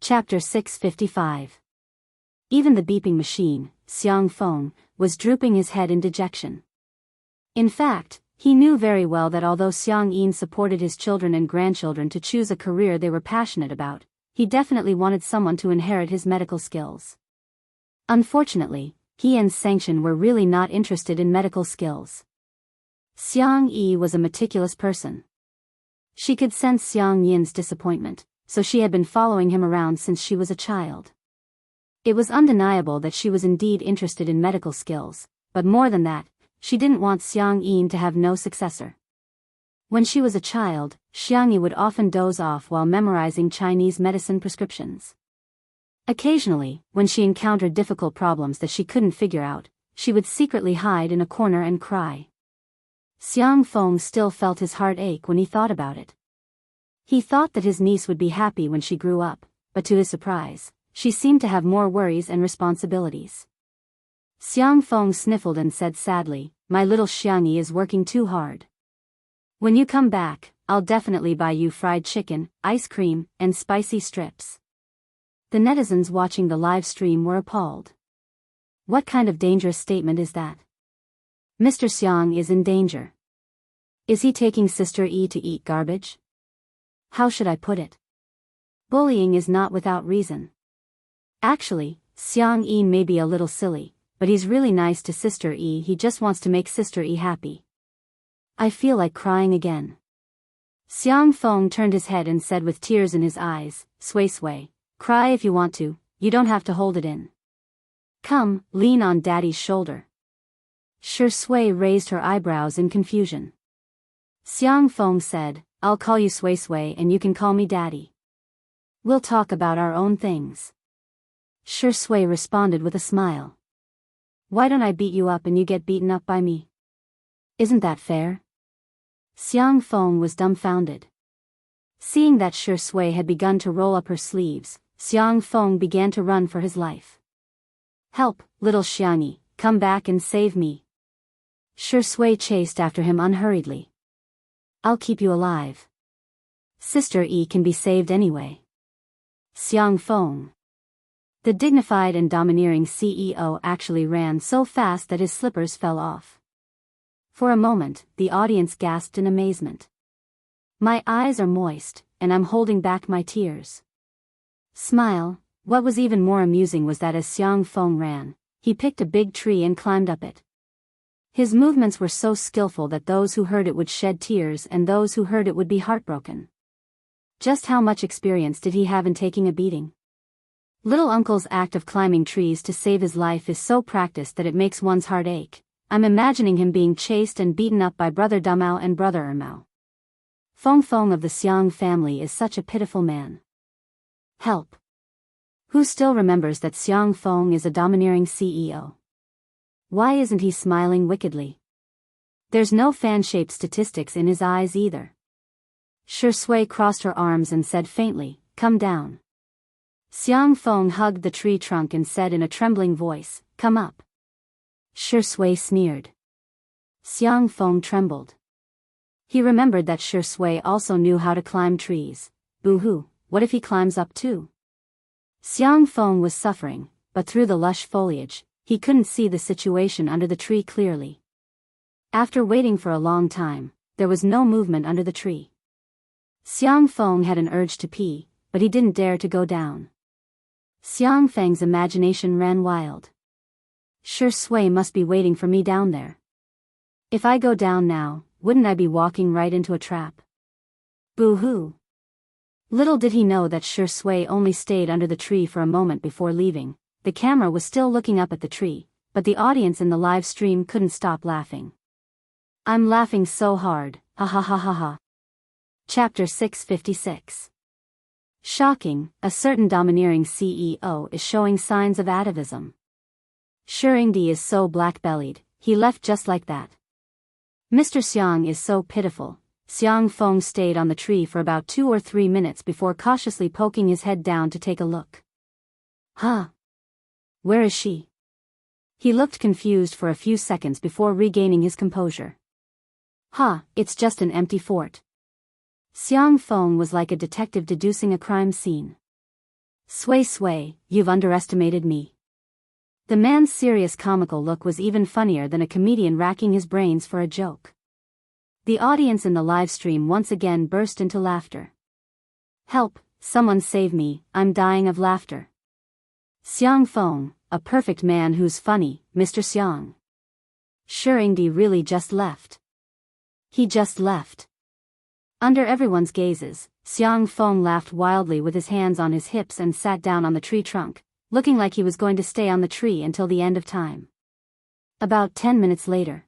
Chapter 655. Even the beeping machine, Xiang Feng, was drooping his head in dejection. In fact, he knew very well that although Xiang Yin supported his children and grandchildren to choose a career they were passionate about, he definitely wanted someone to inherit his medical skills. Unfortunately, he and Sanction were really not interested in medical skills. Xiang Yi was a meticulous person. She could sense Xiang Yin's disappointment, so she had been following him around since she was a child. It was undeniable that she was indeed interested in medical skills, but more than that, she didn't want Xiang Yin to have no successor. When she was a child, Xiang Yi would often doze off while memorizing Chinese medicine prescriptions. Occasionally, when she encountered difficult problems that she couldn't figure out, she would secretly hide in a corner and cry. Xiang Feng still felt his heart ache when he thought about it. He thought that his niece would be happy when she grew up, but to his surprise, she seemed to have more worries and responsibilities. Xiang Feng sniffled and said sadly, "My little Xiangyi is working too hard. When you come back, I'll definitely buy you fried chicken, ice cream, and spicy strips." The netizens watching the live stream were appalled. What kind of dangerous statement is that? Mr. Xiang is in danger. Is he taking Sister Yi to eat garbage? How should I put it? Bullying is not without reason. Actually, Xiang Yi may be a little silly, but he's really nice to Sister Yi. He just wants to make Sister Yi happy. I feel like crying again. Xiang Feng turned his head and said with tears in his eyes, Sui, cry if you want to, you don't have to hold it in. Come, lean on Daddy's shoulder. Sui raised her eyebrows in confusion. Xiang Feng said, I'll call you Sui and you can call me Daddy. We'll talk about our own things. Sui responded with a smile. Why don't I beat you up and you get beaten up by me? Isn't that fair? Xiang Feng was dumbfounded. Seeing that Sui had begun to roll up her sleeves, Xiang Feng began to run for his life. Help, little Xiangyi, come back and save me. Sui chased after him unhurriedly. I'll keep you alive. Sister Yi can be saved anyway. Xiang Feng. The dignified and domineering CEO actually ran so fast that his slippers fell off. For a moment, the audience gasped in amazement. My eyes are moist, and I'm holding back my tears. Smile. What was even more amusing was that as Xiang Feng ran, he picked a big tree and climbed up it. His movements were so skillful that those who heard it would shed tears and those who heard it would be heartbroken. Just how much experience did he have in taking a beating? Little Uncle's act of climbing trees to save his life is so practiced that it makes one's heart ache. I'm imagining him being chased and beaten up by Brother Damao and Brother Ermao. Feng Feng of the Xiang family is such a pitiful man. Help. Who still remembers that Xiang Feng is a domineering CEO? Why isn't he smiling wickedly? There's no fan-shaped statistics in his eyes either. Sui crossed her arms and said faintly, come down. Xiang Feng hugged the tree trunk and said in a trembling voice, come up. Sui sneered. Xiang Feng trembled. He remembered that Sui also knew how to climb trees. Boo-hoo, what if he climbs up too? Xiang Feng was suffering, but through the lush foliage, he couldn't see the situation under the tree clearly. After waiting for a long time, there was no movement under the tree. Xiang Feng had an urge to pee, but he didn't dare to go down. Xiang Feng's imagination ran wild. Sui must be waiting for me down there. If I go down now, wouldn't I be walking right into a trap? Boo-hoo. Little did he know that Sui only stayed under the tree for a moment before leaving. The camera was still looking up at the tree, but the audience in the live stream couldn't stop laughing. I'm laughing so hard, ha ha ha ha ha. Chapter 656. Shocking, a certain domineering CEO is showing signs of atavism. Shuringdi is so black-bellied, he left just like that. Mr. Xiang is so pitiful. Xiang Feng stayed on the tree for about 2 or 3 minutes before cautiously poking his head down to take a look. Huh? Where is she? He looked confused for a few seconds before regaining his composure. It's just an empty fort. Xiang Feng was like a detective deducing a crime scene. Sway, you've underestimated me. The man's serious comical look was even funnier than a comedian racking his brains for a joke. The audience in the live stream once again burst into laughter. Help, someone save me, I'm dying of laughter. Xiang Feng, a perfect man who's funny, Mr. Xiang. Shuringdi really just left. He just left. Under everyone's gazes, Xiang Feng laughed wildly with his hands on his hips and sat down on the tree trunk, looking like he was going to stay on the tree until the end of time. About 10 minutes later,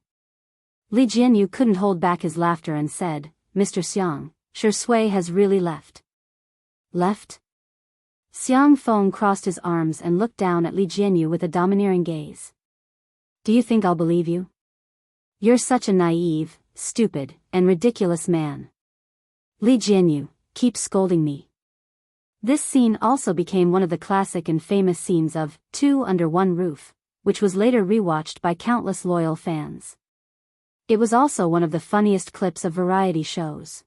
Li Jianyu couldn't hold back his laughter and said, Mr. Xiang, Shui has really left. Left? Xiang Feng crossed his arms and looked down at Li Jianyu with a domineering gaze. Do you think I'll believe you? You're such a naive, stupid, and ridiculous man. Li Jianyu, keep scolding me. This scene also became one of the classic and famous scenes of Two Under One Roof, which was later rewatched by countless loyal fans. It was also one of the funniest clips of variety shows.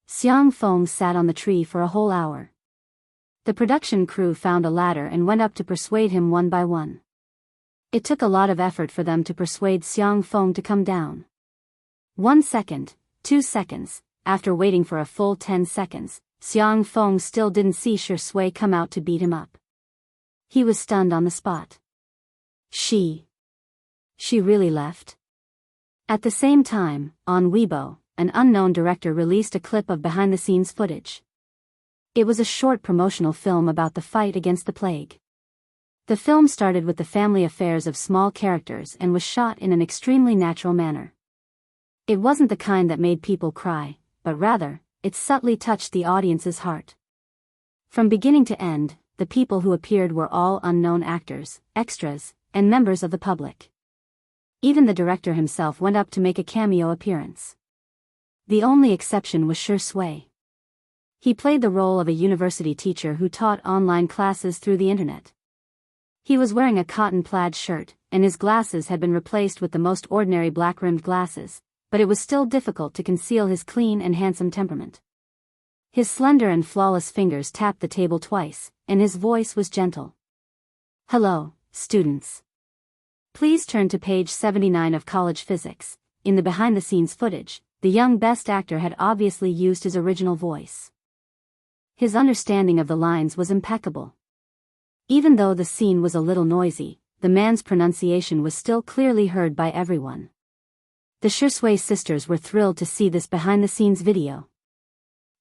Xiang Feng sat on the tree for a whole hour. The production crew found a ladder and went up to persuade him one by one. It took a lot of effort for them to persuade Xiang Feng to come down. 1 second, 2 seconds, after waiting for a full 10 seconds, Xiang Feng still didn't see Shui come out to beat him up. He was stunned on the spot. She really left? At the same time, on Weibo, an unknown director released a clip of behind-the-scenes footage. It was a short promotional film about the fight against the plague. The film started with the family affairs of small characters and was shot in an extremely natural manner. It wasn't the kind that made people cry, but rather, it subtly touched the audience's heart. From beginning to end, the people who appeared were all unknown actors, extras, and members of the public. Even the director himself went up to make a cameo appearance. The only exception was Shui. He played the role of a university teacher who taught online classes through the internet. He was wearing a cotton plaid shirt, and his glasses had been replaced with the most ordinary black-rimmed glasses, but it was still difficult to conceal his clean and handsome temperament. His slender and flawless fingers tapped the table twice, and his voice was gentle. Hello, students. Please turn to page 79 of College Physics. In the behind-the-scenes footage, the young best actor had obviously used his original voice. His understanding of the lines was impeccable. Even though the scene was a little noisy, the man's pronunciation was still clearly heard by everyone. The Shui sisters were thrilled to see this behind-the-scenes video.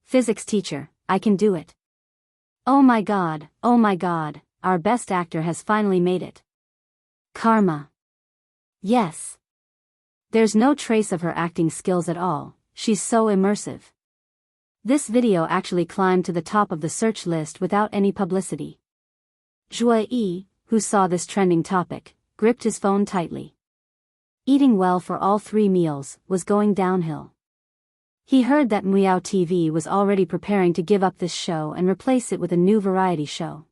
Physics teacher, I can do it. Oh my god, our best actor has finally made it. Karma. Yes. There's no trace of her acting skills at all, she's so immersive. This video actually climbed to the top of the search list without any publicity. Zhuo Yi, who saw this trending topic, gripped his phone tightly. Eating well for all 3 meals was going downhill. He heard that Miao TV was already preparing to give up this show and replace it with a new variety show.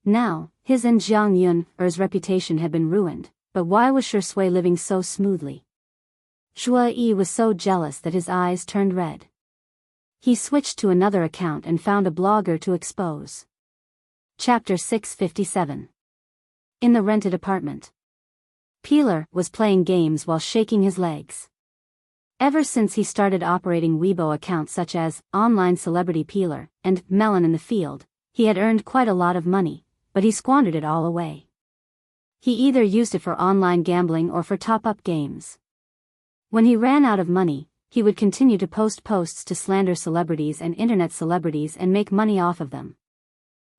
Now, his and Jiang Yun's reputation had been ruined, but why was Shui living so smoothly? Zhuo Yi was so jealous that his eyes turned red. He switched to another account and found a blogger to expose. Chapter 657. In the rented apartment. Peeler was playing games while shaking his legs. Ever since he started operating Weibo accounts such as Online Celebrity Peeler and Melon in the Field, he had earned quite a lot of money, but he squandered it all away. He either used it for online gambling or for top-up games. When he ran out of money, he would continue to post posts to slander celebrities and internet celebrities and make money off of them.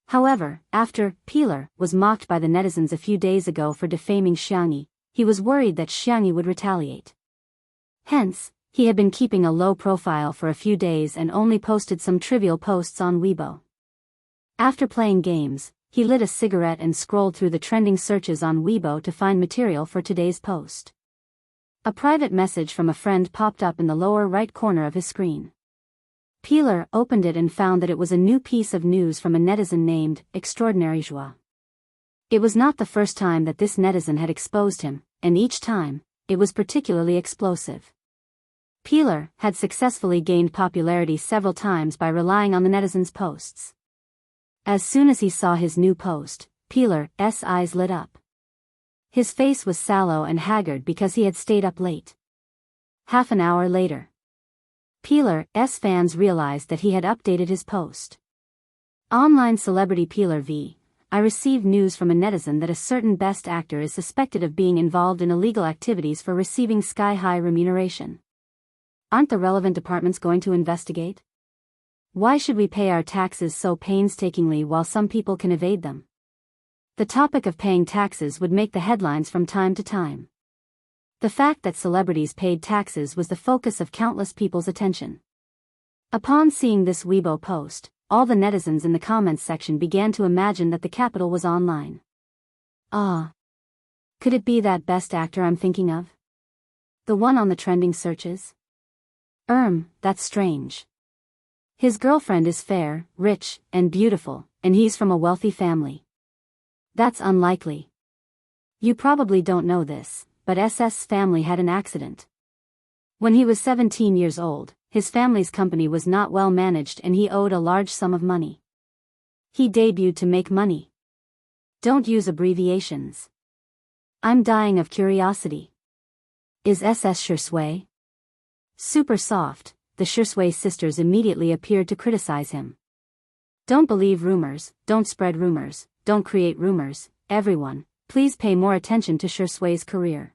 However, after Peeler was mocked by the netizens a few days ago for defaming Xiangyi, he was worried that Xiangyi would retaliate. Hence, he had been keeping a low profile for a few days and only posted some trivial posts on Weibo. After playing games, he lit a cigarette and scrolled through the trending searches on Weibo to find material for today's post. A private message from a friend popped up in the lower right corner of his screen. Peeler opened it and found that it was a new piece of news from a netizen named Extraordinary Joie. It was not the first time that this netizen had exposed him, and each time, it was particularly explosive. Peeler had successfully gained popularity several times by relying on the netizens' posts. As soon as he saw his new post, Peeler's eyes lit up. His face was sallow and haggard because he had stayed up late. Half an hour later, Peeler's fans realized that he had updated his post. Online celebrity Peeler v. I received news from a netizen that a certain best actor is suspected of being involved in illegal activities for receiving sky-high remuneration. Aren't the relevant departments going to investigate? Why should we pay our taxes so painstakingly while some people can evade them? The topic of paying taxes would make the headlines from time to time. The fact that celebrities paid taxes was the focus of countless people's attention. Upon seeing this Weibo post, all the netizens in the comments section began to imagine that the capital was online. Could it be that best actor I'm thinking of? The one on the trending searches? That's strange. His girlfriend is fair, rich, and beautiful, and he's from a wealthy family. That's unlikely. You probably don't know this, but SS's family had an accident. When he was 17 years old, his family's company was not well managed and he owed a large sum of money. He debuted to make money. Don't use abbreviations. I'm dying of curiosity. Is SS Shursui? Super soft, the Shursui sisters immediately appeared to criticize him. Don't believe rumors, don't spread rumors, don't create rumors, everyone, please pay more attention to Shursui's career.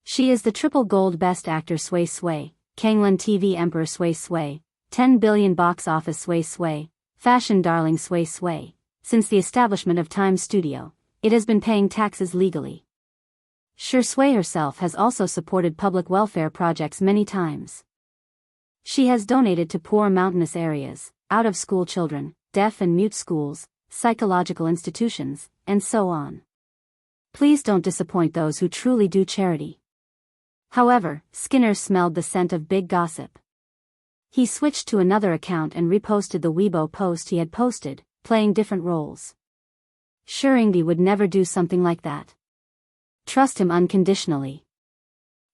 She is the triple gold best actor Sui Sui, Kanglan TV Emperor Sui Sui, 10 billion box office Sui Sui, fashion darling Sui Sui. Since the establishment of Time Studio, it has been paying taxes legally. Shursui herself has also supported public welfare projects many times. She has donated to poor mountainous areas, out-of-school children, deaf and mute schools, psychological institutions, and so on. Please don't disappoint those who truly do charity. However, Skinner smelled the scent of big gossip. He switched to another account and reposted the Weibo post he had posted, playing different roles. Shuringdi would never do something like that. Trust him unconditionally.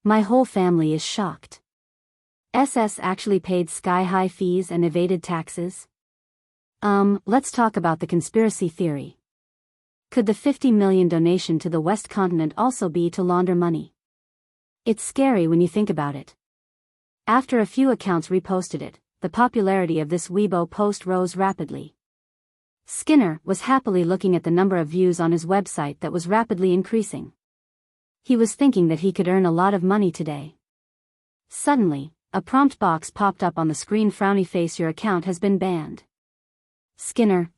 My whole family is shocked. SS actually paid sky-high fees and evaded taxes? Let's talk about the conspiracy theory. Could the 50 million donation to the West Continent also be to launder money? It's scary when you think about it. After a few accounts reposted it, the popularity of this Weibo post rose rapidly. Skinner was happily looking at the number of views on his website that was rapidly increasing. He was thinking that he could earn a lot of money today. Suddenly, a prompt box popped up on the screen. Frowny face, your account has been banned. Skinner, :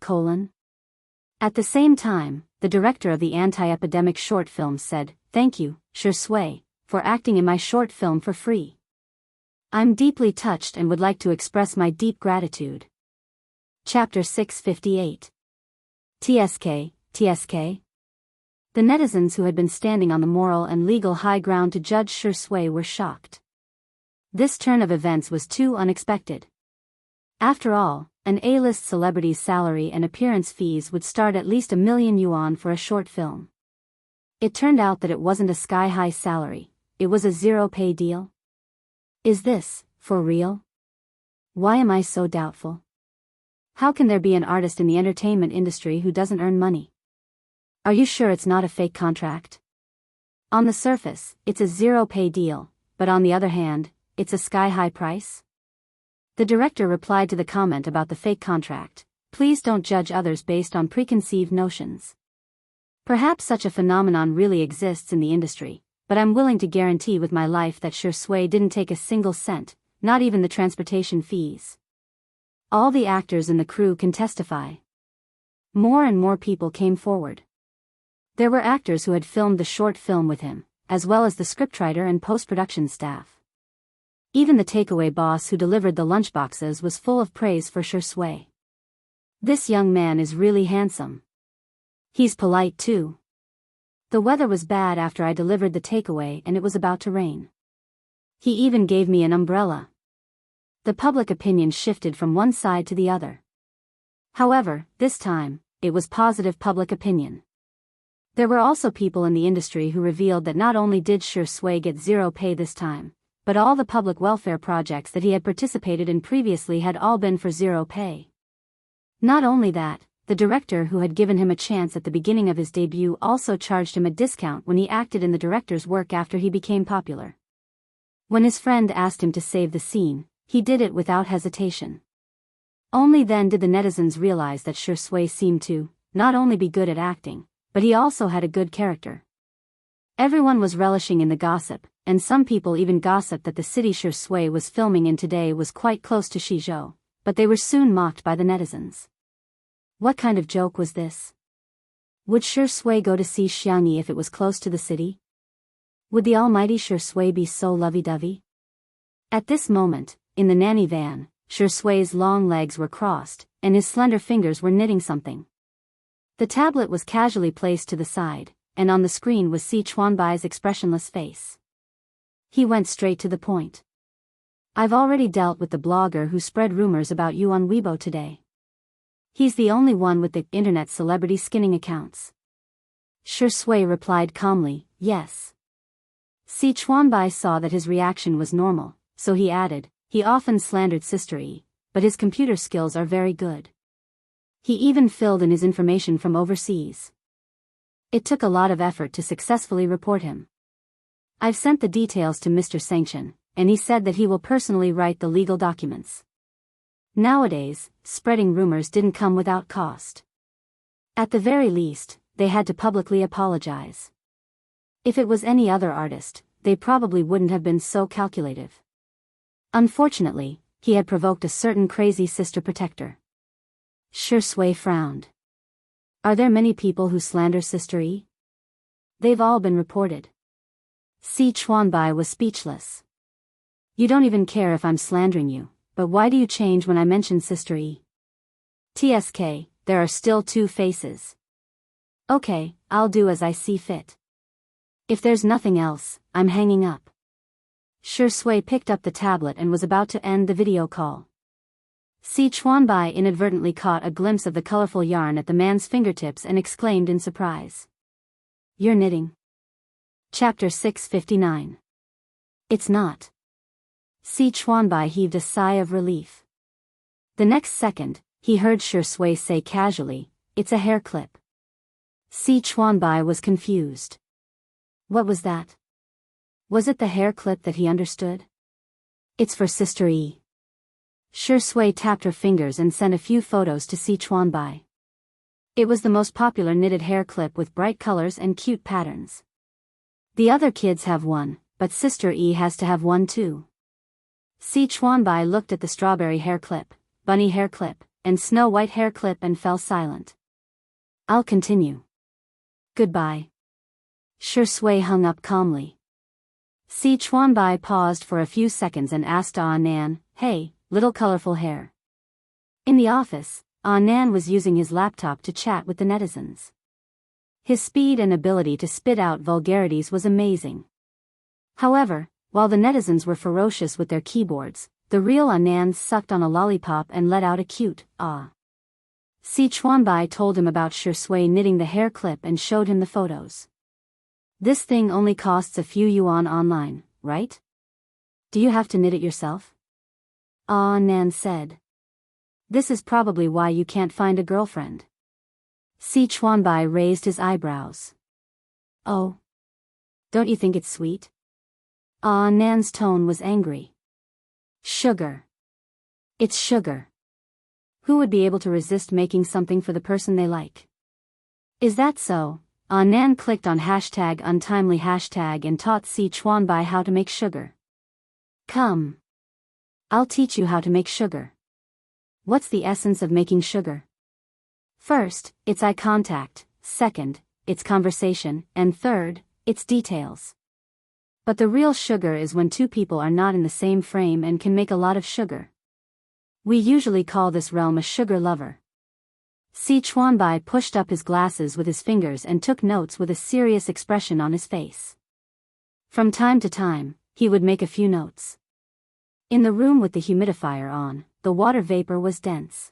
At the same time, the director of the anti-epidemic short film said, "Thank you, Shursui, for acting in my short film for free. I'm deeply touched and would like to express my deep gratitude." Chapter 658. TSK. The netizens who had been standing on the moral and legal high ground to judge Shursui were shocked. This turn of events was too unexpected. After all, an A-list celebrity's salary and appearance fees would start at least 1 million yuan for a short film. It turned out that it wasn't a sky-high salary, it was a zero-pay deal. Is this, for real? Why am I so doubtful? How can there be an artist in the entertainment industry who doesn't earn money? Are you sure it's not a fake contract? On the surface, it's a zero-pay deal, but on the other hand, it's a sky-high price? The director replied to the comment about the fake contract, "Please don't judge others based on preconceived notions. Perhaps such a phenomenon really exists in the industry, but I'm willing to guarantee with my life that Shursui didn't take a single cent, not even the transportation fees." All the actors in the crew can testify. More and more people came forward. There were actors who had filmed the short film with him, as well as the scriptwriter and post-production staff. Even the takeaway boss who delivered the lunchboxes was full of praise for Shursui. This young man is really handsome. He's polite too. The weather was bad after I delivered the takeaway and it was about to rain. He even gave me an umbrella. The public opinion shifted from one side to the other. However, this time, it was positive public opinion. There were also people in the industry who revealed that not only did Shursui get zero pay this time, but all the public welfare projects that he had participated in previously had all been for zero pay. Not only that, the director who had given him a chance at the beginning of his debut also charged him a discount when he acted in the director's work after he became popular. When his friend asked him to save the scene, he did it without hesitation. Only then did the netizens realize that Shui seemed to not only be good at acting, but he also had a good character. Everyone was relishing in the gossip, and some people even gossiped that the city Shui was filming in today was quite close to Shizhou, but they were soon mocked by the netizens. What kind of joke was this? Would Shui go to see Xiangyi if it was close to the city? Would the almighty Shui be so lovey-dovey? At this moment, in the nanny van, Shui's long legs were crossed, and his slender fingers were knitting something. The tablet was casually placed to the side, and on the screen was Si Chuanbai's expressionless face. He went straight to the point. I've already dealt with the blogger who spread rumors about you on Weibo today. He's the only one with the internet celebrity skinning accounts. Shui replied calmly, yes. Si Chuanbai saw that his reaction was normal, so he added, he often slandered Sister E, but his computer skills are very good. He even filled in his information from overseas. It took a lot of effort to successfully report him. I've sent the details to Mr. Sanction, and he said that he will personally write the legal documents. Nowadays, spreading rumors didn't come without cost. At the very least, they had to publicly apologize. If it was any other artist, they probably wouldn't have been so calculative. Unfortunately, he had provoked a certain crazy sister protector. Shui frowned. Are there many people who slander Sister E? They've all been reported. Si Chuanbai was speechless. You don't even care if I'm slandering you, but why do you change when I mention Sister E? TSK, there are still two faces. Okay, I'll do as I see fit. If there's nothing else, I'm hanging up. Shui picked up the tablet and was about to end the video call. Si Chuanbai inadvertently caught a glimpse of the colorful yarn at the man's fingertips and exclaimed in surprise. You're knitting. Chapter 659. It's not. Si Chuanbai heaved a sigh of relief. The next second, he heard Shui say casually, it's a hair clip. Si Chuanbai was confused. What was that? Was it the hair clip that he understood? It's for Sister E. Shui tapped her fingers and sent a few photos to Si Chuanbai. It was the most popular knitted hair clip with bright colors and cute patterns. The other kids have one, but Sister E has to have one too. Si Chuanbai looked at the strawberry hair clip, bunny hair clip, and snow white hair clip and fell silent. I'll continue. Goodbye. Shui hung up calmly. Si Chuanbai paused for a few seconds and asked Nan, hey, little colorful hair. In the office, Nan was using his laptop to chat with the netizens. His speed and ability to spit out vulgarities was amazing. However, while the netizens were ferocious with their keyboards, the real Nan sucked on a lollipop and let out a cute, ah. Si Chuanbai told him about Shui knitting the hair clip and showed him the photos. This thing only costs a few yuan online, right? Do you have to knit it yourself? Nan said. This is probably why you can't find a girlfriend. Si Chuanbai raised his eyebrows. Oh. Don't you think it's sweet? Nan's tone was angry. Sugar. It's sugar. Who would be able to resist making something for the person they like? Is that so? Nan clicked on #untimely and taught Si Chuanbai how to make sugar. Come. I'll teach you how to make sugar. What's the essence of making sugar? First, it's eye contact, second, it's conversation, and third, it's details. But the real sugar is when two people are not in the same frame and can make a lot of sugar. We usually call this realm a sugar lover. Si Chuanbai pushed up his glasses with his fingers and took notes with a serious expression on his face. From time to time, he would make a few notes. In the room with the humidifier on, the water vapor was dense.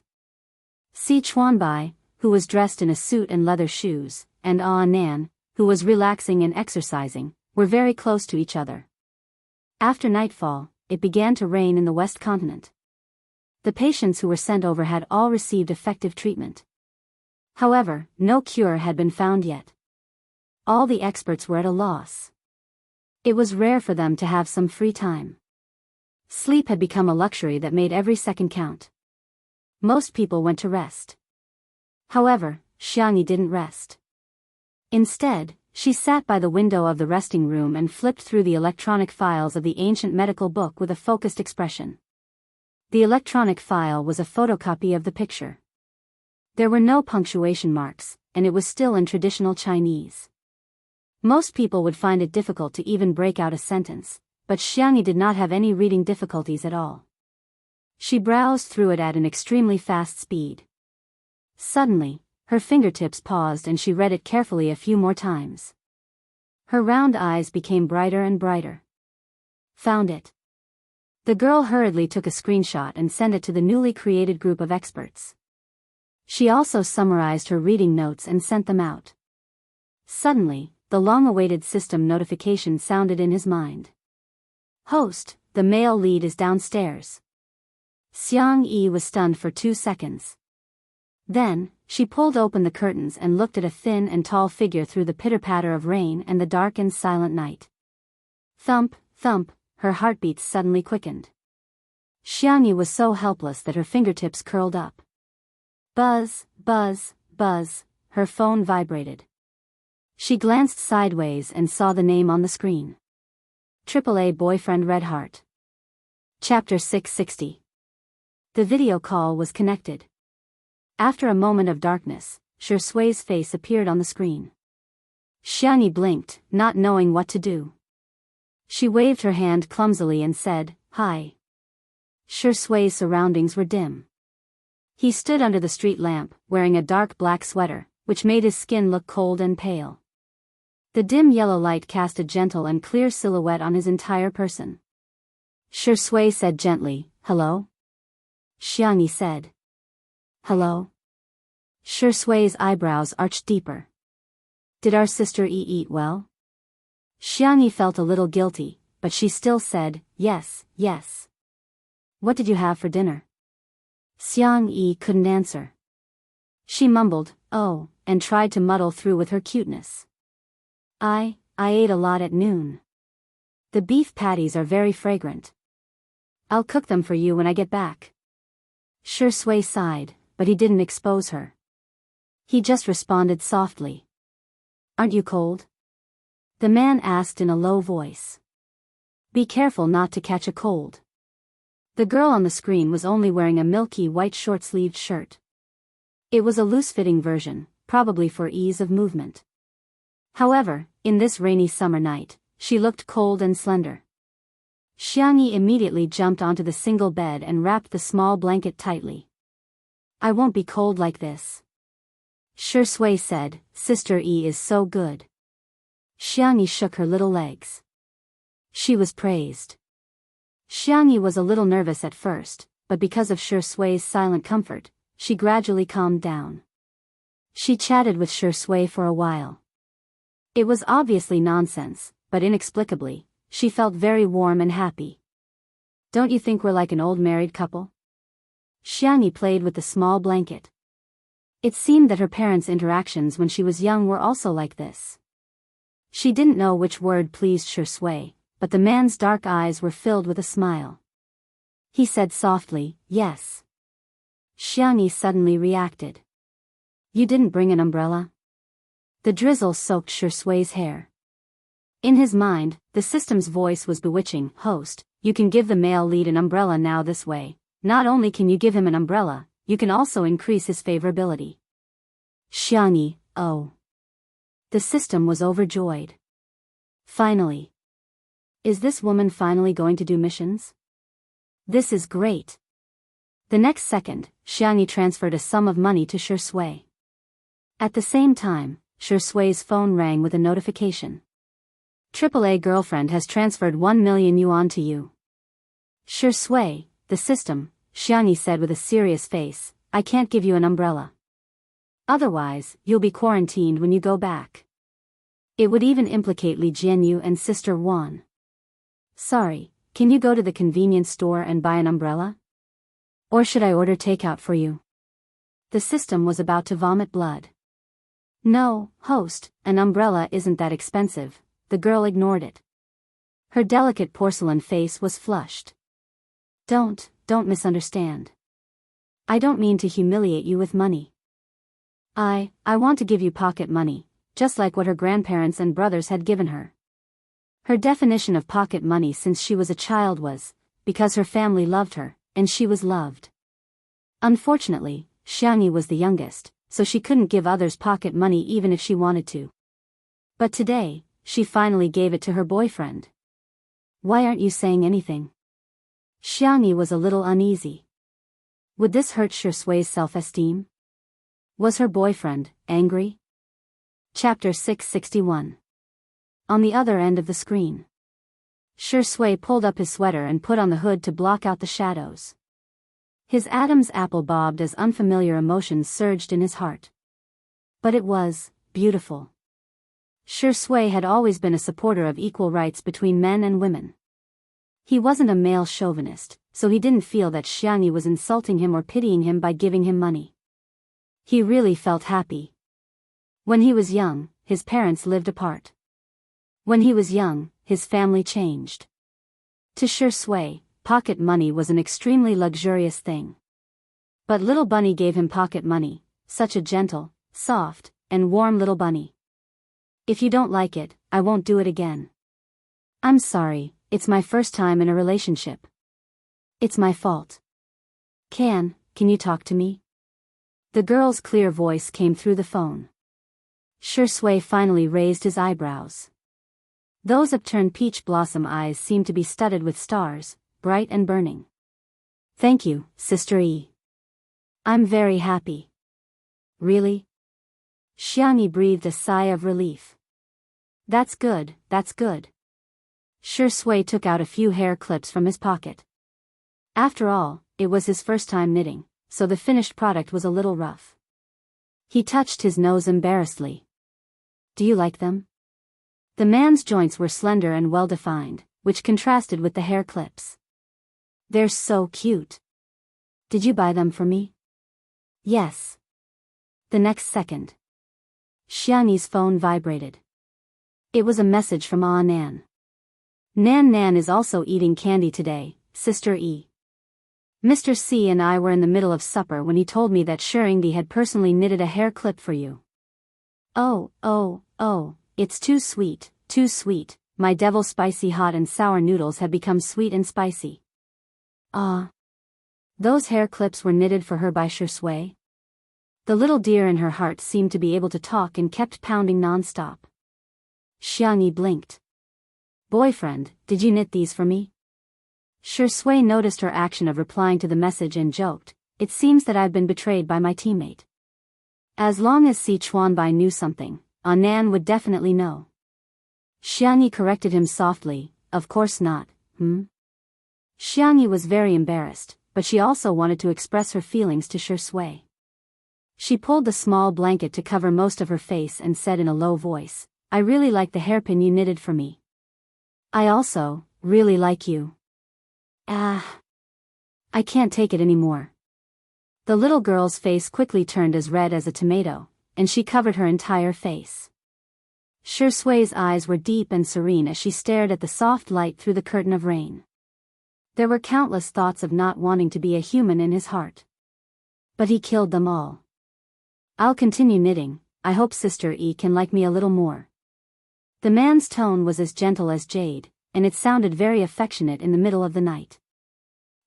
Si Chuanbai, who was dressed in a suit and leather shoes, and Nan, who was relaxing and exercising, were very close to each other. After nightfall, it began to rain in the West Continent. The patients who were sent over had all received effective treatment. However, no cure had been found yet. All the experts were at a loss. It was rare for them to have some free time. Sleep had become a luxury that made every second count. Most people went to rest. However, Xiangyi didn't rest. Instead, she sat by the window of the resting room and flipped through the electronic files of the ancient medical book with a focused expression. The electronic file was a photocopy of the picture. There were no punctuation marks, and it was still in traditional Chinese. Most people would find it difficult to even break out a sentence, but Xiangyi did not have any reading difficulties at all. She browsed through it at an extremely fast speed. Suddenly, her fingertips paused and she read it carefully a few more times. Her round eyes became brighter and brighter. Found it. The girl hurriedly took a screenshot and sent it to the newly created group of experts. She also summarized her reading notes and sent them out. Suddenly, the long-awaited system notification sounded in his mind. Host, the male lead is downstairs. Xiangyi was stunned for 2 seconds. Then, she pulled open the curtains and looked at a thin and tall figure through the pitter-patter of rain and the dark and silent night. Thump, thump, her heartbeats suddenly quickened. Xiangyi was so helpless that her fingertips curled up. Buzz, buzz, buzz, her phone vibrated. She glanced sideways and saw the name on the screen. AAA Boyfriend Red Heart. Chapter 660. The video call was connected. After a moment of darkness, Shui's face appeared on the screen. Xiangyi blinked, not knowing what to do. She waved her hand clumsily and said, "Hi." Shui's surroundings were dim. He stood under the street lamp, wearing a dark black sweater, which made his skin look cold and pale. The dim yellow light cast a gentle and clear silhouette on his entire person. Shui said gently, "Hello?" Xiangyi said, "Hello?" Shui's eyebrows arched deeper. "Did our sister eat well?" Xiangyi felt a little guilty, but she still said, "Yes, yes." "What did you have for dinner?" Xiangyi couldn't answer. She mumbled, "Oh," and tried to muddle through with her cuteness. I ate a lot at noon. The beef patties are very fragrant. I'll cook them for you when I get back." Shui sighed, but he didn't expose her. He just responded softly. "Aren't you cold?" The man asked in a low voice. "Be careful not to catch a cold." The girl on the screen was only wearing a milky white short-sleeved shirt. It was a loose-fitting version, probably for ease of movement. However, in this rainy summer night, she looked cold and slender. Xiangyi immediately jumped onto the single bed and wrapped the small blanket tightly. "I won't be cold like this." Shui said, "Sister E is so good." Xiangyi shook her little legs. She was praised. Xiangyi was a little nervous at first, but because of Shui's silent comfort, she gradually calmed down. She chatted with Shui for a while. It was obviously nonsense, but inexplicably, she felt very warm and happy. "Don't you think we're like an old married couple?" Xiangyi played with the small blanket. It seemed that her parents' interactions when she was young were also like this. She didn't know which word pleased Shui, but the man's dark eyes were filled with a smile. He said softly, "Yes." Xiangyi suddenly reacted. "You didn't bring an umbrella?" The drizzle soaked Shui's hair. In his mind, the system's voice was bewitching. "Host, you can give the male lead an umbrella now this way. Not only can you give him an umbrella, you can also increase his favorability." Xiangyi, oh. The system was overjoyed. Finally. Is this woman finally going to do missions? This is great. The next second, Xiangyi transferred a sum of money to Shui. At the same time, Shui's phone rang with a notification. "AAA girlfriend has transferred 1 million yuan to you." Shui, the system, Xiangyi said with a serious face, "I can't give you an umbrella. Otherwise, you'll be quarantined when you go back. It would even implicate Li Jianyu and Sister Wan. Sorry, can you go to the convenience store and buy an umbrella? Or should I order takeout for you?" The system was about to vomit blood. No, host, an umbrella isn't that expensive. The girl ignored it. Her delicate porcelain face was flushed. Don't misunderstand. I don't mean to humiliate you with money. I want to give you pocket money, just like what her grandparents and brothers had given her. Her definition of pocket money since she was a child was, because her family loved her, and she was loved. Unfortunately, Xiangyi was the youngest, so she couldn't give others pocket money even if she wanted to. But today, she finally gave it to her boyfriend. Why aren't you saying anything? Xiangyi was a little uneasy. Would this hurt Shusui's self-esteem? Was her boyfriend angry? Chapter 661. On the other end of the screen. Shusui pulled up his sweater and put on the hood to block out the shadows. His Adam's apple bobbed as unfamiliar emotions surged in his heart. But it was beautiful. Shusui had always been a supporter of equal rights between men and women. He wasn't a male chauvinist, so he didn't feel that Xiangyi was insulting him or pitying him by giving him money. He really felt happy. When he was young, his parents lived apart. When he was young, his family changed. To Shusui, pocket money was an extremely luxurious thing. But little bunny gave him pocket money, such a gentle, soft, and warm little bunny. If you don't like it, I won't do it again. I'm sorry, it's my first time in a relationship. It's my fault. Can you talk to me? The girl's clear voice came through the phone. Shusui finally raised his eyebrows. Those upturned peach blossom eyes seemed to be studded with stars, bright and burning. Thank you, Sister E. I'm very happy. Really? Xiangyi breathed a sigh of relief. That's good, that's good. Shusui took out a few hair clips from his pocket. After all, it was his first time knitting, so the finished product was a little rough. He touched his nose embarrassedly. Do you like them? The man's joints were slender and well-defined, which contrasted with the hair clips. They're so cute. Did you buy them for me? Yes. The next second, Xiangyi's phone vibrated. It was a message from Nan. Nan is also eating candy today, Sister E. Mr. C and I were in the middle of supper when he told me that Shurindi had personally knitted a hair clip for you. Oh, it's too sweet, too sweet. My devil spicy hot and sour noodles have become sweet and spicy. Ah. Those hair clips were knitted for her by Shusui? The little deer in her heart seemed to be able to talk and kept pounding non-stop. Xiangyi blinked. Boyfriend, did you knit these for me? Shusui noticed her action of replying to the message and joked, it seems that I've been betrayed by my teammate. As long as Si Chuanbai knew something, Nan would definitely know. Xiangyi corrected him softly, of course not, Xiangyi was very embarrassed, but she also wanted to express her feelings to Shusui. She pulled the small blanket to cover most of her face and said in a low voice, I really like the hairpin you knitted for me. I also really like you. I can't take it anymore. The little girl's face quickly turned as red as a tomato, and she covered her entire face. Shursui's eyes were deep and serene as she stared at the soft light through the curtain of rain. There were countless thoughts of not wanting to be a human in his heart. But he killed them all. I'll continue knitting, I hope Sister E can like me a little more. The man's tone was as gentle as jade, and it sounded very affectionate in the middle of the night.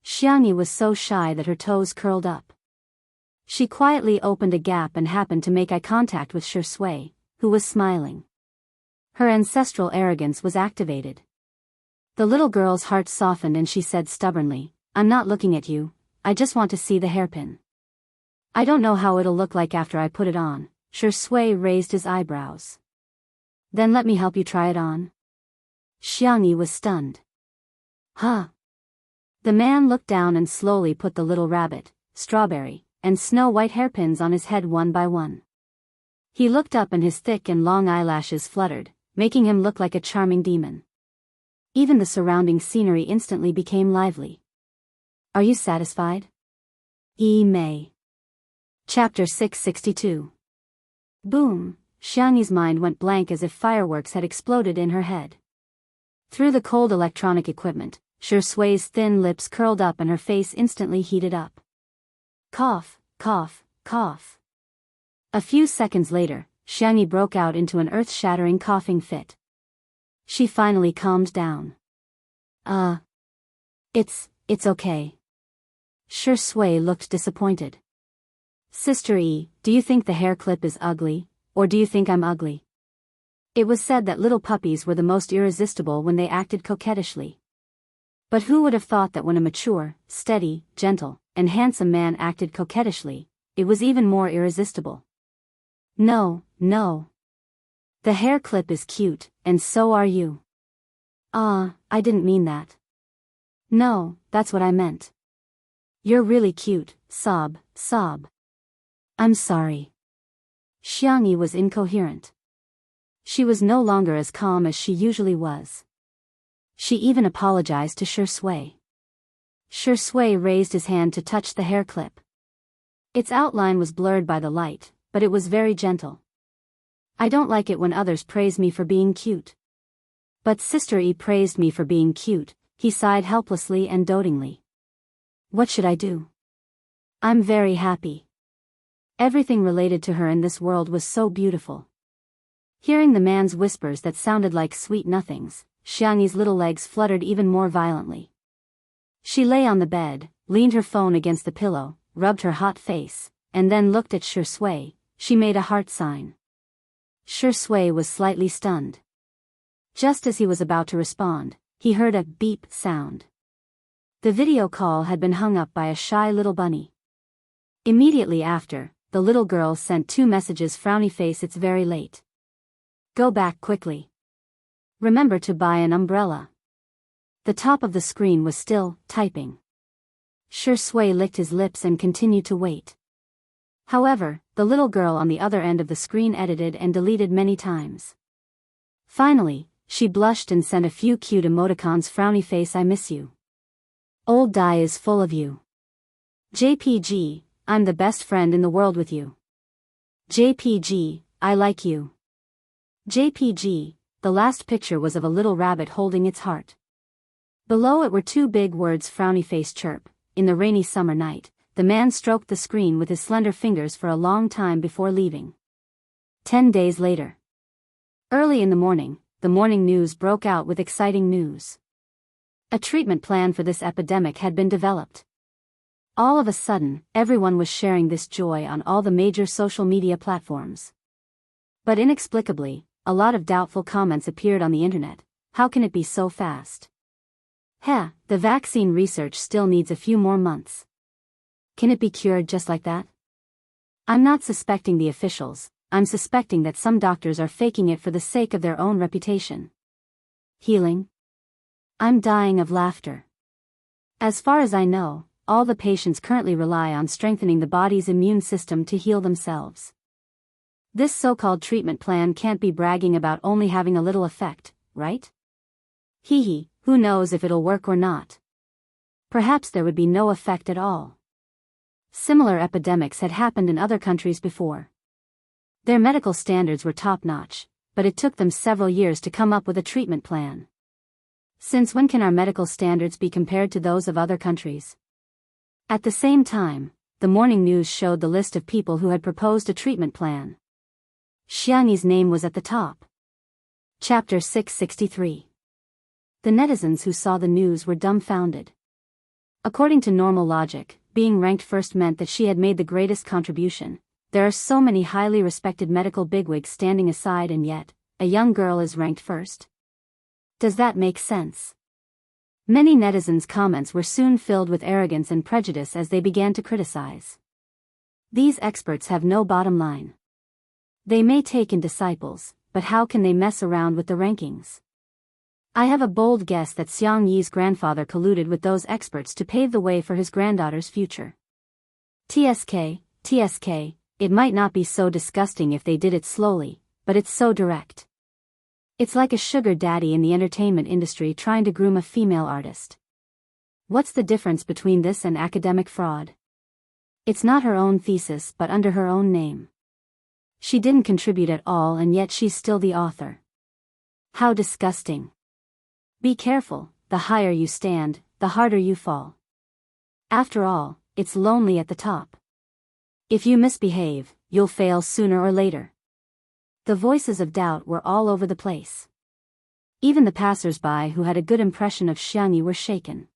Xiangyi was so shy that her toes curled up. She quietly opened a gap and happened to make eye contact with Shusui, who was smiling. Her ancestral arrogance was activated. The little girl's heart softened and she said stubbornly, I'm not looking at you, I just want to see the hairpin. I don't know how it'll look like after I put it on. Shusui raised his eyebrows. Then let me help you try it on. Xiangyi was stunned. Huh? The man looked down and slowly put the little rabbit, strawberry, and snow-white hairpins on his head one by one. He looked up and his thick and long eyelashes fluttered, making him look like a charming demon. Even the surrounding scenery instantly became lively. Are you satisfied? Mei. Chapter 662. Boom! Xiangyi's mind went blank as if fireworks had exploded in her head. Through the cold electronic equipment, Sui's thin lips curled up and her face instantly heated up. Cough, cough, cough. A few seconds later, Xiangyi broke out into an earth-shattering coughing fit. She finally calmed down. It's okay. Sui looked disappointed. Sister E, do you think the hair clip is ugly, or do you think I'm ugly? It was said that little puppies were the most irresistible when they acted coquettishly. But who would have thought that when a mature, steady, gentle, and handsome man acted coquettishly, it was even more irresistible? No. The hair clip is cute, and so are you. I didn't mean that. No, that's what I meant. You're really cute, sob. I'm sorry. Xiangyi was incoherent. She was no longer as calm as she usually was. She even apologized to Sui. Sui raised his hand to touch the hair clip. Its outline was blurred by the light, but it was very gentle. I don't like it when others praise me for being cute. But Sister E praised me for being cute, he sighed helplessly and dotingly. What should I do? I'm very happy. Everything related to her in this world was so beautiful. Hearing the man's whispers that sounded like sweet nothings, Xiangyi's little legs fluttered even more violently. She lay on the bed, leaned her phone against the pillow, rubbed her hot face, and then looked at Sui. She made a heart sign. Sui was slightly stunned. Just as he was about to respond, he heard a beep sound. The video call had been hung up by a shy little bunny. Immediately after, the little girl sent 2 messages. Frowny face, it's very late. Go back quickly. Remember to buy an umbrella. The top of the screen was still typing. Sui licked his lips and continued to wait. However, the little girl on the other end of the screen edited and deleted many times. Finally, she blushed and sent a few cute emoticons. Frowny face, I miss you. Old Dai is full of you. JPG, I'm the best friend in the world with you. JPG, I like you. JPG, the last picture was of a little rabbit holding its heart. Below it were 2 big words. Frowny face chirp. In the rainy summer night, the man stroked the screen with his slender fingers for a long time before leaving. 10 days later. Early in the morning news broke out with exciting news. A treatment plan for this epidemic had been developed. All of a sudden, everyone was sharing this joy on all the major social media platforms. But inexplicably, a lot of doubtful comments appeared on the internet. How can it be so fast? The vaccine research still needs a few more months. Can it be cured just like that? I'm not suspecting the officials, I'm suspecting that some doctors are faking it for the sake of their own reputation. Healing? I'm dying of laughter. As far as I know, all the patients currently rely on strengthening the body's immune system to heal themselves. This so-called treatment plan can't be bragging about only having a little effect, right? Who knows if it'll work or not? Perhaps there would be no effect at all. Similar epidemics had happened in other countries before. Their medical standards were top-notch, but it took them several years to come up with a treatment plan. Since when can our medical standards be compared to those of other countries? At the same time, the morning news showed the list of people who had proposed a treatment plan. Xiangyi's name was at the top. Chapter 663. The netizens who saw the news were dumbfounded. According to normal logic, being ranked first meant that she had made the greatest contribution. There are so many highly respected medical bigwigs standing aside, and yet, a young girl is ranked first. Does that make sense? Many netizens' comments were soon filled with arrogance and prejudice as they began to criticize. These experts have no bottom line. They may take in disciples, but how can they mess around with the rankings? I have a bold guess that Xiangyi's grandfather colluded with those experts to pave the way for his granddaughter's future. TSK, it might not be so disgusting if they did it slowly, but it's so direct. It's like a sugar daddy in the entertainment industry trying to groom a female artist. What's the difference between this and academic fraud? It's not her own thesis but under her own name. She didn't contribute at all and yet she's still the author. How disgusting. Be careful, the higher you stand, the harder you fall. After all, it's lonely at the top. If you misbehave, you'll fail sooner or later. The voices of doubt were all over the place. Even the passers-by who had a good impression of Xiangyi were shaken.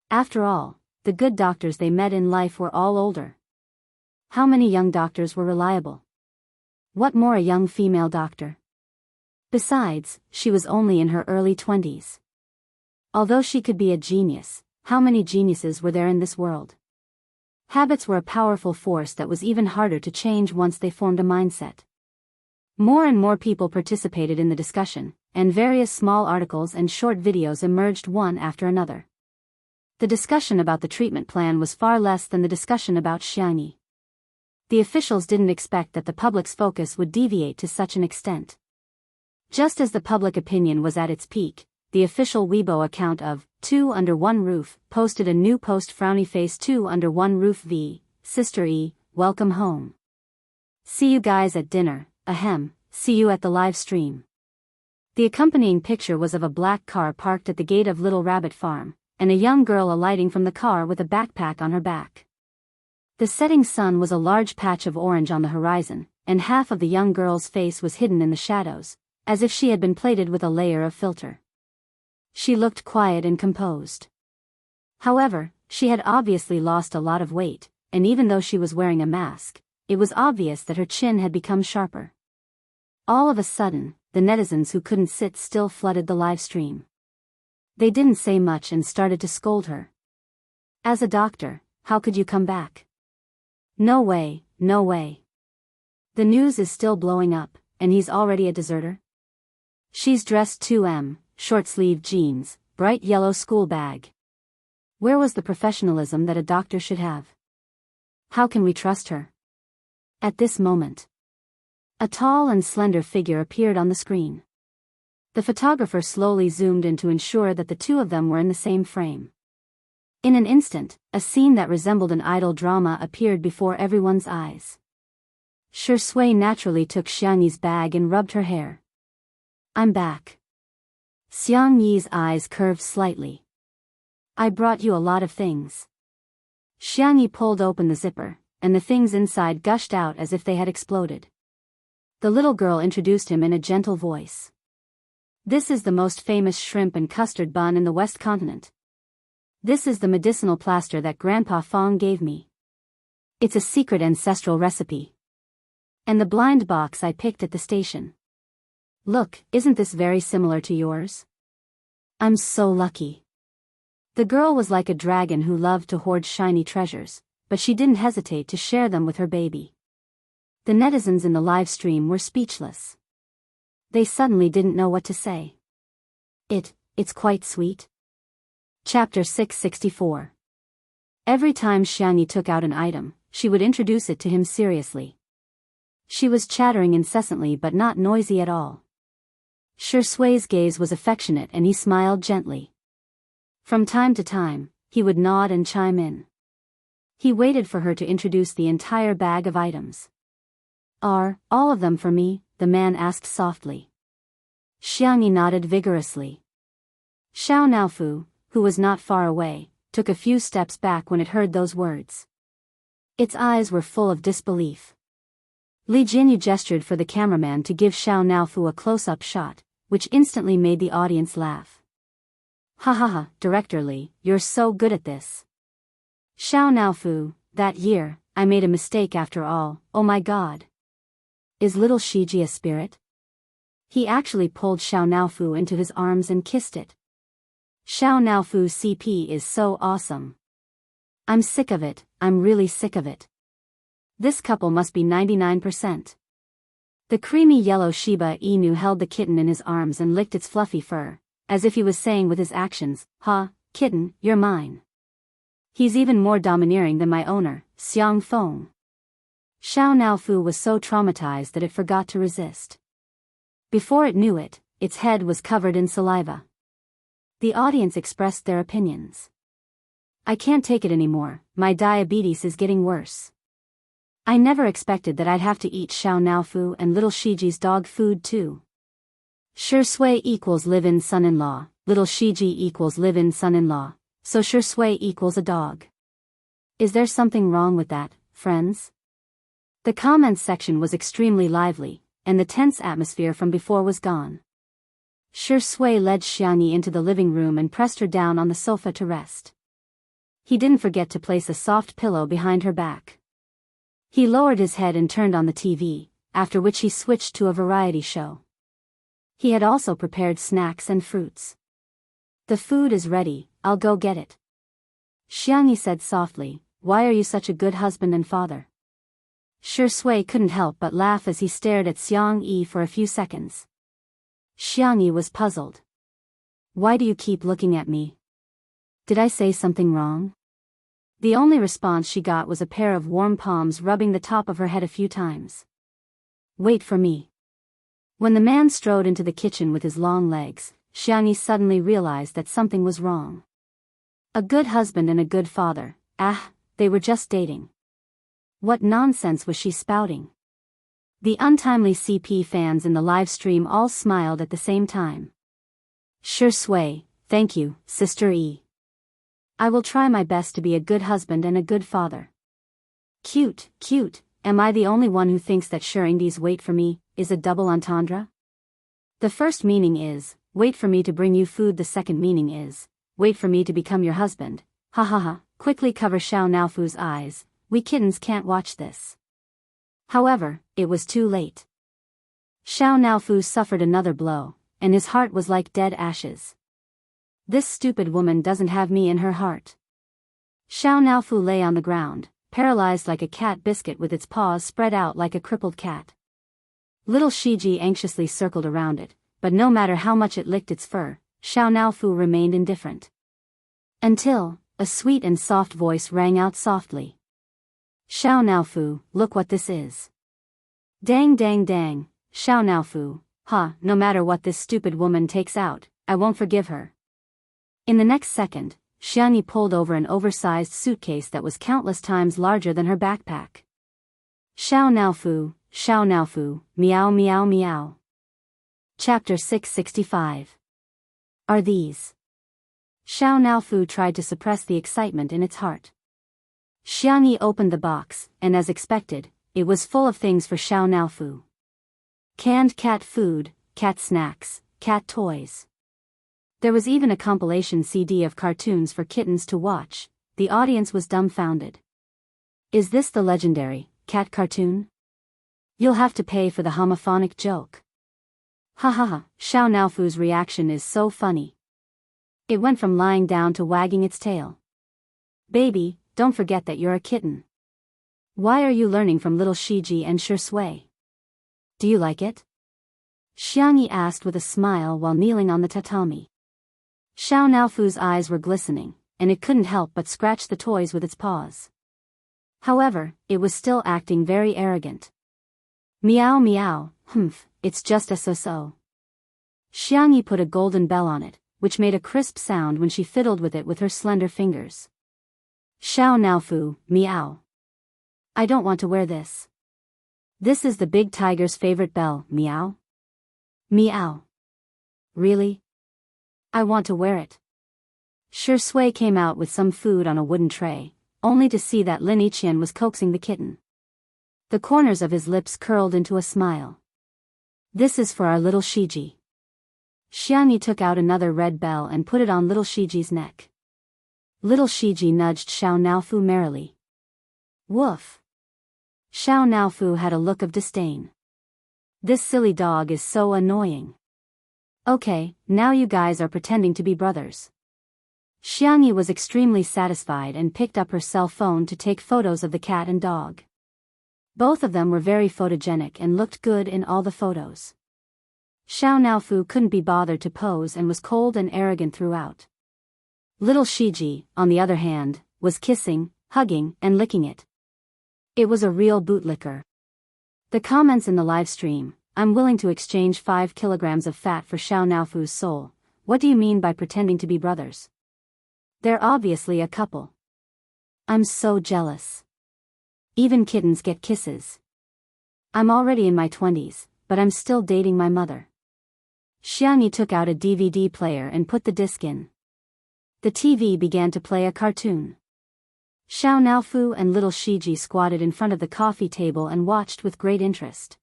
After all, the good doctors they met in life were all older. How many young doctors were reliable? What more a young female doctor? Besides, she was only in her early 20s. Although she could be a genius, how many geniuses were there in this world? Habits were a powerful force that was even harder to change once they formed a mindset. More and more people participated in the discussion, and various small articles and short videos emerged one after another. The discussion about the treatment plan was far less than the discussion about Xiangyi. The officials didn't expect that the public's focus would deviate to such an extent. Just as the public opinion was at its peak, the official Weibo account of Two Under One Roof posted a new post frowny face 2 under 1 roof v. Sister E, welcome home. See you guys at dinner, ahem, see you at the live stream. The accompanying picture was of a black car parked at the gate of Little Rabbit Farm, and a young girl alighting from the car with a backpack on her back. The setting sun was a large patch of orange on the horizon, and half of the young girl's face was hidden in the shadows, as if she had been plated with a layer of filter. She looked quiet and composed. However, she had obviously lost a lot of weight, and even though she was wearing a mask, it was obvious that her chin had become sharper. All of a sudden, the netizens who couldn't sit still flooded the live stream. They didn't say much and started to scold her. As a doctor, how could you come back? No way, no way. The news is still blowing up, and he's already a deserter? She's dressed 2M, short-sleeved jeans, bright yellow school bag. Where was the professionalism that a doctor should have? How can we trust her? At this moment, a tall and slender figure appeared on the screen. The photographer slowly zoomed in to ensure that the two of them were in the same frame. In an instant, a scene that resembled an idol drama appeared before everyone's eyes. Shui naturally took Xiangyi's bag and rubbed her hair. I'm back. Xiangyi's eyes curved slightly. I brought you a lot of things. Xiangyi pulled open the zipper, and the things inside gushed out as if they had exploded. The little girl introduced him in a gentle voice. This is the most famous shrimp and custard bun in the West Continent. This is the medicinal plaster that Grandpa Fong gave me. It's a secret ancestral recipe. And the blind box I picked at the station. Look, isn't this very similar to yours? I'm so lucky. The girl was like a dragon who loved to hoard shiny treasures, but she didn't hesitate to share them with her baby. The netizens in the live stream were speechless. They suddenly didn't know what to say. It's quite sweet. Chapter 664. Every time Xiangyi took out an item, she would introduce it to him seriously. She was chattering incessantly but not noisy at all. Shui's gaze was affectionate and he smiled gently. From time to time, he would nod and chime in. He waited for her to introduce the entire bag of items. Are all of them for me? The man asked softly. Xiangyi nodded vigorously. Xiao Naofu, who was not far away, took a few steps back when it heard those words. Its eyes were full of disbelief. Li Jinyu gestured for the cameraman to give Xiao Naofu a close-up shot, which instantly made the audience laugh. Ha ha ha, Director Li, you're so good at this. Xiao Naofu, that year, I made a mistake after all, oh my god. Is little Shiji a spirit? He actually pulled Xiao Naofu into his arms and kissed it. Xiao Naofu's CP is so awesome. I'm sick of it, I'm really sick of it. This couple must be 99%. The creamy yellow Shiba Inu held the kitten in his arms and licked its fluffy fur, as if he was saying with his actions, ha, kitten, you're mine. He's even more domineering than my owner, Xiang Feng. Xiao Naofu was so traumatized that it forgot to resist. Before it knew it, its head was covered in saliva. The audience expressed their opinions. I can't take it anymore, my diabetes is getting worse. I never expected that I'd have to eat Xiao Naofu and little Shiji's dog food too. Shui equals live-in son-in-law, little Shiji equals live-in son-in-law, so Shui equals a dog. Is there something wrong with that, friends? The comments section was extremely lively, and the tense atmosphere from before was gone. Shui led Xiangyi into the living room and pressed her down on the sofa to rest. He didn't forget to place a soft pillow behind her back. He lowered his head and turned on the TV, after which he switched to a variety show. He had also prepared snacks and fruits. The food is ready, I'll go get it. Xiangyi said softly, why are you such a good husband and father? Shui couldn't help but laugh as he stared at Xiangyi for a few seconds. Xiangyi was puzzled. Why do you keep looking at me? Did I say something wrong? The only response she got was a pair of warm palms rubbing the top of her head a few times. Wait for me. When the man strode into the kitchen with his long legs, Xiangyi suddenly realized that something was wrong. A good husband and a good father, they were just dating. What nonsense was she spouting? The untimely CP fans in the live stream all smiled at the same time. Shui, thank you, Sister E. I will try my best to be a good husband and a good father. Cute, am I the only one who thinks that Shuri's wait for me is a double entendre? The first meaning is, wait for me to bring you food. The second meaning is, wait for me to become your husband. Ha ha ha, quickly cover Xiao Naofu's eyes, we kittens can't watch this. However, it was too late. Xiao Naofu suffered another blow, and his heart was like dead ashes. This stupid woman doesn't have me in her heart. Xiao Naofu lay on the ground, paralyzed like a cat biscuit with its paws spread out like a crippled cat. Little Shiji anxiously circled around it, but no matter how much it licked its fur, Xiao Naofu remained indifferent. Until, a sweet and soft voice rang out softly. Xiao Naofu, look what this is. Dang, Xiao Naofu, no matter what this stupid woman takes out, I won't forgive her. In the next second, Xiangyi pulled over an oversized suitcase that was countless times larger than her backpack. Xiao Naofu, meow meow meow. Chapter 665. Are these? Xiao Naofu tried to suppress the excitement in its heart. Xiangyi opened the box, and as expected, it was full of things for Xiao Naofu. Canned cat food, cat snacks, cat toys. There was even a compilation CD of cartoons for kittens to watch. The audience was dumbfounded. Is this the legendary cat cartoon? You'll have to pay for the homophonic joke. Ha ha ha, Xiao Naofu's reaction is so funny. It went from lying down to wagging its tail. Baby, don't forget that you're a kitten. Why are you learning from little Shiji and Shui? Do you like it? Xiangyi asked with a smile while kneeling on the tatami. Xiao Naofu's eyes were glistening, and it couldn't help but scratch the toys with its paws. However, it was still acting very arrogant. Meow meow, it's just a so-so. Xiangyi put a golden bell on it, which made a crisp sound when she fiddled with it with her slender fingers. Xiao Naofu, meow. I don't want to wear this. This is the big tiger's favorite bell, meow. Meow. Really? I want to wear it. Shui came out with some food on a wooden tray, only to see that Lin Yiqian was coaxing the kitten. The corners of his lips curled into a smile. This is for our little Shiji. Xiangyi took out another red bell and put it on little Shiji's neck. Little Shiji nudged Xiao Naofu merrily. Woof. Xiao Naofu had a look of disdain. This silly dog is so annoying. Okay, now you guys are pretending to be brothers. Xiangyi was extremely satisfied and picked up her cell phone to take photos of the cat and dog. Both of them were very photogenic and looked good in all the photos. Xiao Naofu couldn't be bothered to pose and was cold and arrogant throughout. Little Shiji, on the other hand, was kissing, hugging, and licking it. It was a real bootlicker. The comments in the live stream, I'm willing to exchange 5 kilograms of fat for Xiao Naofu's soul. What do you mean by pretending to be brothers? They're obviously a couple. I'm so jealous. Even kittens get kisses. I'm already in my 20s, but I'm still dating my mother. Xiangyi took out a DVD player and put the disc in. The TV began to play a cartoon. Xiao Naofu and little Shiji squatted in front of the coffee table and watched with great interest.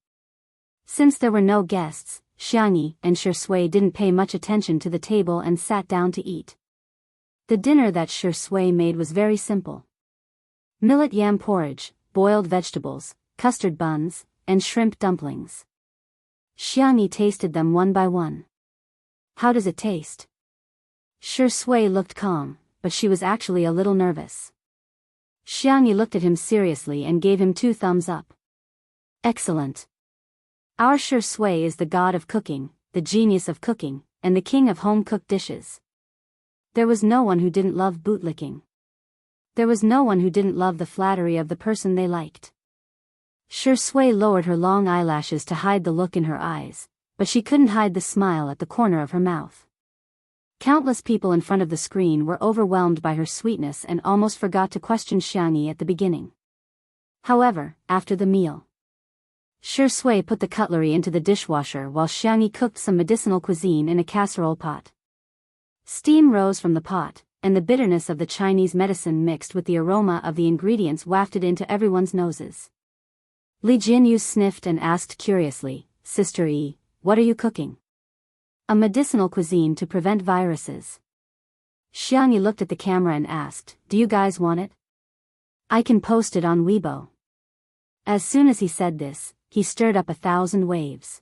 Since there were no guests, Xiangyi and Shui didn't pay much attention to the table and sat down to eat. The dinner that Shui made was very simple. Millet yam porridge, boiled vegetables, custard buns, and shrimp dumplings. Xiangyi tasted them one by one. How does it taste? Shui looked calm, but she was actually a little nervous. Xiangyi looked at him seriously and gave him 2 thumbs up. Excellent. Our Shui is the god of cooking, the genius of cooking, and the king of home-cooked dishes. There was no one who didn't love bootlicking. There was no one who didn't love the flattery of the person they liked. Shui lowered her long eyelashes to hide the look in her eyes, but she couldn't hide the smile at the corner of her mouth. Countless people in front of the screen were overwhelmed by her sweetness and almost forgot to question Xiangyi at the beginning. However, after the meal, Shui put the cutlery into the dishwasher while Xiangyi cooked some medicinal cuisine in a casserole pot. Steam rose from the pot, and the bitterness of the Chinese medicine mixed with the aroma of the ingredients wafted into everyone's noses. Li Jinyu sniffed and asked curiously, "Sister Yi, what are you cooking?" "A medicinal cuisine to prevent viruses." Xiangyi looked at the camera and asked, "Do you guys want it? I can post it on Weibo." As soon as he said this, he stirred up 1,000 waves.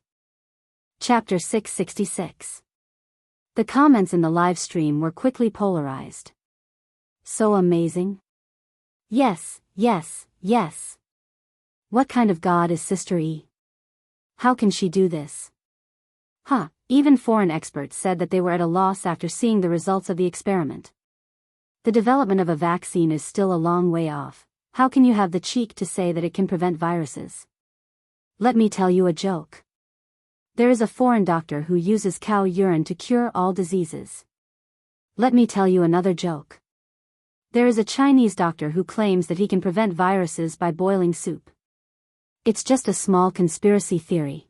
Chapter 666. The comments in the live stream were quickly polarized. So amazing? Yes, yes, yes. What kind of god is Sister Yi? How can she do this? Even foreign experts said that they were at a loss after seeing the results of the experiment. The development of a vaccine is still a long way off. How can you have the cheek to say that it can prevent viruses? Let me tell you a joke. There is a foreign doctor who uses cow urine to cure all diseases. Let me tell you another joke. There is a Chinese doctor who claims that he can prevent viruses by boiling soup. It's just a small conspiracy theory.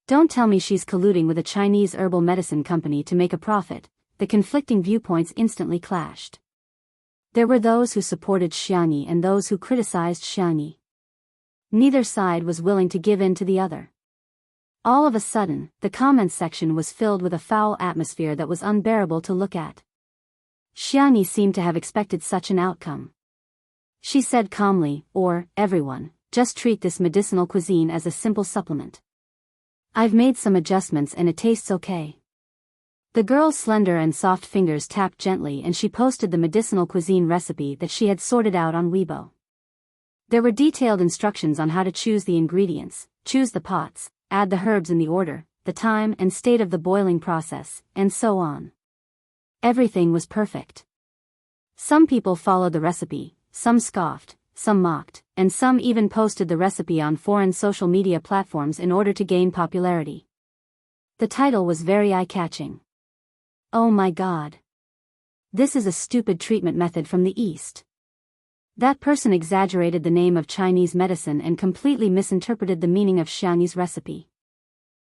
Don't tell me she's colluding with a Chinese herbal medicine company to make a profit. The conflicting viewpoints instantly clashed. There were those who supported Xiangyi and those who criticized Xiangyi. Neither side was willing to give in to the other. All of a sudden, the comments section was filled with a foul atmosphere that was unbearable to look at. Xiangyi seemed to have expected such an outcome. She said calmly, "Everyone, just treat this medicinal cuisine as a simple supplement. I've made some adjustments and it tastes okay." The girl's slender and soft fingers tapped gently and she posted the medicinal cuisine recipe that she had sorted out on Weibo. There were detailed instructions on how to choose the ingredients, choose the pots, add the herbs in the order, the time and state of the boiling process, and so on. Everything was perfect. Some people followed the recipe, some scoffed, some mocked, and some even posted the recipe on foreign social media platforms in order to gain popularity. The title was very eye-catching. "Oh my God. This is a stupid treatment method from the East." That person exaggerated the name of Chinese medicine and completely misinterpreted the meaning of Xiangyi's recipe.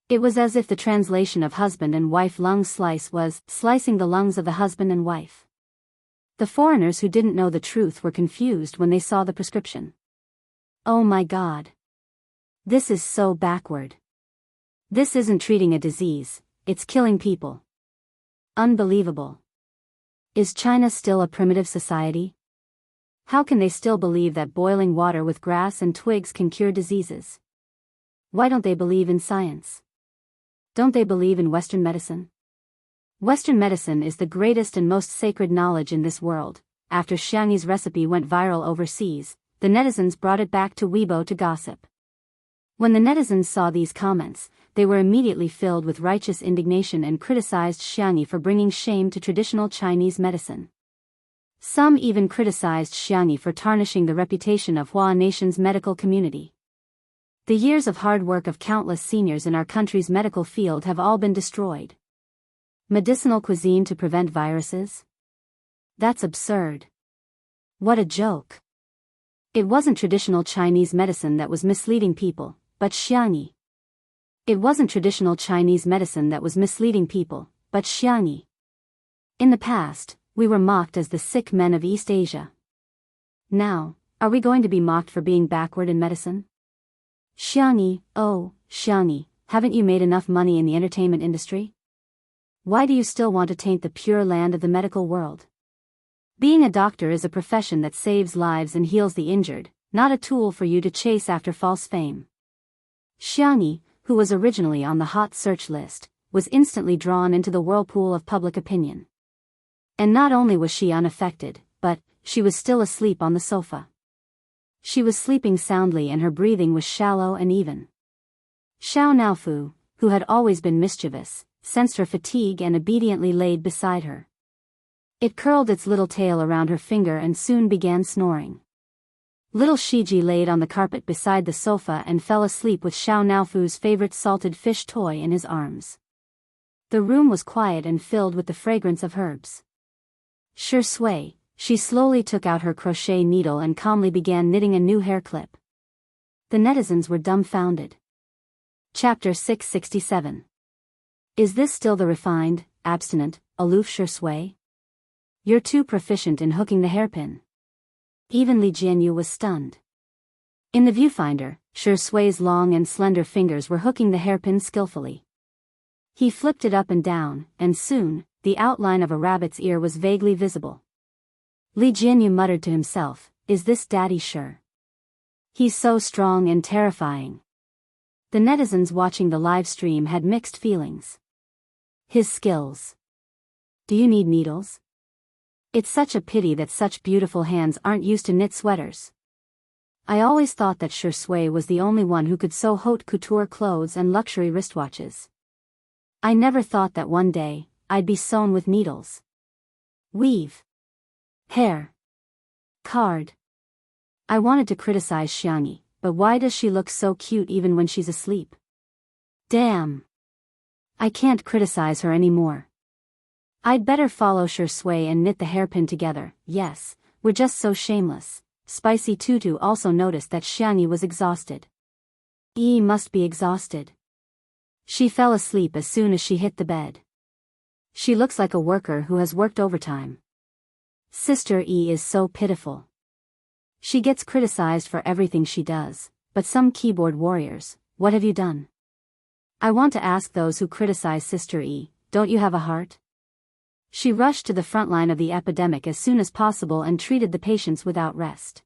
It was as if the translation of husband and wife lung slice was slicing the lungs of the husband and wife. The foreigners who didn't know the truth were confused when they saw the prescription. Oh my God. This is so backward. This isn't treating a disease, it's killing people. Unbelievable. Is China still a primitive society? How can they still believe that boiling water with grass and twigs can cure diseases? Why don't they believe in science? Don't they believe in Western medicine? Western medicine is the greatest and most sacred knowledge in this world. After Xiangyi's recipe went viral overseas, the netizens brought it back to Weibo to gossip. When the netizens saw these comments, they were immediately filled with righteous indignation and criticized Xiangyi for bringing shame to traditional Chinese medicine. Some even criticized Xiangyi for tarnishing the reputation of Hua Nation's medical community. The years of hard work of countless seniors in our country's medical field have all been destroyed. Medicinal cuisine to prevent viruses? That's absurd. What a joke. It wasn't traditional Chinese medicine that was misleading people, but Xiangyi. It wasn't traditional Chinese medicine that was misleading people, but Xiangyi. In the past, we were mocked as the sick men of East Asia. Now, are we going to be mocked for being backward in medicine? Xiangyi, oh, Xiangyi, haven't you made enough money in the entertainment industry? Why do you still want to taint the pure land of the medical world? Being a doctor is a profession that saves lives and heals the injured, not a tool for you to chase after false fame. Xiangyi, who was originally on the hot search list, was instantly drawn into the whirlpool of public opinion. And not only was she unaffected, but she was still asleep on the sofa. She was sleeping soundly and her breathing was shallow and even. Xiao Naofu, who had always been mischievous, sensed her fatigue and obediently laid beside her. It curled its little tail around her finger and soon began snoring. Little Shiji laid on the carpet beside the sofa and fell asleep with Xiao Naofu's favorite salted fish toy in his arms. The room was quiet and filled with the fragrance of herbs. Sure Sui, she slowly took out her crochet needle and calmly began knitting a new hair clip. The netizens were dumbfounded. Chapter 667. Is this still the refined, abstinent, aloof Sure Sui? You're too proficient in hooking the hairpin. Even Li Jianyu was stunned. In the viewfinder, Sure Sui's long and slender fingers were hooking the hairpin skillfully. He flipped it up and down, and soon, the outline of a rabbit's ear was vaguely visible. Li Jianyu muttered to himself, is this Daddy sure? He's so strong and terrifying. The netizens watching the live stream had mixed feelings. His skills. Do you need needles? It's such a pity that such beautiful hands aren't used to knit sweaters. I always thought that Sure Sui was the only one who could sew haute couture clothes and luxury wristwatches. I never thought that one day, I'd be sewn with needles. Weave. Hair. Card. I wanted to criticize Xiangyi, but why does she look so cute even when she's asleep? Damn. I can't criticize her anymore. I'd better follow Sure Sui and knit the hairpin together. Yes, we're just so shameless. Spicy Tutu also noticed that Xiangyi was exhausted. Yi must be exhausted. She fell asleep as soon as she hit the bed. She looks like a worker who has worked overtime. Sister E is so pitiful. She gets criticized for everything she does, but some keyboard warriors, what have you done? I want to ask those who criticize Sister E, don't you have a heart? She rushed to the front line of the epidemic as soon as possible and treated the patients without rest.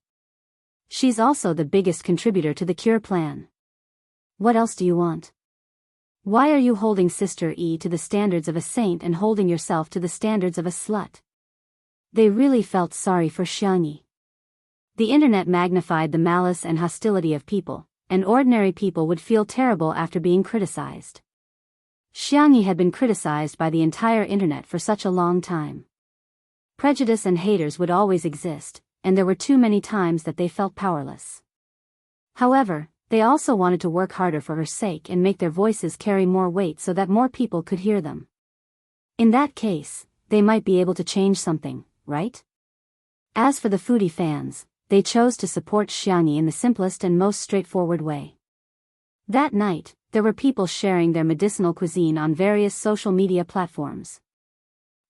She's also the biggest contributor to the cure plan. What else do you want? Why are you holding Sister E to the standards of a saint and holding yourself to the standards of a slut? They really felt sorry for Xiangyi. The internet magnified the malice and hostility of people, and ordinary people would feel terrible after being criticized. Xiangyi had been criticized by the entire internet for such a long time. Prejudice and haters would always exist, and there were too many times that they felt powerless. However, they also wanted to work harder for her sake and make their voices carry more weight so that more people could hear them. In that case, they might be able to change something, right? As for the foodie fans, they chose to support Xiangyi in the simplest and most straightforward way. That night, there were people sharing their medicinal cuisine on various social media platforms.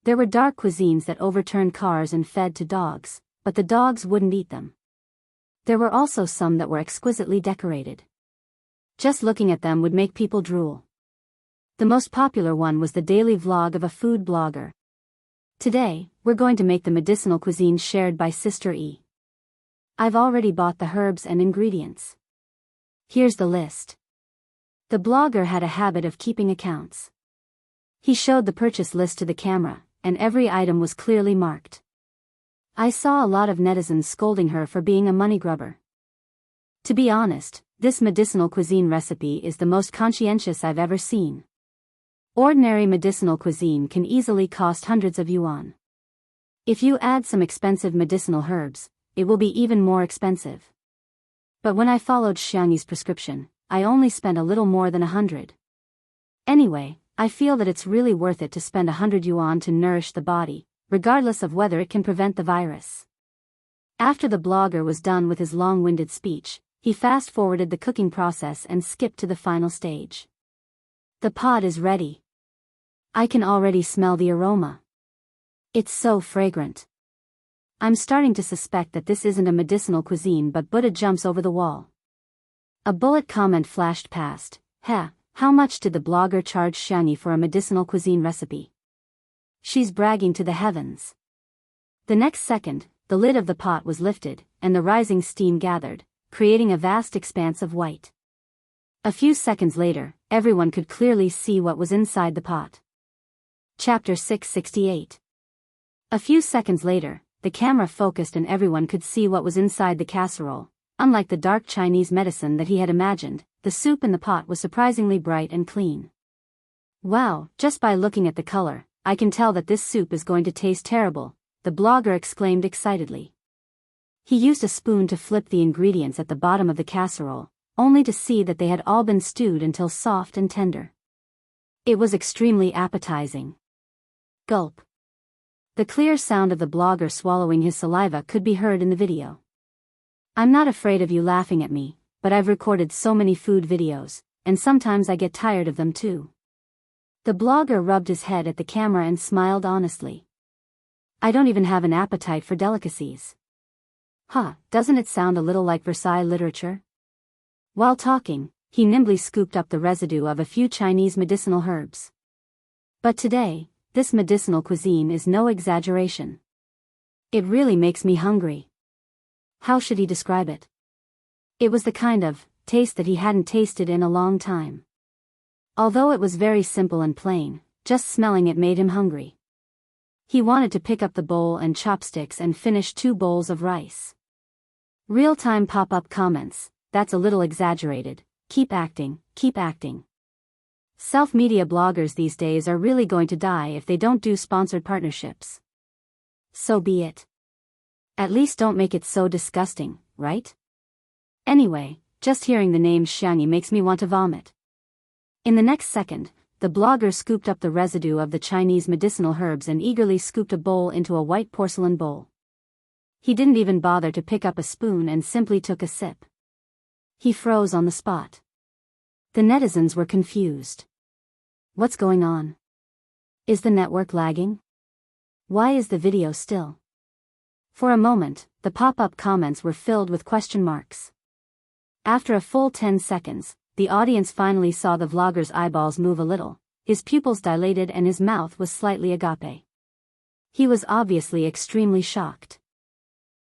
There were dark cuisines that overturned cars and fed to dogs, but the dogs wouldn't eat them. There were also some that were exquisitely decorated. Just looking at them would make people drool. The most popular one was the daily vlog of a food blogger. Today, we're going to make the medicinal cuisine shared by Sister E. I've already bought the herbs and ingredients. Here's the list. The blogger had a habit of keeping accounts. He showed the purchase list to the camera, and every item was clearly marked. I saw a lot of netizens scolding her for being a money grubber. To be honest, this medicinal cuisine recipe is the most conscientious I've ever seen. Ordinary medicinal cuisine can easily cost hundreds of yuan. If you add some expensive medicinal herbs, it will be even more expensive. But when I followed Xiangyi's prescription, I only spent a little more than 100. Anyway, I feel that it's really worth it to spend 100 yuan to nourish the body, regardless of whether it can prevent the virus. After the blogger was done with his long-winded speech, he fast-forwarded the cooking process and skipped to the final stage. The pot is ready. I can already smell the aroma. It's so fragrant. I'm starting to suspect that this isn't a medicinal cuisine, but Buddha jumps over the wall. A bullet comment flashed past. How much did the blogger charge Xiangyi for a medicinal cuisine recipe? She's bragging to the heavens. The next second, the lid of the pot was lifted, and the rising steam gathered, creating a vast expanse of white. A few seconds later, everyone could clearly see what was inside the pot. Chapter 668. A few seconds later, the camera focused and everyone could see what was inside the casserole. Unlike the dark Chinese medicine that he had imagined, the soup in the pot was surprisingly bright and clean. Wow, just by looking at the color, I can tell that this soup is going to taste terrible, the blogger exclaimed excitedly. He used a spoon to flip the ingredients at the bottom of the casserole, only to see that they had all been stewed until soft and tender. It was extremely appetizing. Gulp. The clear sound of the blogger swallowing his saliva could be heard in the video. I'm not afraid of you laughing at me, but I've recorded so many food videos, and sometimes I get tired of them too. The blogger rubbed his head at the camera and smiled honestly. I don't even have an appetite for delicacies. Doesn't it sound a little like Versailles literature? While talking, he nimbly scooped up the residue of a few Chinese medicinal herbs. But today, this medicinal cuisine is no exaggeration. It really makes me hungry. How should he describe it? It was the kind of taste that he hadn't tasted in a long time. Although it was very simple and plain, just smelling it made him hungry. He wanted to pick up the bowl and chopsticks and finish 2 bowls of rice. Real-time pop-up comments, that's a little exaggerated, keep acting, keep acting. Self-media bloggers these days are really going to die if they don't do sponsored partnerships. So be it. At least don't make it so disgusting, right? Anyway, just hearing the name Xiangyi makes me want to vomit. In the next second, the blogger scooped up the residue of the Chinese medicinal herbs and eagerly scooped a bowl into a white porcelain bowl. He didn't even bother to pick up a spoon and simply took a sip. He froze on the spot. The netizens were confused. What's going on? Is the network lagging? Why is the video still? For a moment, the pop-up comments were filled with question marks. After a full 10 seconds, the audience finally saw the vlogger's eyeballs move a little, his pupils dilated and his mouth was slightly agape. He was obviously extremely shocked.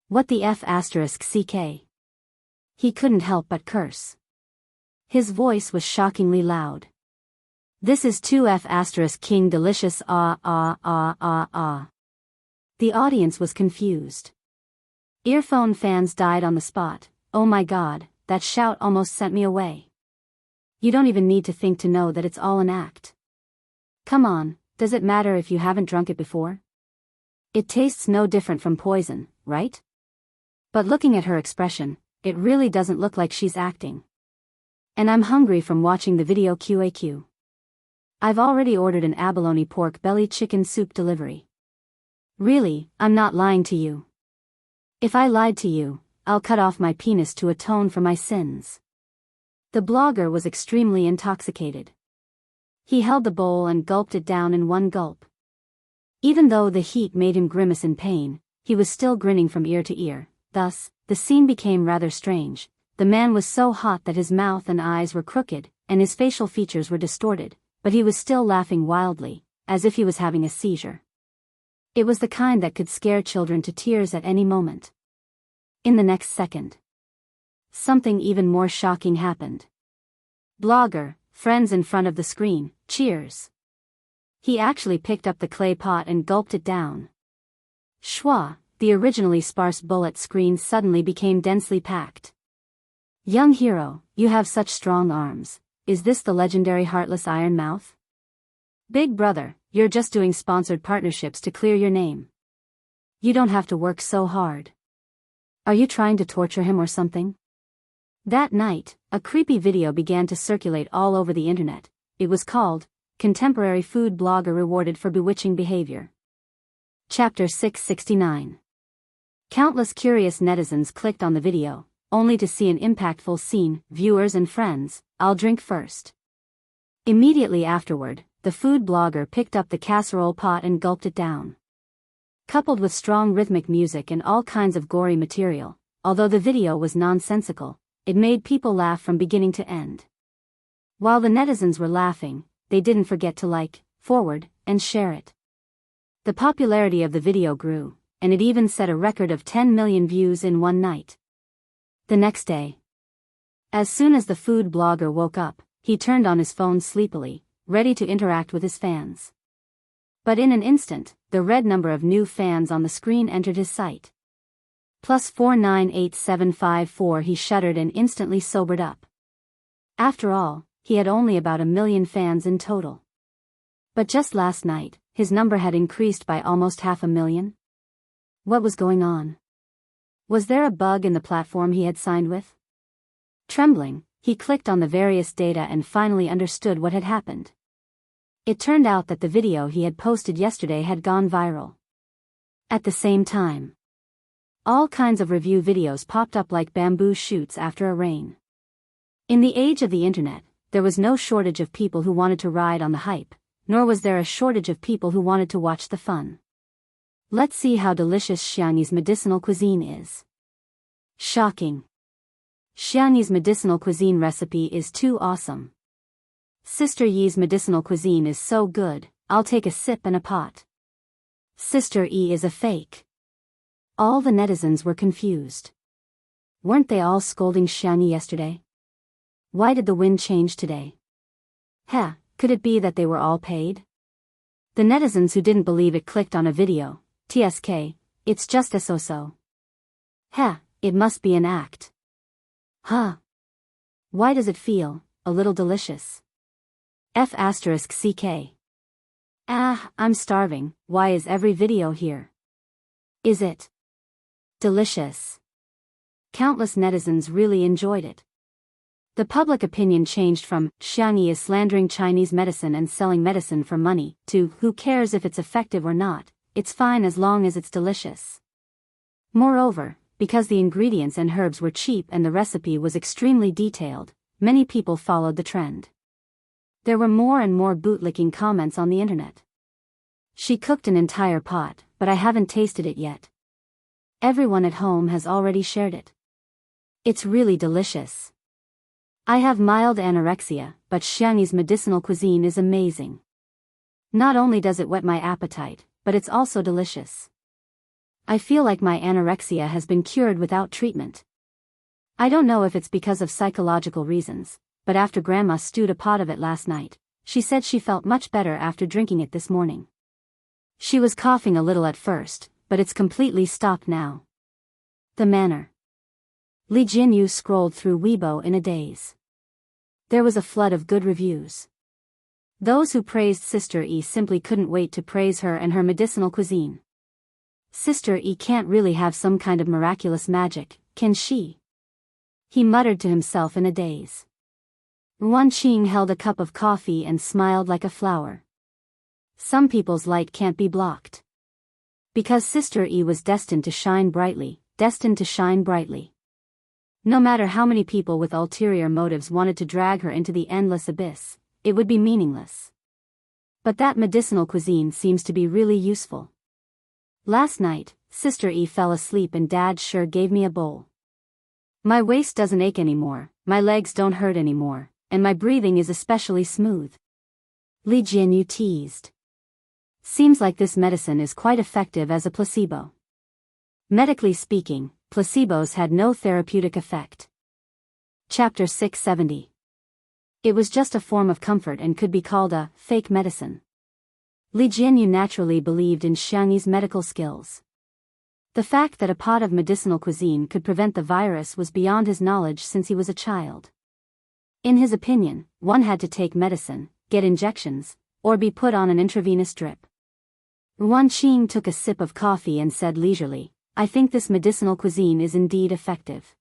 What the f***ck? He couldn't help but curse. His voice was shockingly loud. This is 2f** king delicious ah. The audience was confused. Earphone fans died on the spot. Oh my god, that shout almost sent me away. You don't even need to think to know that it's all an act. Come on, does it matter if you haven't drunk it before? It tastes no different from poison, right? But looking at her expression, it really doesn't look like she's acting. And I'm hungry from watching the video QAQ. I've already ordered an abalone pork belly chicken soup delivery. Really, I'm not lying to you. If I lied to you, I'll cut off my penis to atone for my sins. The blogger was extremely intoxicated. He held the bowl and gulped it down in one gulp. Even though the heat made him grimace in pain, he was still grinning from ear to ear. Thus, the scene became rather strange. The man was so hot that his mouth and eyes were crooked, and his facial features were distorted, but he was still laughing wildly, as if he was having a seizure. It was the kind that could scare children to tears at any moment. In the next second, something even more shocking happened. Blogger, friends in front of the screen, cheers. He actually picked up the clay pot and gulped it down. Schwa, the originally sparse bullet screen suddenly became densely packed. Young hero, you have such strong arms. Is this the legendary heartless Iron Mouth? Big brother, you're just doing sponsored partnerships to clear your name. You don't have to work so hard. Are you trying to torture him or something? That night, a creepy video began to circulate all over the internet. It was called, Contemporary Food Blogger Rewarded for Bewitching Behavior. Chapter 669. Countless curious netizens clicked on the video, only to see an impactful scene. Viewers and friends, I'll drink first. Immediately afterward, the food blogger picked up the casserole pot and gulped it down. Coupled with strong rhythmic music and all kinds of gory material, although the video was nonsensical, it made people laugh from beginning to end. While the netizens were laughing, they didn't forget to like, forward, and share it. The popularity of the video grew, and it even set a record of 10 million views in one night. The next day, as soon as the food blogger woke up, he turned on his phone sleepily, ready to interact with his fans. But in an instant, the red number of new fans on the screen entered his sight. +498754. He shuddered and instantly sobered up. After all, he had only about 1 million fans in total. But just last night, his number had increased by almost 500,000. What was going on? Was there a bug in the platform he had signed with? Trembling, he clicked on the various data and finally understood what had happened. It turned out that the video he had posted yesterday had gone viral. At the same time, all kinds of review videos popped up like bamboo shoots after a rain. In the age of the internet, there was no shortage of people who wanted to ride on the hype, nor was there a shortage of people who wanted to watch the fun. Let's see how delicious Xiangyi's medicinal cuisine is. Shocking. Xiangyi's medicinal cuisine recipe is too awesome. Sister Yi's medicinal cuisine is so good, I'll take a sip and a pot. Sister Yi is a fake. All the netizens were confused. Weren't they all scolding Xiangyi yesterday? Why did the wind change today? Could it be that they were all paid? The netizens who didn't believe it clicked on a video. TSK, it's just a so-so. It must be an act. Why does it feel a little delicious? F***CK. I'm starving. Why is every video here? Is it delicious? Countless netizens really enjoyed it. The public opinion changed from Xiangyi is slandering Chinese medicine and selling medicine for money to who cares if it's effective or not, it's fine as long as it's delicious. Moreover, because the ingredients and herbs were cheap and the recipe was extremely detailed, many people followed the trend. There were more and more bootlicking comments on the internet. She cooked an entire pot, but I haven't tasted it yet. Everyone at home has already shared it. It's really delicious. I have mild anorexia, but Xiangyi's medicinal cuisine is amazing. Not only does it whet my appetite, but it's also delicious. I feel like my anorexia has been cured without treatment. I don't know if it's because of psychological reasons, but after Grandma stewed a pot of it last night, she said she felt much better after drinking it this morning. She was coughing a little at first, but it's completely stopped now. The manner. Li Jinyu scrolled through Weibo in a daze. There was a flood of good reviews. Those who praised Sister Yi simply couldn't wait to praise her and her medicinal cuisine. Sister Yi can't really have some kind of miraculous magic, can she? He muttered to himself in a daze. Wan Qing held a cup of coffee and smiled like a flower. Some people's light can't be blocked. Because Sister Yi was destined to shine brightly, destined to shine brightly. No matter how many people with ulterior motives wanted to drag her into the endless abyss, it would be meaningless. But that medicinal cuisine seems to be really useful. Last night, Sister Yi fell asleep and Dad sure gave me a bowl. My waist doesn't ache anymore, my legs don't hurt anymore, and my breathing is especially smooth. Li Jinyu teased. Seems like this medicine is quite effective as a placebo. Medically speaking, placebos had no therapeutic effect. Chapter 670. It was just a form of comfort and could be called a fake medicine. Li Jinyu naturally believed in Xiangyi's medical skills. The fact that a pot of medicinal cuisine could prevent the virus was beyond his knowledge since he was a child. In his opinion, one had to take medicine, get injections, or be put on an intravenous drip. Wan Qing took a sip of coffee and said leisurely, I think this medicinal cuisine is indeed effective.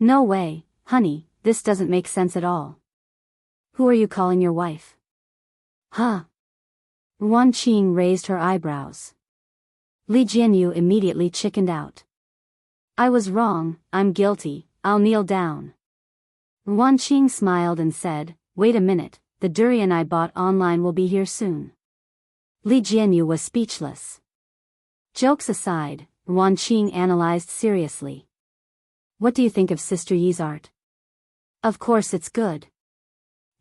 No way, honey, this doesn't make sense at all. Who are you calling your wife? Wan Qing raised her eyebrows. Li Jianyu immediately chickened out. I was wrong, I'm guilty, I'll kneel down. Ruan Qing smiled and said, wait a minute, the durian I bought online will be here soon. Li Jianyu was speechless. Jokes aside, Ruan Qing analyzed seriously. What do you think of Sister Yi's art? Of course it's good.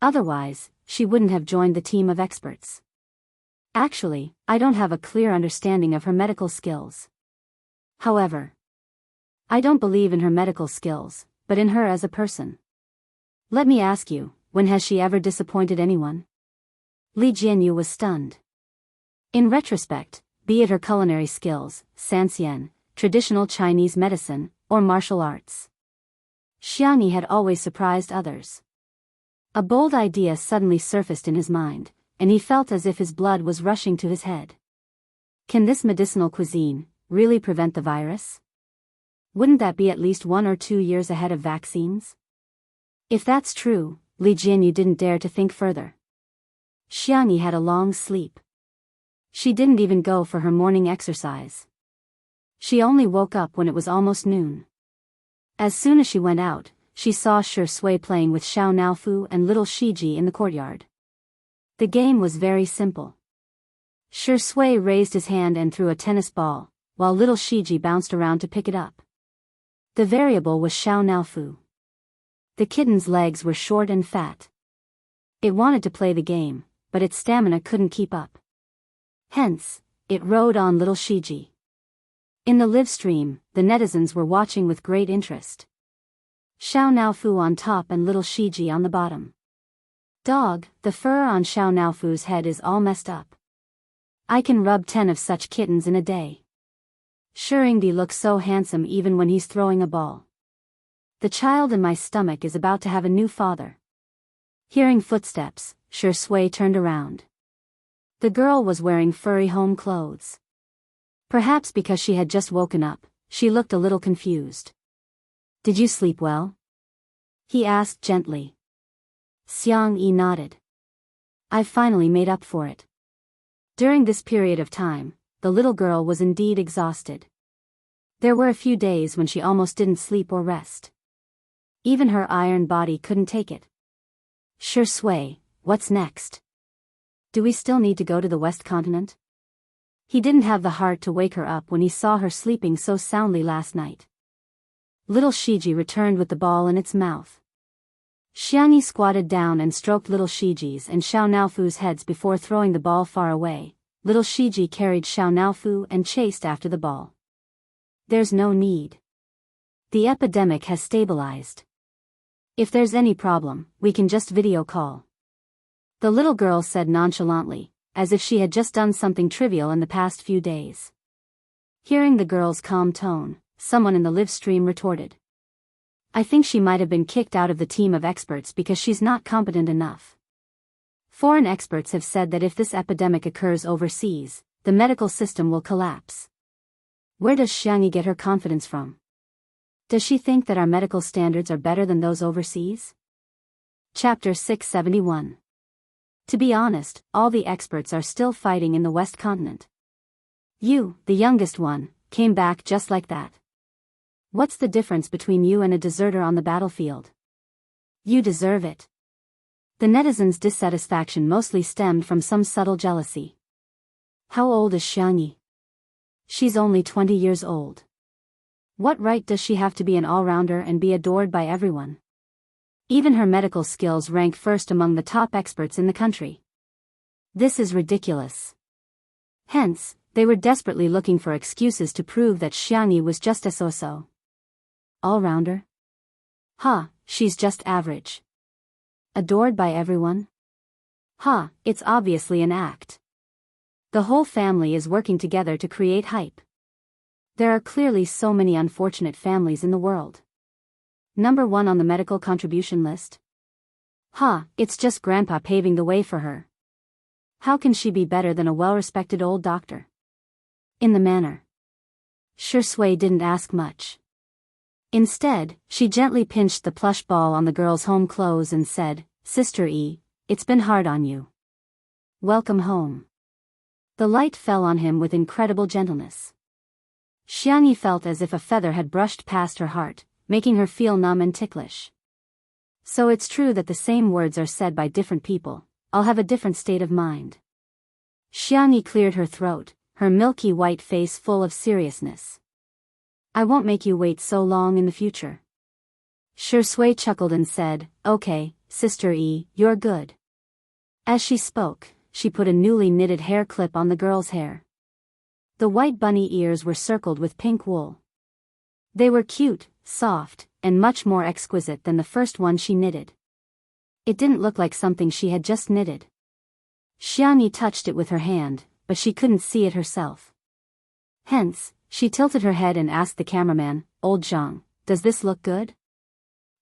Otherwise, she wouldn't have joined the team of experts. Actually, I don't have a clear understanding of her medical skills. However, I don't believe in her medical skills, but in her as a person. Let me ask you, when has she ever disappointed anyone? Li Jianyu was stunned. In retrospect, be it her culinary skills, sanxian, traditional Chinese medicine, or martial arts, Xiang Yi had always surprised others. A bold idea suddenly surfaced in his mind, and he felt as if his blood was rushing to his head. Can this medicinal cuisine really prevent the virus? Wouldn't that be at least 1 or 2 years ahead of vaccines? If that's true, Li Jianyu didn't dare to think further. Xiang Yi had a long sleep. She didn't even go for her morning exercise. She only woke up when it was almost noon. As soon as she went out, she saw Shi Sui playing with Xiao Naofu and little Shiji in the courtyard. The game was very simple. Shi Sui raised his hand and threw a tennis ball, while little Shiji bounced around to pick it up. The variable was Xiao Naofu. The kitten's legs were short and fat. It wanted to play the game, but its stamina couldn't keep up. Hence, it rode on little Shiji. In the live stream, the netizens were watching with great interest. Xiao Naofu on top and little Shiji on the bottom. Dog, the fur on Xiao Naofu's head is all messed up. I can rub 10 of such kittens in a day. Shuringdi looks so handsome even when he's throwing a ball. The child in my stomach is about to have a new father. Hearing footsteps, Shi Sui turned around. The girl was wearing furry home clothes. Perhaps because she had just woken up, she looked a little confused. Did you sleep well? He asked gently. Xiang Yi nodded. I've finally made up for it. During this period of time, the little girl was indeed exhausted. There were a few days when she almost didn't sleep or rest. Even her iron body couldn't take it. Shi Sui, what's next? Do we still need to go to the West Continent? He didn't have the heart to wake her up when he saw her sleeping so soundly last night. Little Shiji returned with the ball in its mouth. Xiang Yi squatted down and stroked little Shiji's and Xiao Naofu's heads before throwing the ball far away. Little Shiji carried Xiao Naofu and chased after the ball. There's no need. The epidemic has stabilized. If there's any problem, we can just video call. The little girl said nonchalantly, as if she had just done something trivial in the past few days. Hearing the girl's calm tone, someone in the live stream retorted. I think she might have been kicked out of the team of experts because she's not competent enough. Foreign experts have said that if this epidemic occurs overseas, the medical system will collapse. Where does Xiang Yi get her confidence from? Does she think that our medical standards are better than those overseas? Chapter 671. To be honest, all the experts are still fighting in the West Continent. You, the youngest one, came back just like that. What's the difference between you and a deserter on the battlefield? You deserve it. The netizens' dissatisfaction mostly stemmed from some subtle jealousy. How old is Xiang Yi? She's only 20 years old. What right does she have to be an all-rounder and be adored by everyone? Even her medical skills rank first among the top experts in the country. This is ridiculous. Hence, they were desperately looking for excuses to prove that Xiang Yi was just a so-so. All-rounder? She's just average. Adored by everyone? It's obviously an act. The whole family is working together to create hype. There are clearly so many unfortunate families in the world. Number 1 on the medical contribution list? It's just Grandpa paving the way for her. How can she be better than a well-respected old doctor? In the manner. Shi Sui didn't ask much. Instead, she gently pinched the plush ball on the girl's home clothes and said, Sister Yi, it's been hard on you. Welcome home. The light fell on him with incredible gentleness. Xiangyi felt as if a feather had brushed past her heart, making her feel numb and ticklish. So it's true that the same words are said by different people. I'll have a different state of mind. Xiangyi cleared her throat, her milky white face full of seriousness. I won't make you wait so long in the future. Shui chuckled and said, Okay, Sister E, you're good. As she spoke, she put a newly knitted hair clip on the girl's hair. The white bunny ears were circled with pink wool. They were cute, soft, and much more exquisite than the first one she knitted. It didn't look like something she had just knitted. Xiangyi touched it with her hand, but she couldn't see it herself. Hence, she tilted her head and asked the cameraman, Old Zhang, does this look good?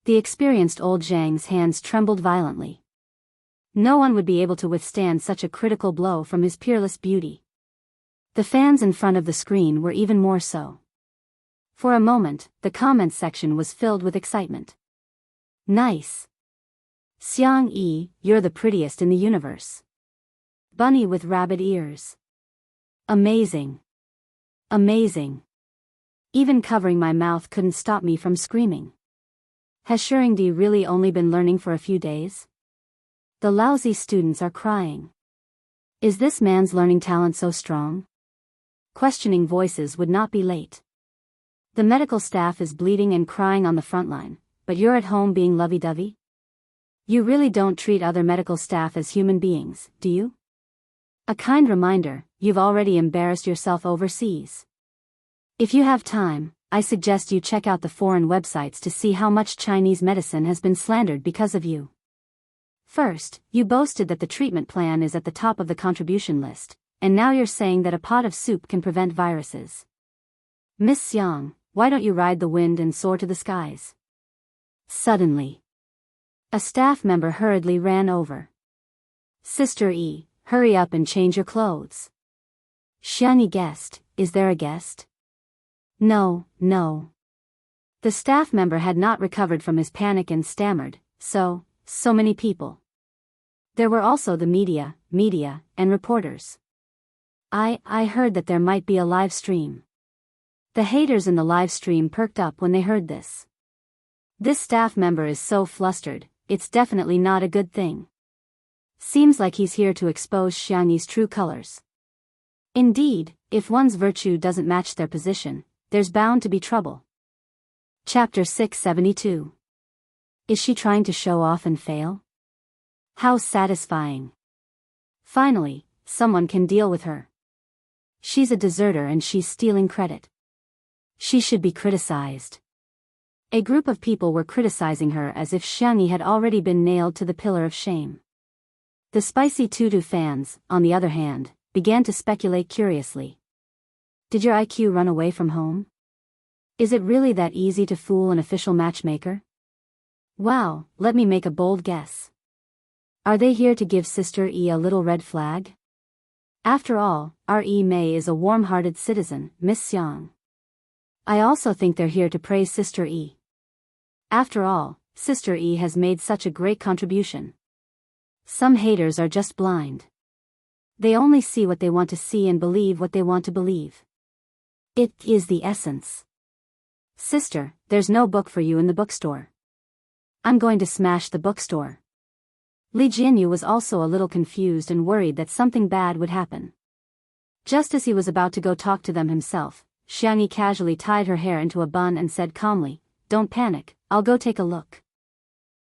The experienced old Zhang's hands trembled violently. No one would be able to withstand such a critical blow from his peerless beauty. The fans in front of the screen were even more so. For a moment, the comments section was filled with excitement. Nice. Xiang Yi, you're the prettiest in the universe. Bunny with rabbit ears. Amazing. Amazing. Even covering my mouth couldn't stop me from screaming. Has Shuringdi really only been learning for a few days? The lousy students are crying. Is this man's learning talent so strong? Questioning voices would not be late. The medical staff is bleeding and crying on the front line, but you're at home being lovey-dovey? You really don't treat other medical staff as human beings, do you? A kind reminder, you've already embarrassed yourself overseas. If you have time, I suggest you check out the foreign websites to see how much Chinese medicine has been slandered because of you. First, you boasted that the treatment plan is at the top of the contribution list, and now you're saying that a pot of soup can prevent viruses. Miss Xiang, why don't you ride the wind and soar to the skies? Suddenly, a staff member hurriedly ran over. Sister E, hurry up and change your clothes. Xiangyi guessed, is there a guest? No, no. The staff member had not recovered from his panic and stammered, so many people. There were also the media, and reporters. I heard that there might be a live stream. The haters in the live stream perked up when they heard this. This staff member is so flustered, it's definitely not a good thing. Seems like he's here to expose Xiangyi's true colors. Indeed, if one's virtue doesn't match their position, there's bound to be trouble. Chapter 672. Is she trying to show off and fail? How satisfying. Finally, someone can deal with her. She's a deserter and she's stealing credit. She should be criticized. A group of people were criticizing her as if Xiangyi had already been nailed to the pillar of shame. The spicy tutu fans, on the other hand, began to speculate curiously. Did your IQ run away from home? Is it really that easy to fool an official matchmaker? Wow, let me make a bold guess. Are they here to give Sister E a little red flag? After all, our E Mei is a warm-hearted citizen, Miss Xiang. I also think they're here to praise Sister E. After all, Sister E has made such a great contribution. Some haters are just blind. They only see what they want to see and believe what they want to believe. It is the essence. Sister, there's no book for you in the bookstore. I'm going to smash the bookstore. Li Jianyu was also a little confused and worried that something bad would happen. Just as he was about to go talk to them himself, Xiangyi casually tied her hair into a bun and said calmly, Don't panic, I'll go take a look.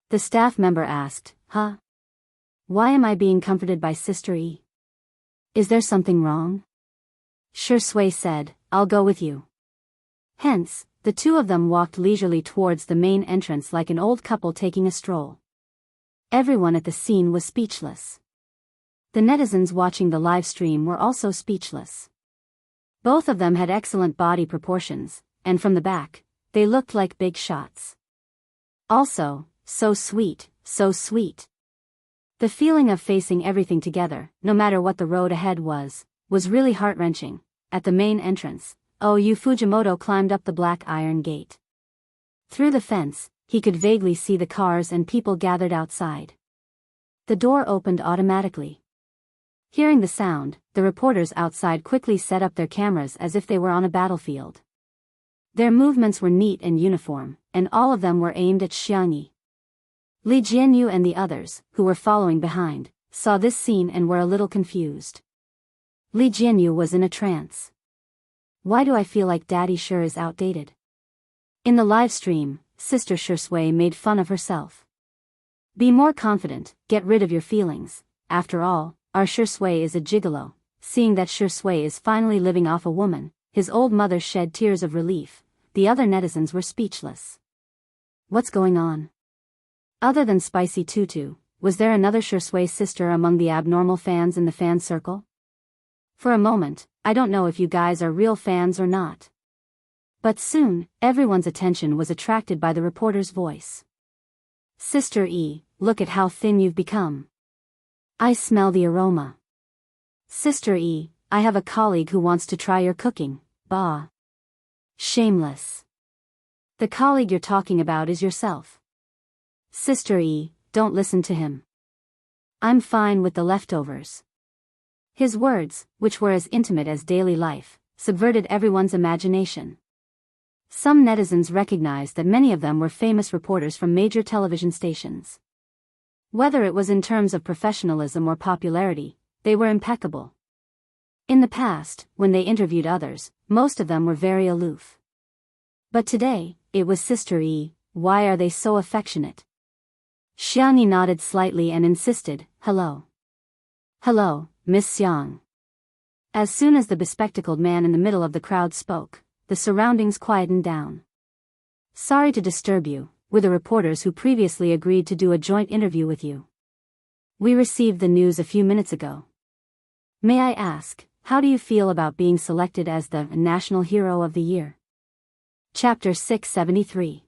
The staff member asked, Huh? Why am I being comforted by Sister E? Is there something wrong? Shui said, I'll go with you. Hence, the two of them walked leisurely towards the main entrance like an old couple taking a stroll. Everyone at the scene was speechless. The netizens watching the live stream were also speechless. Both of them had excellent body proportions, and from the back, they looked like big shots. Also, so sweet, so sweet. The feeling of facing everything together, no matter what the road ahead was really heart-wrenching. At the main entrance, Yu Fujimoto climbed up the black iron gate. Through the fence, he could vaguely see the cars and people gathered outside. The door opened automatically. Hearing the sound, the reporters outside quickly set up their cameras as if they were on a battlefield. Their movements were neat and uniform, and all of them were aimed at Xiangyi. Li Jianyu and the others, who were following behind, saw this scene and were a little confused. Li Jianyu was in a trance. Why do I feel like Daddy sure is outdated? In the live stream, Sister Shui made fun of herself. Be more confident, get rid of your feelings. After all, our Shui is a gigolo. Seeing that Shui is finally living off a woman, his old mother shed tears of relief. The other netizens were speechless. What's going on? Other than Spicy Tutu, was there another Shui sister among the abnormal fans in the fan circle? For a moment, I don't know if you guys are real fans or not. But soon, everyone's attention was attracted by the reporter's voice. Sister E, look at how thin you've become. I smell the aroma. Sister E, I have a colleague who wants to try your cooking. Bah. Shameless. The colleague you're talking about is yourself. Sister E, don't listen to him. I'm fine with the leftovers. His words, which were as intimate as daily life, subverted everyone's imagination. Some netizens recognized that many of them were famous reporters from major television stations. Whether it was in terms of professionalism or popularity, they were impeccable. In the past, when they interviewed others, most of them were very aloof. But today, it was Sister E. Why are they so affectionate? Xiangyi nodded slightly and insisted, hello. Hello, Miss Xiang. As soon as the bespectacled man in the middle of the crowd spoke, the surroundings quietened down. Sorry to disturb you, we're the reporters who previously agreed to do a joint interview with you. We received the news a few minutes ago. May I ask, how do you feel about being selected as the National Hero of the Year? Chapter 673.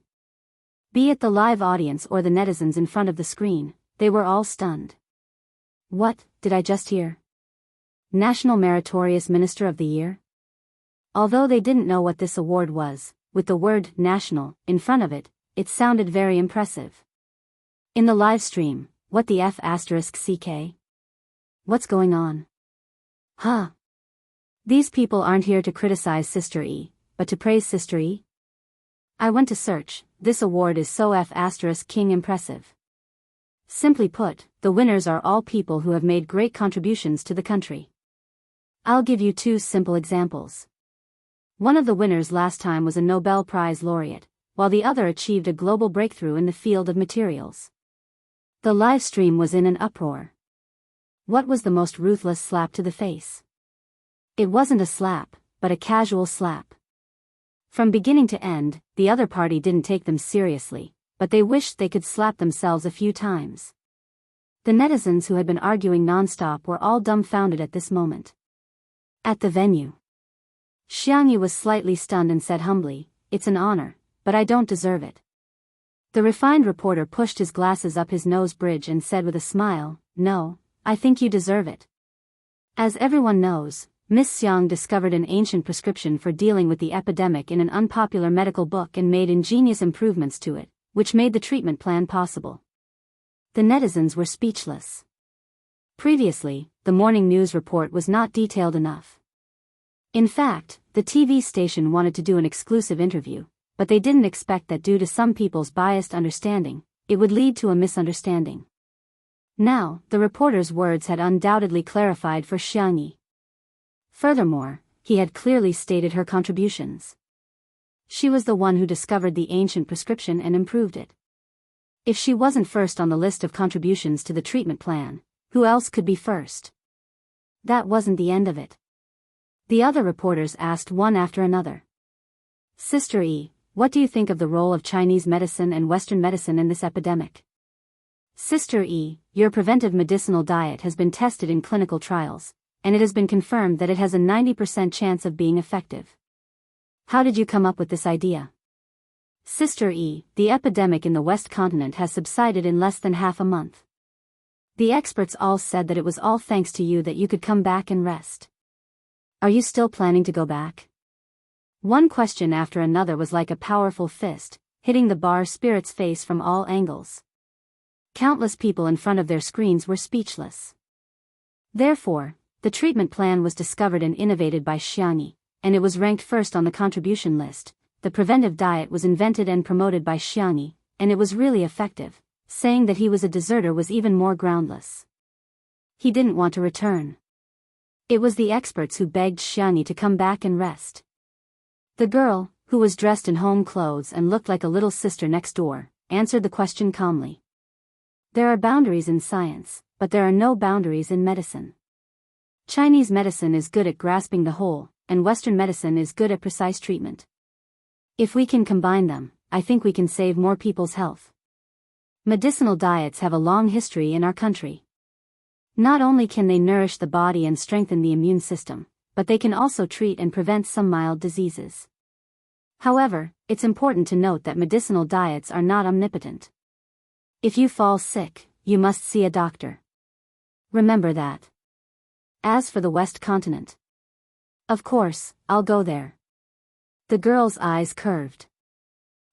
Be it the live audience or the netizens in front of the screen, they were all stunned. What did I just hear? National Meritorious Minister of the Year? Although they didn't know what this award was, with the word national in front of it, it sounded very impressive. In the live stream, what the F***CK? What's going on? Huh? These people aren't here to criticize Sister E, but to praise Sister E? I went to search, this award is so F***king impressive. Simply put, the winners are all people who have made great contributions to the country. I'll give you two simple examples. One of the winners last time was a Nobel Prize laureate, while the other achieved a global breakthrough in the field of materials. The live stream was in an uproar. What was the most ruthless slap to the face? It wasn't a slap, but a casual slap. From beginning to end, the other party didn't take them seriously, but they wished they could slap themselves a few times. The netizens who had been arguing non-stop were all dumbfounded at this moment. At the venue, Xiangyi was slightly stunned and said humbly, it's an honor, but I don't deserve it. The refined reporter pushed his glasses up his nose bridge and said with a smile, no, I think you deserve it. As everyone knows, Miss Xiang discovered an ancient prescription for dealing with the epidemic in an unpopular medical book and made ingenious improvements to it, which made the treatment plan possible. The netizens were speechless. Previously, the morning news report was not detailed enough. In fact, the TV station wanted to do an exclusive interview, but they didn't expect that due to some people's biased understanding, it would lead to a misunderstanding. Now, the reporter's words had undoubtedly clarified for Xiangyi. Furthermore, he had clearly stated her contributions. She was the one who discovered the ancient prescription and improved it. If she wasn't first on the list of contributions to the treatment plan, who else could be first? That wasn't the end of it. The other reporters asked one after another. Sister E, what do you think of the role of Chinese medicine and Western medicine in this epidemic? Sister E, your preventive medicinal diet has been tested in clinical trials, and it has been confirmed that it has a 90% chance of being effective. How did you come up with this idea? Sister E, the epidemic in the West Continent has subsided in less than half a month. The experts all said that it was all thanks to you that you could come back and rest. Are you still planning to go back? One question after another was like a powerful fist, hitting the bar spirit's face from all angles. Countless people in front of their screens were speechless. Therefore, the treatment plan was discovered and innovated by Xiangyi, and it was ranked first on the contribution list, the preventive diet was invented and promoted by Xiangyi, and it was really effective. Saying that he was a deserter was even more groundless. He didn't want to return. It was the experts who begged Xiangyi to come back and rest. The girl, who was dressed in home clothes and looked like a little sister next door, answered the question calmly. There are boundaries in science, but there are no boundaries in medicine. Chinese medicine is good at grasping the whole, and Western medicine is good at precise treatment. If we can combine them, I think we can save more people's health. Medicinal diets have a long history in our country. Not only can they nourish the body and strengthen the immune system, but they can also treat and prevent some mild diseases. However, it's important to note that medicinal diets are not omnipotent. If you fall sick, you must see a doctor. Remember that. As for the West Continent, of course, I'll go there. The girl's eyes curved.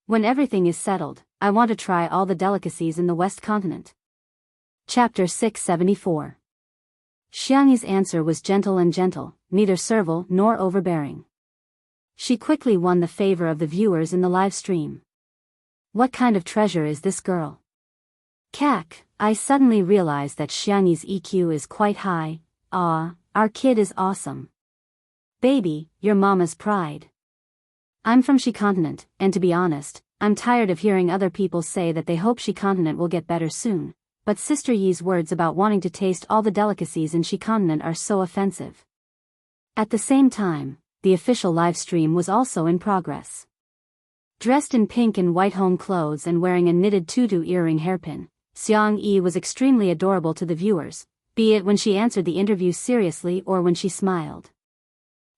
When everything is settled, I want to try all the delicacies in the West Continent. Chapter 674. Xiangyi's answer was gentle and gentle, neither servile nor overbearing. She quickly won the favor of the viewers in the live stream. What kind of treasure is this girl? Cack, I suddenly realized that Xiangyi's EQ is quite high. Our kid is awesome. Baby, you're mama's pride. I'm from She Continent, and to be honest, I'm tired of hearing other people say that they hope She Continent will get better soon, but Sister Yi's words about wanting to taste all the delicacies in She Continent are so offensive. At the same time, the official live stream was also in progress. Dressed in pink and white home clothes and wearing a knitted tutu earring hairpin, Xiang Yi was extremely adorable to the viewers, be it when she answered the interview seriously or when she smiled.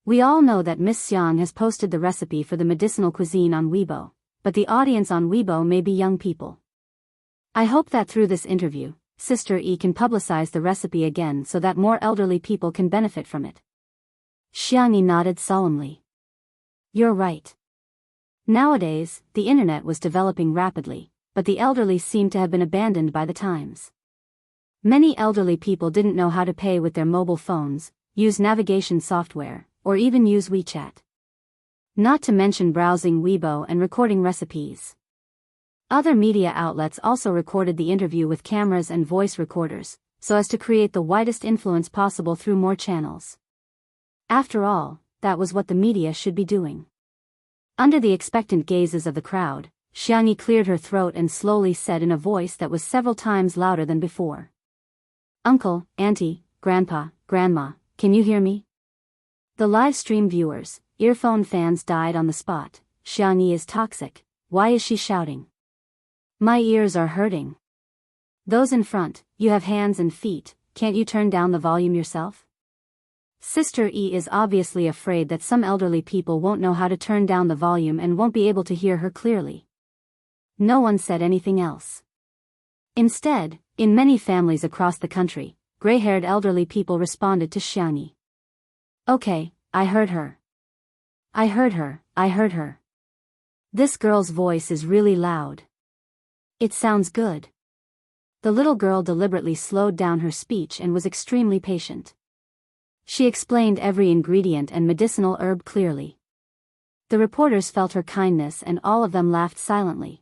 We all know that Miss Xiang has posted the recipe for the medicinal cuisine on Weibo, but the audience on Weibo may be young people. I hope that through this interview, Sister Yi can publicize the recipe again so that more elderly people can benefit from it. Xiang Yi nodded solemnly. You're right. Nowadays, the internet was developing rapidly, but the elderly seemed to have been abandoned by the times. Many elderly people didn't know how to pay with their mobile phones, use navigation software, or even use WeChat. Not to mention browsing Weibo and recording recipes. Other media outlets also recorded the interview with cameras and voice recorders, so as to create the widest influence possible through more channels. After all, that was what the media should be doing. Under the expectant gazes of the crowd, Xiangyi cleared her throat and slowly said in a voice that was several times louder than before. Uncle, Auntie, Grandpa, Grandma, can you hear me? The live stream viewers, earphone fans died on the spot. Xiangyi is toxic. Why is she shouting? My ears are hurting. Those in front, you have hands and feet, can't you turn down the volume yourself? Sister E is obviously afraid that some elderly people won't know how to turn down the volume and won't be able to hear her clearly. No one said anything else. Instead, in many families across the country, gray-haired elderly people responded to Xiangyi. Okay, I heard her. I heard her, I heard her. This girl's voice is really loud. It sounds good. The little girl deliberately slowed down her speech and was extremely patient. She explained every ingredient and medicinal herb clearly. The reporters felt her kindness and all of them laughed silently.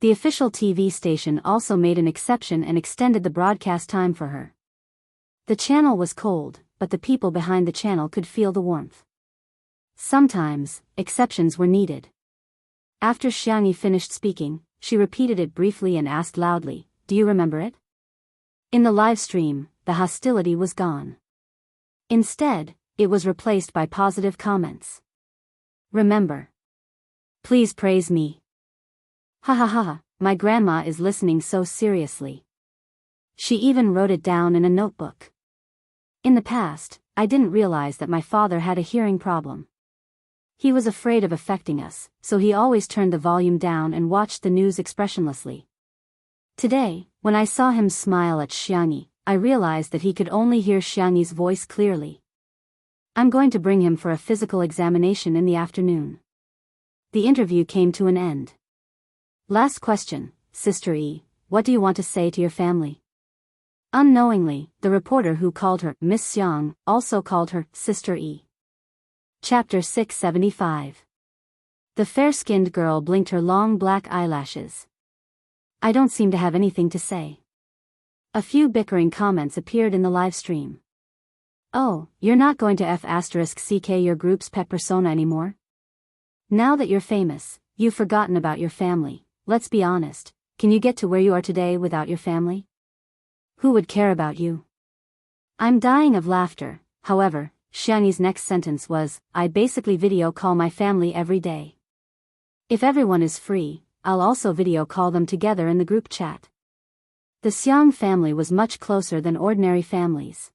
The official TV station also made an exception and extended the broadcast time for her. The channel was cold, but the people behind the channel could feel the warmth. Sometimes, exceptions were needed. After Xiangyi finished speaking, she repeated it briefly and asked loudly, do you remember it? In the live stream, the hostility was gone. Instead, it was replaced by positive comments. Remember. Please praise me. Ha ha ha, my grandma is listening so seriously. She even wrote it down in a notebook. In the past, I didn't realize that my father had a hearing problem. He was afraid of affecting us, so he always turned the volume down and watched the news expressionlessly. Today, when I saw him smile at Xiangyi, I realized that he could only hear Xiangyi's voice clearly. I'm going to bring him for a physical examination in the afternoon. The interview came to an end. Last question, Sister E, what do you want to say to your family? Unknowingly, the reporter who called her Miss Xiang also called her Sister E. Chapter 675. The fair-skinned girl blinked her long black eyelashes. I don't seem to have anything to say. A few bickering comments appeared in the live stream. Oh, you're not going to F***ck your group's pet persona anymore? Now that you're famous, you've forgotten about your family. Let's be honest, can you get to where you are today without your family? Who would care about you? I'm dying of laughter. However, Xiangyi's next sentence was, I basically video call my family every day. If everyone is free, I'll also video call them together in the group chat. The Xiang family was much closer than ordinary families.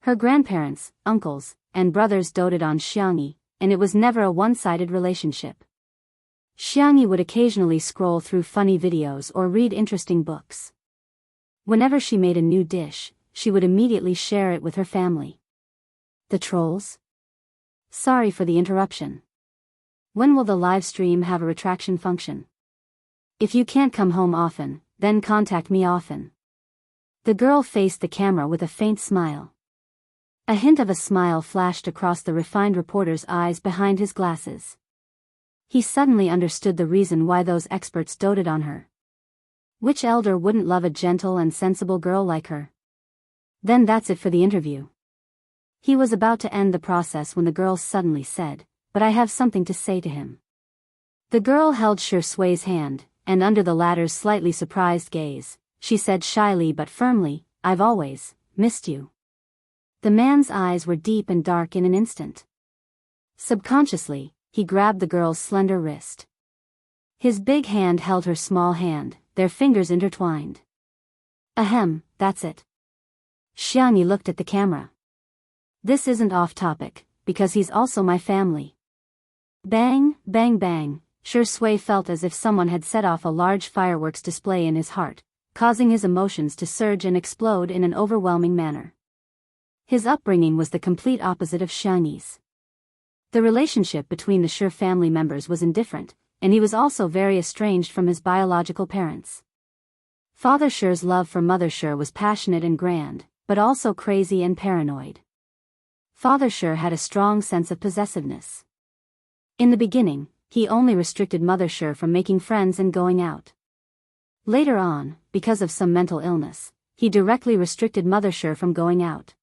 Her grandparents, uncles, and brothers doted on Xiangyi, and it was never a one-sided relationship. Xiangyi would occasionally scroll through funny videos or read interesting books. Whenever she made a new dish, she would immediately share it with her family. The trolls? Sorry for the interruption. When will the live stream have a retraction function? If you can't come home often, then contact me often. The girl faced the camera with a faint smile. A hint of a smile flashed across the refined reporter's eyes behind his glasses. He suddenly understood the reason why those experts doted on her. Which elder wouldn't love a gentle and sensible girl like her? Then that's it for the interview. He was about to end the process when the girl suddenly said, but I have something to say to him. The girl held Shui's hand, and under the latter's slightly surprised gaze, she said shyly but firmly, I've always missed you. The man's eyes were deep and dark in an instant. Subconsciously, he grabbed the girl's slender wrist. His big hand held her small hand, their fingers intertwined. Ahem, that's it. Xiangyi looked at the camera. This isn't off topic, because he's also my family. Bang, bang, bang, Shui felt as if someone had set off a large fireworks display in his heart, causing his emotions to surge and explode in an overwhelming manner. His upbringing was the complete opposite of Xiangyi's. The relationship between the Shui family members was indifferent, and he was also very estranged from his biological parents. Father Shui's love for Mother Shui was passionate and grand, but also crazy and paranoid. Father Shui had a strong sense of possessiveness. In the beginning, he only restricted Mother Shui from making friends and going out. Later on, because of some mental illness, he directly restricted Mother Shui from going out.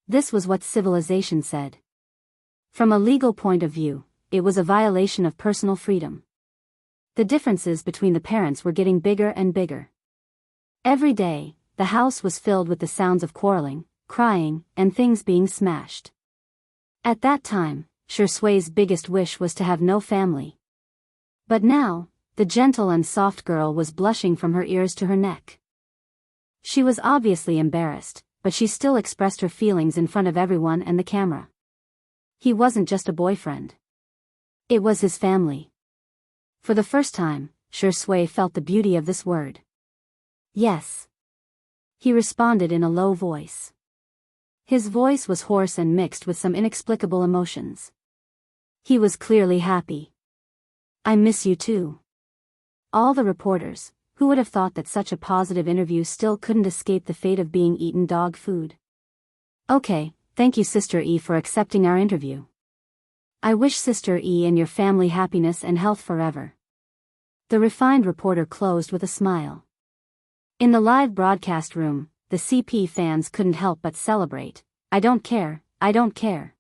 This was what civilization said. From a legal point of view, it was a violation of personal freedom. The differences between the parents were getting bigger and bigger. Every day, the house was filled with the sounds of quarreling, crying, and things being smashed. At that time, Shui's biggest wish was to have no family. But now, the gentle and soft girl was blushing from her ears to her neck. She was obviously embarrassed, but she still expressed her feelings in front of everyone and the camera. He wasn't just a boyfriend. It was his family. For the first time, Shui felt the beauty of this word. Yes. He responded in a low voice. His voice was hoarse and mixed with some inexplicable emotions. He was clearly happy. I miss you too. All the reporters, who would have thought that such a positive interview still couldn't escape the fate of being eaten dog food? Okay, thank you Sister E for accepting our interview. I wish Sister E and your family happiness and health forever. The refined reporter closed with a smile. In the live broadcast room, the CP fans couldn't help but celebrate. I don't care, I don't care.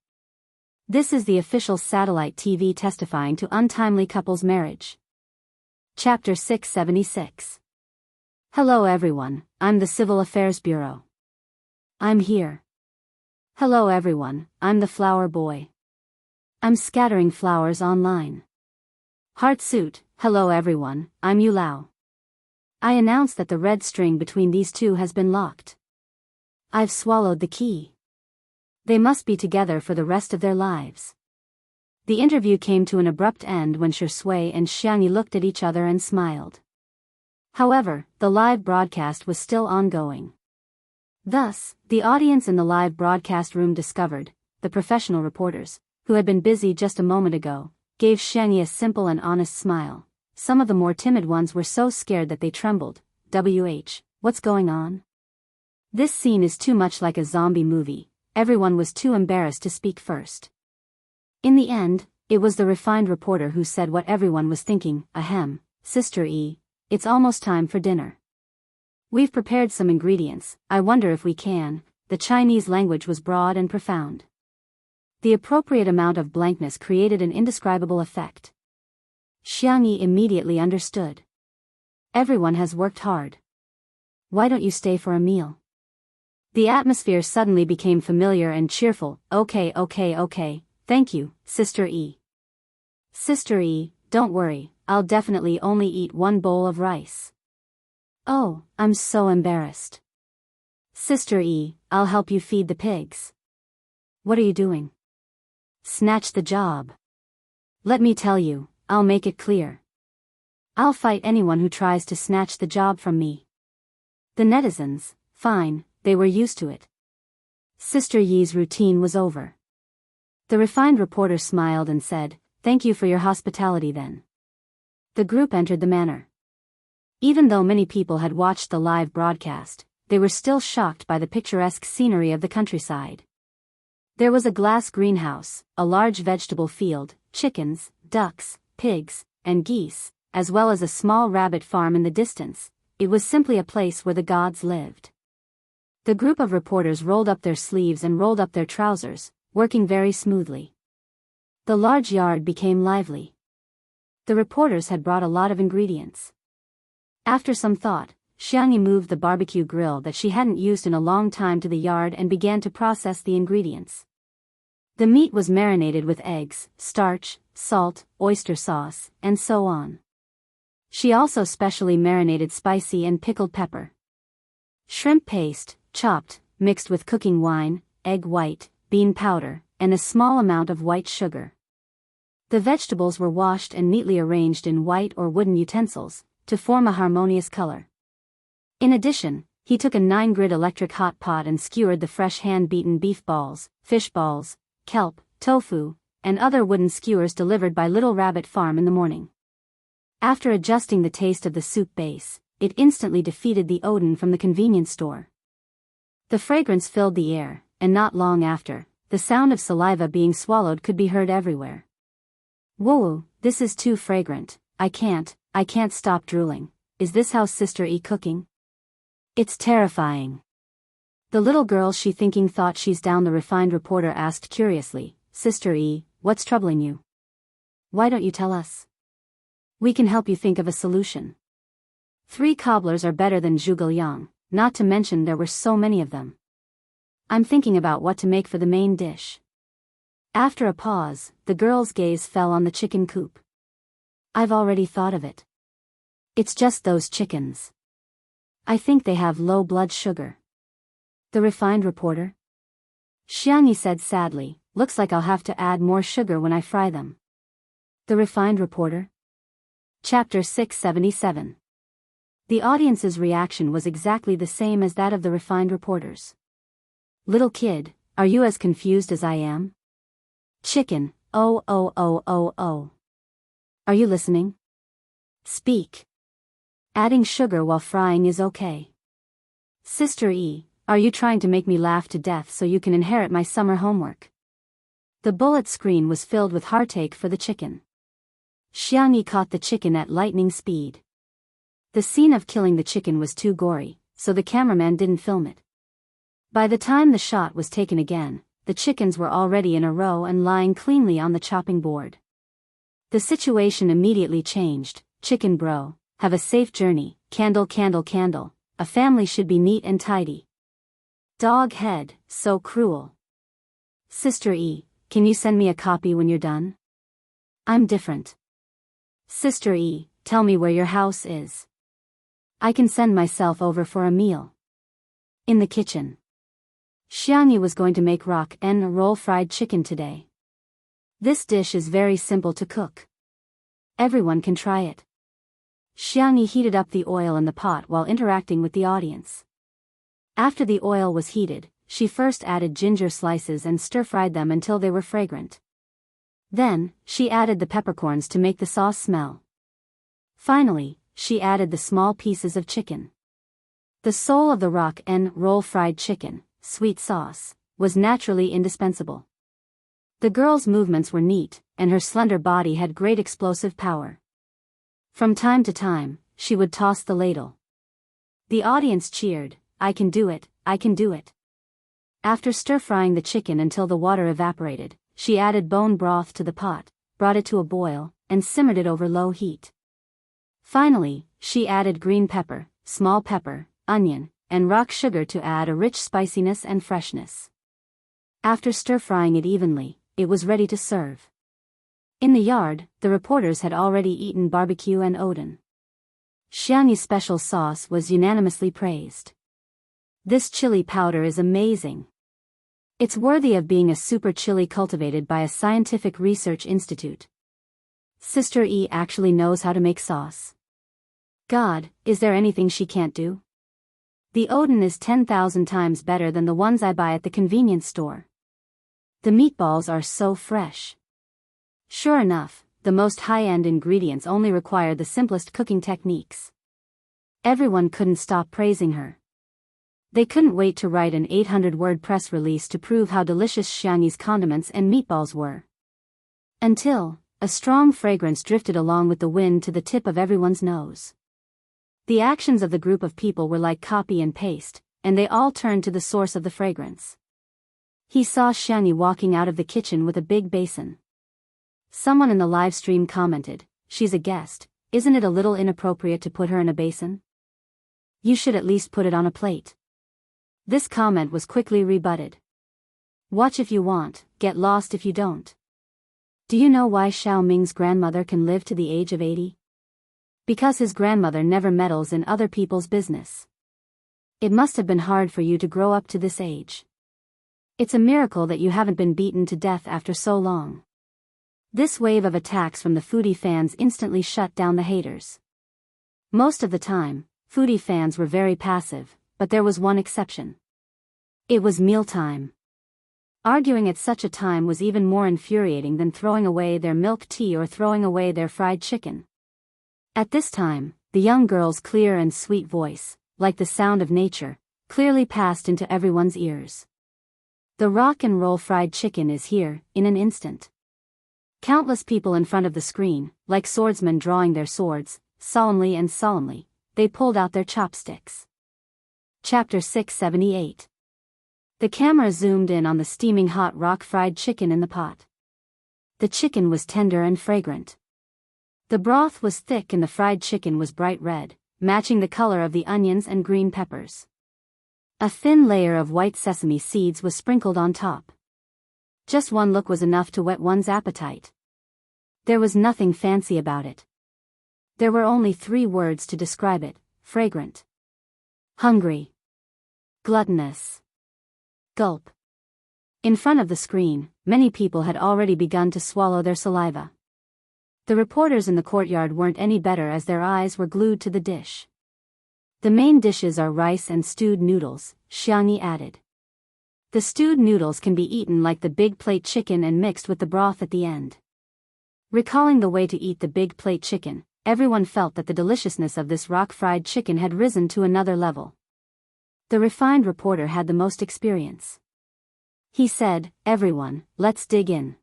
This is the official satellite TV testifying to untimely couples' marriage. Chapter 676. Hello everyone, I'm the Civil Affairs Bureau. I'm here. Hello everyone, I'm the flower boy. I'm scattering flowers online. Heartsuit, hello everyone, I'm Yu Lao. I announce that the red string between these two has been locked. I've swallowed the key. They must be together for the rest of their lives. The interview came to an abrupt end when Shui and Xiangyi looked at each other and smiled. However, the live broadcast was still ongoing. Thus, the audience in the live broadcast room discovered, the professional reporters, who had been busy just a moment ago, gave Xiangyi a simple and honest smile. Some of the more timid ones were so scared that they trembled. What's going on? This scene is too much like a zombie movie. Everyone was too embarrassed to speak first. In the end, It was the refined reporter who said what everyone was thinking. Ahem, Sister E, it's almost time for dinner. We've prepared some ingredients, I wonder if we can. The Chinese language was broad and profound. The appropriate amount of blankness created an indescribable effect. Xiang Yi immediately understood. Everyone has worked hard. Why don't you stay for a meal? The atmosphere suddenly became familiar and cheerful. Okay, thank you, Sister E. Sister E, don't worry, I'll definitely only eat one bowl of rice. Oh, I'm so embarrassed. Sister E, I'll help you feed the pigs. What are you doing? Snatch the job. Let me tell you, I'll make it clear. I'll fight anyone who tries to snatch the job from me. The netizens, fine, they were used to it. Sister Yi's routine was over. The refined reporter smiled and said, "Thank you for your hospitality then." The group entered the manor. Even though many people had watched the live broadcast, they were still shocked by the picturesque scenery of the countryside. There was a glass greenhouse, a large vegetable field, chickens, ducks, pigs, and geese, as well as a small rabbit farm in the distance. It was simply a place where the gods lived. The group of reporters rolled up their sleeves and rolled up their trousers, working very smoothly. The large yard became lively. The reporters had brought a lot of ingredients. After some thought, Xiang Yi moved the barbecue grill that she hadn't used in a long time to the yard and began to process the ingredients. The meat was marinated with eggs, starch, salt, oyster sauce, and so on. She also specially marinated spicy and pickled pepper. Shrimp paste, chopped, mixed with cooking wine, egg white, bean powder, and a small amount of white sugar. The vegetables were washed and neatly arranged in white or wooden utensils, to form a harmonious color. In addition, he took a 9-grid electric hot pot and skewered the fresh hand-beaten beef balls, fish balls, kelp, tofu, and other wooden skewers delivered by Little Rabbit Farm in the morning. After adjusting the taste of the soup base, it instantly defeated the odor from the convenience store. The fragrance filled the air, and not long after, the sound of saliva being swallowed could be heard everywhere. Whoa, this is too fragrant, I can't stop drooling. Is this how Sister E cooking? It's terrifying. The little girl she thinking thought she's down, the refined reporter asked curiously, Sister E, what's troubling you? Why don't you tell us? We can help you think of a solution. 3 cobblers are better than zhuge-liang, not to mention there were so many of them. I'm thinking about what to make for the main dish. After a pause, the girl's gaze fell on the chicken coop. I've already thought of it. It's just those chickens. I think they have low blood sugar. The refined reporter? Xiang Yi said sadly, looks like I'll have to add more sugar when I fry them. The refined reporter? Chapter 677. The audience's reaction was exactly the same as that of the refined reporters. Little kid, are you as confused as I am? Chicken, oh. Are you listening? Speak. Adding sugar while frying is okay. Sister E, are you trying to make me laugh to death so you can inherit my summer homework? The bullet screen was filled with heartache for the chicken. Xiang Yi caught the chicken at lightning speed. The scene of killing the chicken was too gory, so the cameraman didn't film it. By the time the shot was taken again, the chickens were already in a row and lying cleanly on the chopping board. The situation immediately changed. Chicken bro, have a safe journey, candle. A family should be neat and tidy. Dog head, so cruel. Sister E, can you send me a copy when you're done? I'm different. Sister E, tell me where your house is. I can send myself over for a meal. In the kitchen. Xiang Yi was going to make rock and roll fried chicken today. This dish is very simple to cook. Everyone can try it. Xiang Yi heated up the oil in the pot while interacting with the audience. After the oil was heated, she first added ginger slices and stir-fried them until they were fragrant. Then, she added the peppercorns to make the sauce smell. Finally, she added the small pieces of chicken. The soul of the rock and roll fried chicken, sweet sauce, was naturally indispensable. The girl's movements were neat, and her slender body had great explosive power. From time to time, she would toss the ladle. The audience cheered, "I can do it, I can do it." After stir-frying the chicken until the water evaporated, she added bone broth to the pot, brought it to a boil, and simmered it over low heat. Finally, she added green pepper, small pepper, onion, and rock sugar to add a rich spiciness and freshness. After stir-frying it evenly, it was ready to serve. In the yard, the reporters had already eaten barbecue and oden. Xiangyi's special sauce was unanimously praised. "This chili powder is amazing. It's worthy of being a super chili cultivated by a scientific research institute. Sister E actually knows how to make sauce. God, is there anything she can't do? The oden is 10,000 times better than the ones I buy at the convenience store. The meatballs are so fresh." Sure enough, the most high-end ingredients only required the simplest cooking techniques. Everyone couldn't stop praising her. They couldn't wait to write an 800-word press release to prove how delicious Xiangyi's condiments and meatballs were. Until a strong fragrance drifted along with the wind to the tip of everyone's nose. The actions of the group of people were like copy and paste, and they all turned to the source of the fragrance. He saw Xiangyi walking out of the kitchen with a big basin. Someone in the live stream commented, "She's a guest, isn't it a little inappropriate to put her in a basin? You should at least put it on a plate." This comment was quickly rebutted. "Watch if you want, get lost if you don't." Do you know why Xiao Ming's grandmother can live to the age of 80? Because his grandmother never meddles in other people's business. It must have been hard for you to grow up to this age. It's a miracle that you haven't been beaten to death after so long. This wave of attacks from the foodie fans instantly shut down the haters. Most of the time, foodie fans were very passive, but there was one exception. It was mealtime. Arguing at such a time was even more infuriating than throwing away their milk tea or throwing away their fried chicken. At this time, the young girl's clear and sweet voice, like the sound of nature, clearly passed into everyone's ears. The rock and roll fried chicken is here, in an instant. Countless people in front of the screen, like swordsmen drawing their swords, solemnly, they pulled out their chopsticks. Chapter 678. The camera zoomed in on the steaming hot rock fried chicken in the pot. The chicken was tender and fragrant. The broth was thick and the fried chicken was bright red, matching the color of the onions and green peppers. A thin layer of white sesame seeds was sprinkled on top. Just one look was enough to whet one's appetite. There was nothing fancy about it. There were only 3 words to describe it: fragrant, hungry, gluttonous. Gulp. In front of the screen, many people had already begun to swallow their saliva. The reporters in the courtyard weren't any better as their eyes were glued to the dish. "The main dishes are rice and stewed noodles," Xiangyi added. "The stewed noodles can be eaten like the big plate chicken and mixed with the broth at the end." Recalling the way to eat the big plate chicken, everyone felt that the deliciousness of this rock-fried chicken had risen to another level. The refined reporter had the most experience. He said, "Everyone, let's dig in."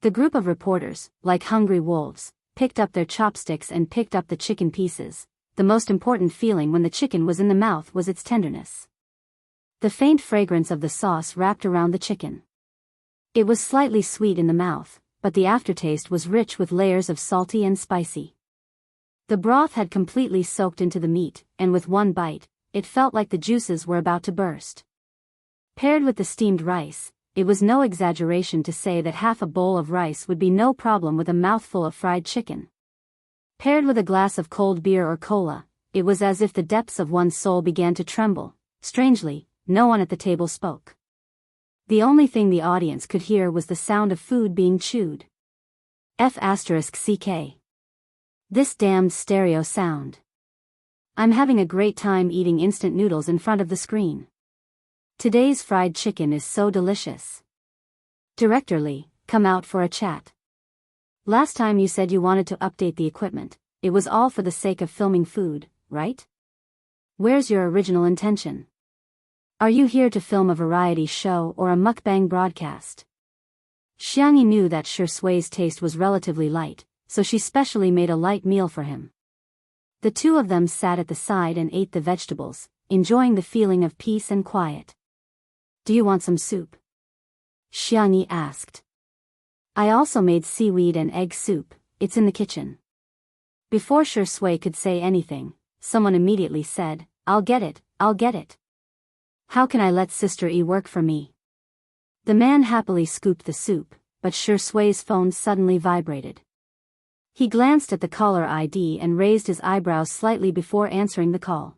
The group of reporters, like hungry wolves, picked up their chopsticks and picked up the chicken pieces. The most important feeling when the chicken was in the mouth was its tenderness. The faint fragrance of the sauce wrapped around the chicken. It was slightly sweet in the mouth, but the aftertaste was rich with layers of salty and spicy. The broth had completely soaked into the meat, and with one bite, it felt like the juices were about to burst. Paired with the steamed rice, it was no exaggeration to say that half a bowl of rice would be no problem with a mouthful of fried chicken. Paired with a glass of cold beer or cola, it was as if the depths of one's soul began to tremble. Strangely, no one at the table spoke. The only thing the audience could hear was the sound of food being chewed. F***ck. This damned stereo sound. I'm having a great time eating instant noodles in front of the screen. Today's fried chicken is so delicious. Director Lee, come out for a chat. Last time you said you wanted to update the equipment, it was all for the sake of filming food, right? Where's your original intention? Are you here to film a variety show or a mukbang broadcast? Xiangyi knew that Shi Sui's taste was relatively light, so she specially made a light meal for him. The two of them sat at the side and ate the vegetables, enjoying the feeling of peace and quiet. "Do you want some soup?" Xiangyi asked. "I also made seaweed and egg soup, it's in the kitchen." Before Shi Sui could say anything, someone immediately said, I'll get it. How can I let Sister E work for me?" The man happily scooped the soup, but Shi Sui's phone suddenly vibrated. He glanced at the caller ID and raised his eyebrows slightly before answering the call.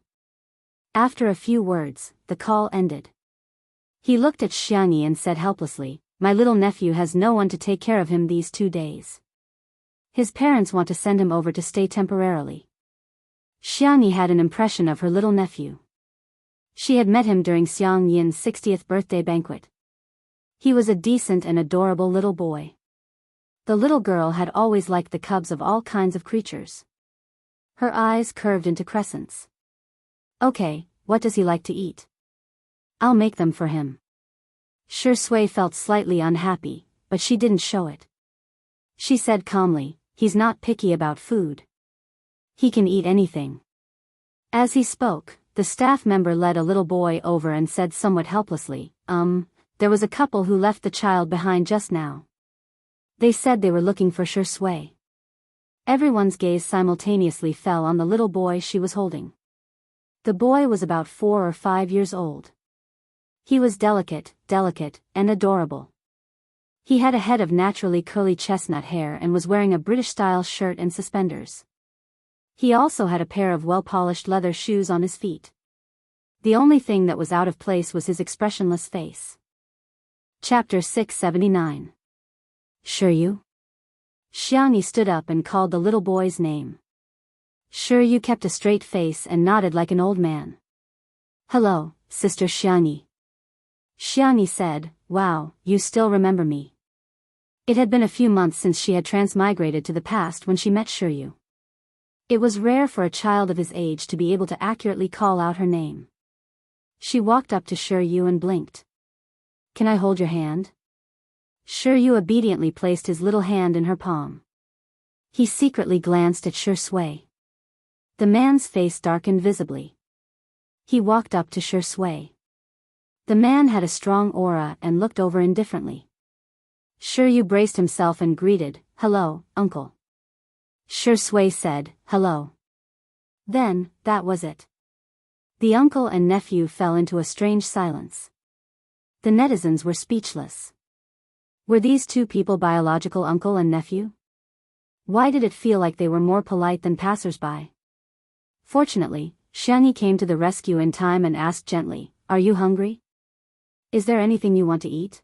After a few words, the call ended. He looked at Xiangyi and said helplessly, "My little nephew has no one to take care of him these 2 days. His parents want to send him over to stay temporarily." Xiangyi had an impression of her little nephew. She had met him during Xiang Yin's 60th birthday banquet. He was a decent and adorable little boy. The little girl had always liked the cubs of all kinds of creatures. Her eyes curved into crescents. "Okay, what does he like to eat? I'll make them for him." Shi Sui felt slightly unhappy, but she didn't show it. She said calmly, "He's not picky about food. He can eat anything." As he spoke, the staff member led a little boy over and said somewhat helplessly, There was a couple who left the child behind just now. They said they were looking for Shi Sui." Everyone's gaze simultaneously fell on the little boy she was holding. The boy was about 4 or 5 years old. He was delicate, and adorable. He had a head of naturally curly chestnut hair and was wearing a British-style shirt and suspenders. He also had a pair of well-polished leather shoes on his feet. The only thing that was out of place was his expressionless face. Chapter 679. Shiryu? Xiangyi stood up and called the little boy's name. Shiryu kept a straight face and nodded like an old man. "Hello, Sister Xiangyi." Xiangyi said, "Wow, you still remember me." It had been a few months since she had transmigrated to the past when she met Shiryu. It was rare for a child of his age to be able to accurately call out her name. She walked up to Shiryu and blinked. "Can I hold your hand?" Shiryu obediently placed his little hand in her palm. He secretly glanced at Shi Sui. The man's face darkened visibly. He walked up to Shi Sui. The man had a strong aura and looked over indifferently. Shiryu braced himself and greeted, "Hello, uncle." Shi Sui said, "Hello." Then, that was it. The uncle and nephew fell into a strange silence. The netizens were speechless. Were these two people biological uncle and nephew? Why did it feel like they were more polite than passers-by? Fortunately, Xiangyi came to the rescue in time and asked gently, "Are you hungry? Is there anything you want to eat?"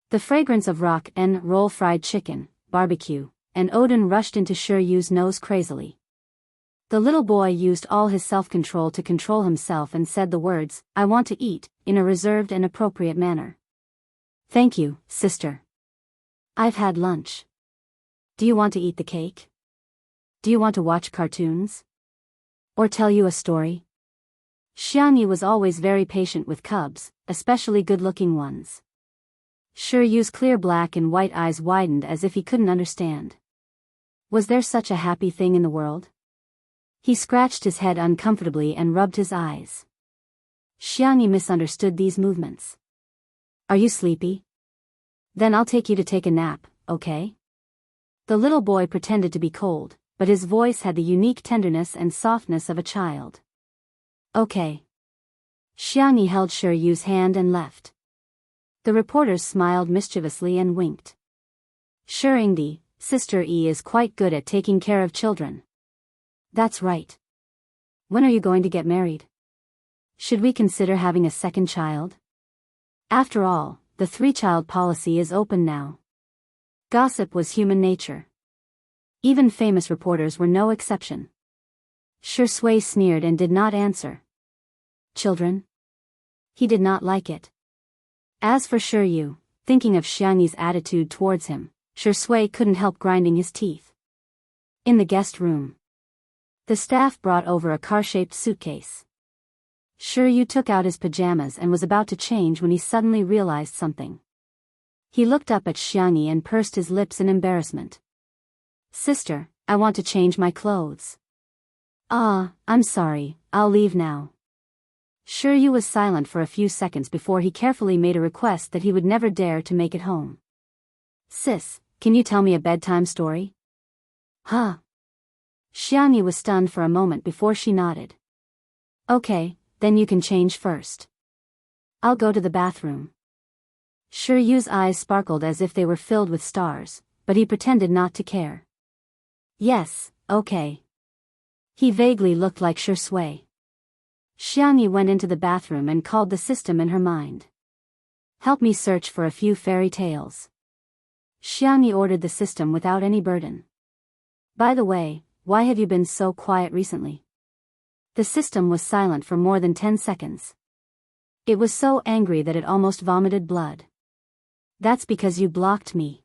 The fragrance of rock and roll fried chicken, barbecue, and Odin rushed into Shiryu's nose crazily. The little boy used all his self-control to control himself and said the words, "I want to eat," in a reserved and appropriate manner. "Thank you, sister. I've had lunch. Do you want to eat the cake? Do you want to watch cartoons? Or tell you a story?" Xiangyi was always very patient with cubs, especially good-looking ones. Shiryu's clear black and white eyes widened as if he couldn't understand. Was there such a happy thing in the world? He scratched his head uncomfortably and rubbed his eyes. Xiangyi misunderstood these movements. "Are you sleepy? Then I'll take you to take a nap, okay?" The little boy pretended to be cold, but his voice had the unique tenderness and softness of a child. "Okay." Xiangyi held Shiryu's hand and left. The reporters smiled mischievously and winked. "Shirindi, Sister E is quite good at taking care of children." "That's right. When are you going to get married? Should we consider having a second child? After all, the 3-child policy is open now." Gossip was human nature. Even famous reporters were no exception. Shi Sui sneered and did not answer. Children? He did not like it. As for Shiryu, thinking of Xiangyi's attitude towards him, Shi Sui couldn't help grinding his teeth. In the guest room, the staff brought over a car-shaped suitcase. Shiryu took out his pajamas and was about to change when he suddenly realized something. He looked up at Xiangyi and pursed his lips in embarrassment. Sister, I want to change my clothes. Ah, I'm sorry, I'll leave now. Shiryu was silent for a few seconds before he carefully made a request that he would never dare to make it home. Sis, can you tell me a bedtime story? Huh? Xiangyi was stunned for a moment before she nodded. Okay, then you can change first. I'll go to the bathroom. Shiryu's eyes sparkled as if they were filled with stars, but he pretended not to care. Yes, okay. He vaguely looked like Shui. Xiangyi went into the bathroom and called the system in her mind. Help me search for a few fairy tales. Xiangyi ordered the system without any burden. By the way, why have you been so quiet recently? The system was silent for more than 10 seconds. It was so angry that it almost vomited blood. That's because you blocked me.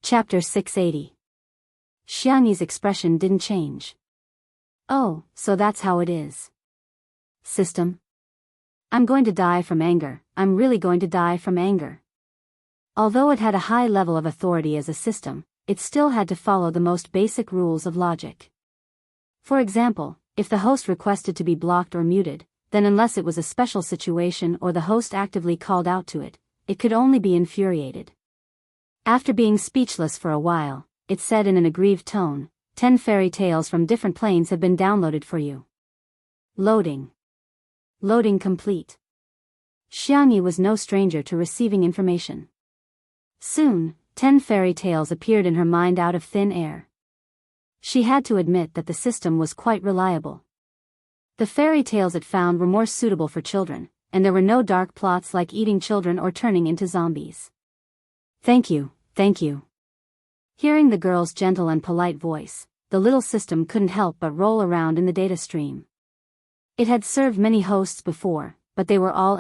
Chapter 680. Xiangyi's expression didn't change. Oh, so that's how it is. System? I'm going to die from anger, I'm really going to die from anger. Although it had a high level of authority as a system, it still had to follow the most basic rules of logic. For example, if the host requested to be blocked or muted, then unless it was a special situation or the host actively called out to it, it could only be infuriated. After being speechless for a while, it said in an aggrieved tone, 10 fairy tales from different planes have been downloaded for you. Loading. Loading complete. Xiangyi was no stranger to receiving information. Soon, 10 fairy tales appeared in her mind out of thin air. She had to admit that the system was quite reliable. The fairy tales it found were more suitable for children, and there were no dark plots like eating children or turning into zombies. Thank you, thank you. Hearing the girl's gentle and polite voice, the little system couldn't help but roll around in the data stream. It had served many hosts before, but they were all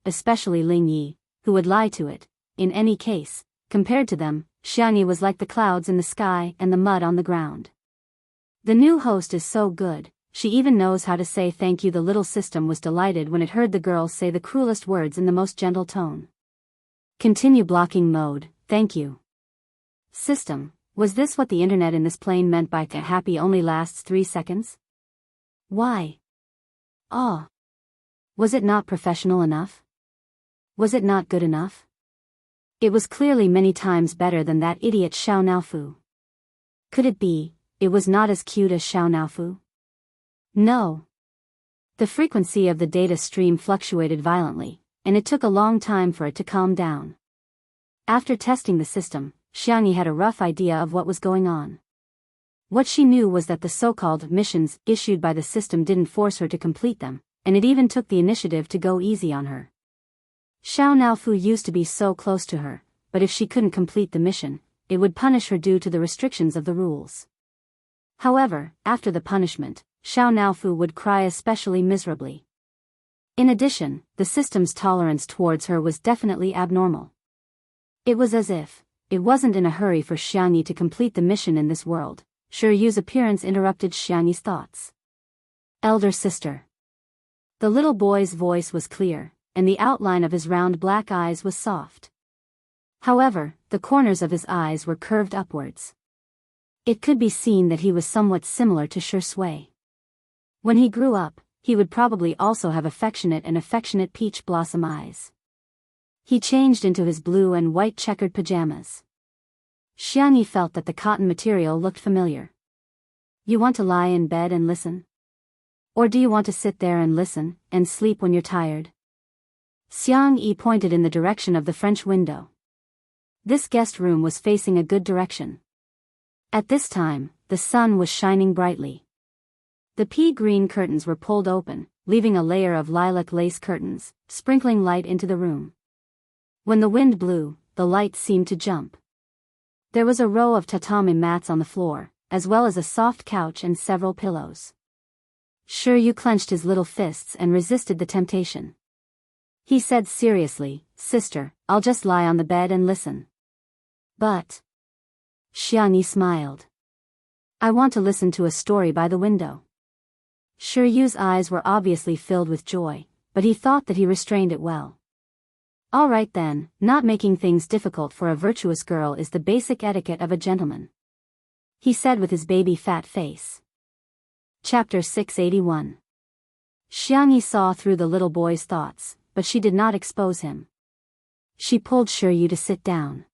especially Ling Yi, who would lie to it. In any case, compared to them, Xiangyi was like the clouds in the sky and the mud on the ground. The new host is so good, she even knows how to say thank you. The little system was delighted when it heard the girl say the cruelest words in the most gentle tone. Continue blocking mode, thank you. System, was this what the internet in this plane meant by happy only lasts 3 seconds? Why? Ah. Was it not professional enough? Was it not good enough? It was clearly many times better than that idiot Xiao Naofu. Could it be, it was not as cute as Xiao Naofu? No. The frequency of the data stream fluctuated violently, and it took a long time for it to calm down. After testing the system, Xiangyi had a rough idea of what was going on. What she knew was that the so-called missions issued by the system didn't force her to complete them, and it even took the initiative to go easy on her. Xiao Naofu used to be so close to her, but if she couldn't complete the mission, it would punish her due to the restrictions of the rules. However, after the punishment, Xiao Naofu would cry especially miserably. In addition, the system's tolerance towards her was definitely abnormal. It was as if it wasn't in a hurry for Xiangyi to complete the mission in this world. Shiryu's appearance interrupted Xiangyi's thoughts. Elder sister. The little boy's voice was clear, and the outline of his round black eyes was soft. However, the corners of his eyes were curved upwards. It could be seen that he was somewhat similar to Shui. When he grew up, he would probably also have affectionate peach blossom eyes. He changed into his blue and white checkered pajamas. Xiangyi felt that the cotton material looked familiar. You want to lie in bed and listen? Or do you want to sit there and listen, and sleep when you're tired? Xiangyi pointed in the direction of the French window. This guest room was facing a good direction. At this time, the sun was shining brightly. The pea-green curtains were pulled open, leaving a layer of lilac lace curtains, sprinkling light into the room. When the wind blew, the light seemed to jump. There was a row of tatami mats on the floor, as well as a soft couch and several pillows. Shiryu clenched his little fists and resisted the temptation. He said seriously, Sister, I'll just lie on the bed and listen. But Xiangyi smiled. I want to listen to a story by the window. Shiryu's eyes were obviously filled with joy, but he thought that he restrained it well. All right then, not making things difficult for a virtuous girl is the basic etiquette of a gentleman," he said with his baby fat face. Chapter 681. Xiangyi saw through the little boy's thoughts, but she did not expose him. She pulled Shiryu to sit down.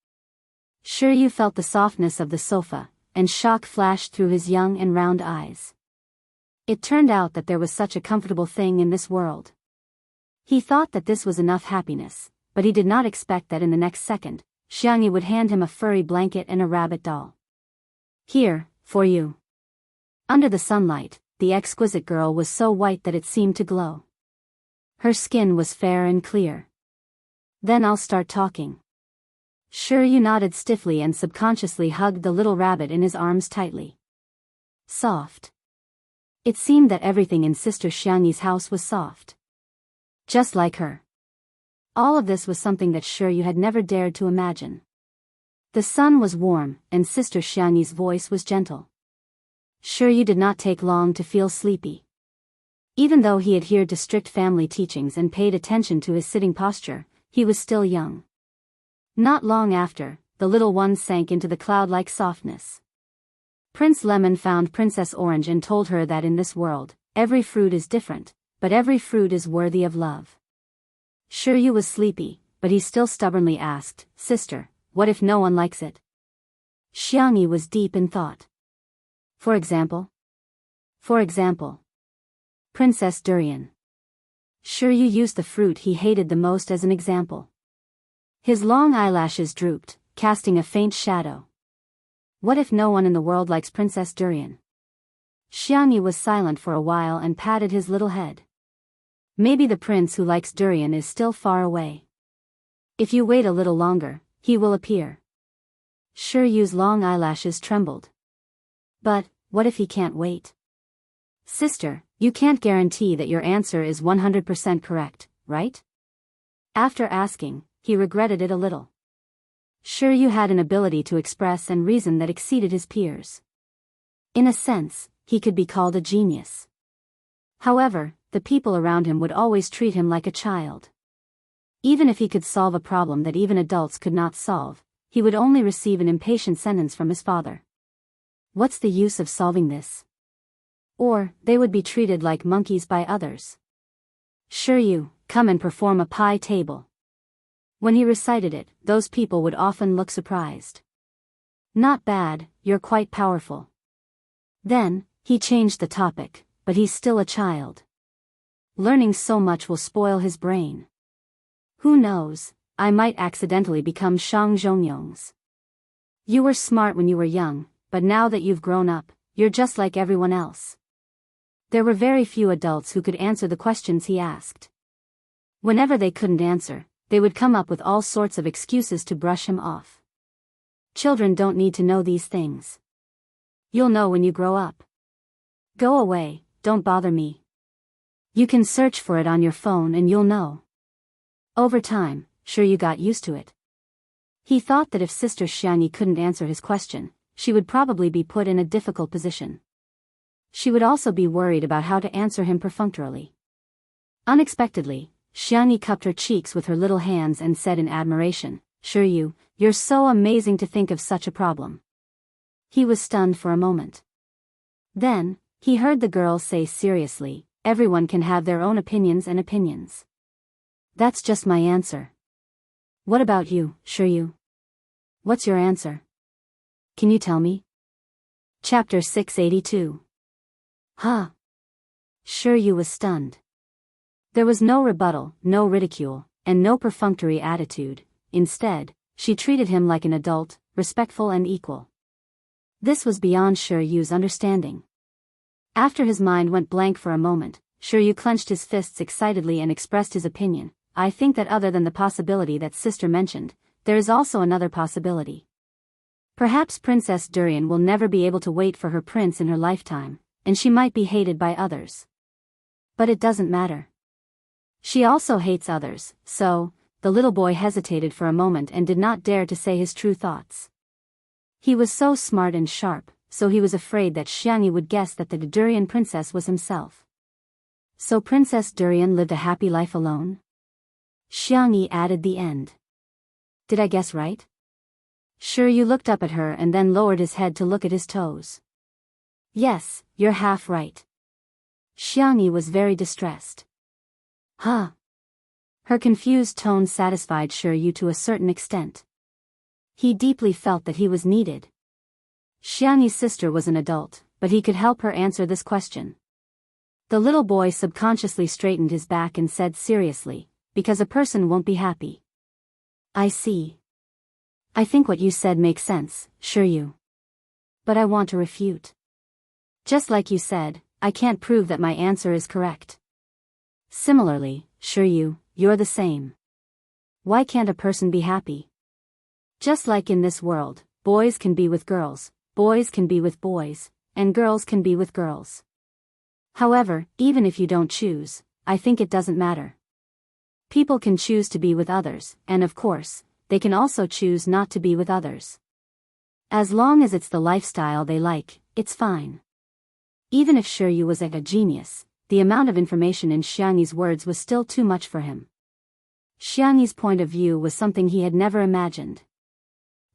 Shiryu felt the softness of the sofa, and shock flashed through his young and round eyes. It turned out that there was such a comfortable thing in this world. He thought that this was enough happiness, but he did not expect that in the next second, Xiangyi would hand him a furry blanket and a rabbit doll. "Here, for you." Under the sunlight, the exquisite girl was so white that it seemed to glow. Her skin was fair and clear. "Then I'll start talking." Shiryu nodded stiffly and subconsciously hugged the little rabbit in his arms tightly. Soft. It seemed that everything in Sister Xiangyi's house was soft. Just like her. All of this was something that Shiryu had never dared to imagine. The sun was warm, and Sister Xiangyi's voice was gentle. Shiryu did not take long to feel sleepy. Even though he adhered to strict family teachings and paid attention to his sitting posture, he was still young. Not long after, the little one sank into the cloud-like softness. Prince Lemon found Princess Orange and told her that in this world, every fruit is different, but every fruit is worthy of love. Shiryu was sleepy, but he still stubbornly asked, "Sister, what if no one likes it?" Xiangyi was deep in thought. For example? Princess Durian. Shiryu used the fruit he hated the most as an example. His long eyelashes drooped, casting a faint shadow. What if no one in the world likes Princess Durian? Xiangyi was silent for a while and patted his little head. Maybe the prince who likes durian is still far away. If you wait a little longer, he will appear. Shiryu's long eyelashes trembled. But, what if he can't wait? Sister, you can't guarantee that your answer is 100% correct, right? After asking, he regretted it a little. Shiryu had an ability to express and reason that exceeded his peers. In a sense, he could be called a genius. However, the people around him would always treat him like a child. Even if he could solve a problem that even adults could not solve, he would only receive an impatient sentence from his father. What's the use of solving this? Or, they would be treated like monkeys by others. Shiryu, come and perform a pie table. When he recited it, those people would often look surprised. Not bad, you're quite powerful. Then, he changed the topic, but he's still a child. Learning so much will spoil his brain. Who knows, I might accidentally become Shang Zhongyong's. You were smart when you were young, but now that you've grown up, you're just like everyone else. There were very few adults who could answer the questions he asked. Whenever they couldn't answer, they would come up with all sorts of excuses to brush him off. Children don't need to know these things. You'll know when you grow up. Go away, don't bother me. You can search for it on your phone and you'll know. Over time, Shiryu got used to it. He thought that if Sister Xiangyi couldn't answer his question, she would probably be put in a difficult position. She would also be worried about how to answer him perfunctorily. Unexpectedly, Xiangyi cupped her cheeks with her little hands and said in admiration, "Shiryu, you're so amazing to think of such a problem." He was stunned for a moment. Then, he heard the girl say seriously, "Everyone can have their own opinions and opinions. That's just my answer. What about you, Shiryu? What's your answer? Can you tell me?" Chapter 682. Huh? Shiryu was stunned. There was no rebuttal, no ridicule, and no perfunctory attitude. Instead, she treated him like an adult, respectful and equal. This was beyond Shiryu's understanding. After his mind went blank for a moment, Shiryu clenched his fists excitedly and expressed his opinion. "I think that other than the possibility that Sister mentioned, there is also another possibility. Perhaps Princess Durian will never be able to wait for her prince in her lifetime, and she might be hated by others. But it doesn't matter. She also hates others, so..." The little boy hesitated for a moment and did not dare to say his true thoughts. He was so smart and sharp, so he was afraid that Xiangyi would guess that the Durian princess was himself. So Princess Durian lived a happy life alone? Xiang Yi added the end. Did I guess right? Shi Yu looked up at her and then lowered his head to look at his toes. Yes, you're half right. Xiang Yi was very distressed. Huh? Her confused tone satisfied Shi Yu to a certain extent. He deeply felt that he was needed. Xiang Yi's sister was an adult, but he could help her answer this question. The little boy subconsciously straightened his back and said seriously, because a person won't be happy. I see. I think what you said makes sense, Shi Yu. But I want to refute. Just like you said, I can't prove that my answer is correct. Similarly, Shi Yu, you're the same. Why can't a person be happy? Just like in this world, boys can be with girls, boys can be with boys, and girls can be with girls. However, even if you don't choose, I think it doesn't matter. People can choose to be with others, and of course, they can also choose not to be with others. As long as it's the lifestyle they like, it's fine. Even if Shi Yu was a genius, the amount of information in Xiang Yi's words was still too much for him. Xiang Yi's point of view was something he had never imagined.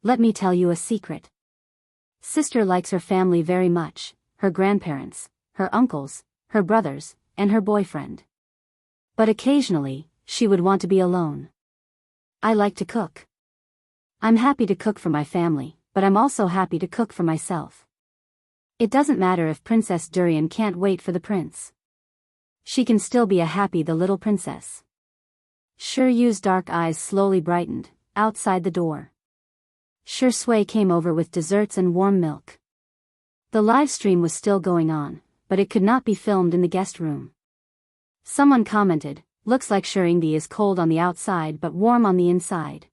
Let me tell you a secret. Sister likes her family very much, her grandparents, her uncles, her brothers, and her boyfriend. But occasionally, she would want to be alone. I like to cook. I'm happy to cook for my family, but I'm also happy to cook for myself. It doesn't matter if Princess Durian can't wait for the prince. She can still be a happy the little princess. Shi Yu's dark eyes slowly brightened, outside the door. Shi Sui came over with desserts and warm milk. The live stream was still going on, but it could not be filmed in the guest room. Someone commented, looks like Shirindi is cold on the outside but warm on the inside.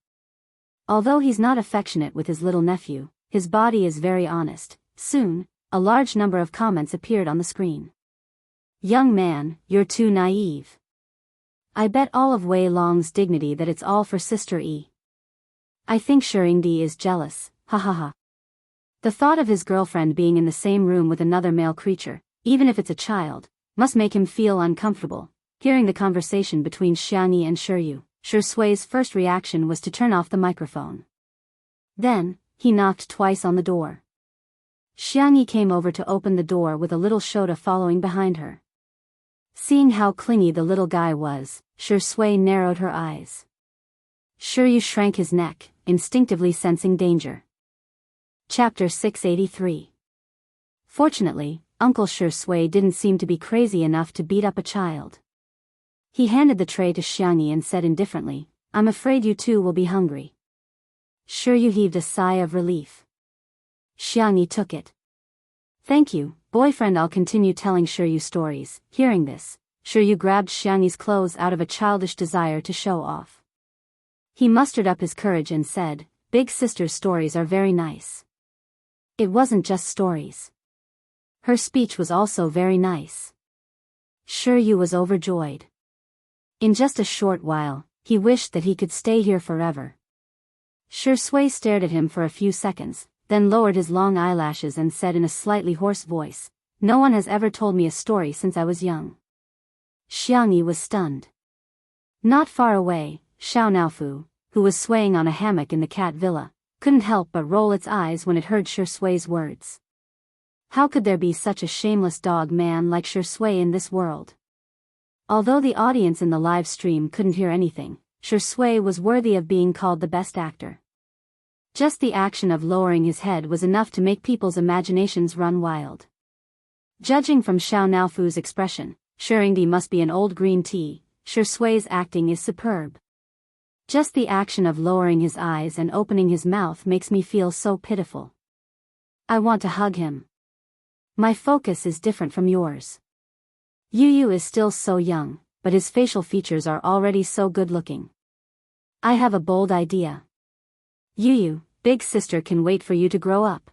Although he's not affectionate with his little nephew, his body is very honest. Soon, a large number of comments appeared on the screen. Young man, you're too naive. I bet all of Wei Long's dignity that it's all for Sister E. I think Shirindi is jealous, ha ha ha. The thought of his girlfriend being in the same room with another male creature, even if it's a child, must make him feel uncomfortable. Hearing the conversation between Xiang Yi and Shi Yu, Shi Sui's first reaction was to turn off the microphone. Then, he knocked twice on the door. Xiang Yi came over to open the door with a little Shota following behind her. Seeing how clingy the little guy was, Shi Sui narrowed her eyes. Shi Yu shrank his neck, instinctively sensing danger. Chapter 683. Fortunately, Uncle Shi Sui didn't seem to be crazy enough to beat up a child. He handed the tray to Xiang Yi and said indifferently, I'm afraid you two will be hungry. Shi Yu heaved a sigh of relief. Xiang Yi took it. Thank you, boyfriend. I'll continue telling Shi Yu stories. Hearing this, Shi Yu grabbed Xiang Yi's clothes out of a childish desire to show off. He mustered up his courage and said, Big sister's stories are very nice. It wasn't just stories. Her speech was also very nice. Shi Yu was overjoyed. In just a short while, he wished that he could stay here forever. Shi Sui stared at him for a few seconds, then lowered his long eyelashes and said in a slightly hoarse voice, No one has ever told me a story since I was young. Xiang Yi was stunned. Not far away, Xiao Naofu, who was swaying on a hammock in the cat villa, couldn't help but roll its eyes when it heard Shi Sui's words. How could there be such a shameless dog man like Shi Sui in this world? Although the audience in the live stream couldn't hear anything, Shi Sui was worthy of being called the best actor. Just the action of lowering his head was enough to make people's imaginations run wild. Judging from Xiao Naofu's expression, Shirindi must be an old green tea. Shi Sui's acting is superb. Just the action of lowering his eyes and opening his mouth makes me feel so pitiful. I want to hug him. My focus is different from yours. Yu Yu is still so young, but his facial features are already so good-looking. I have a bold idea. Yu Yu, big sister can wait for you to grow up.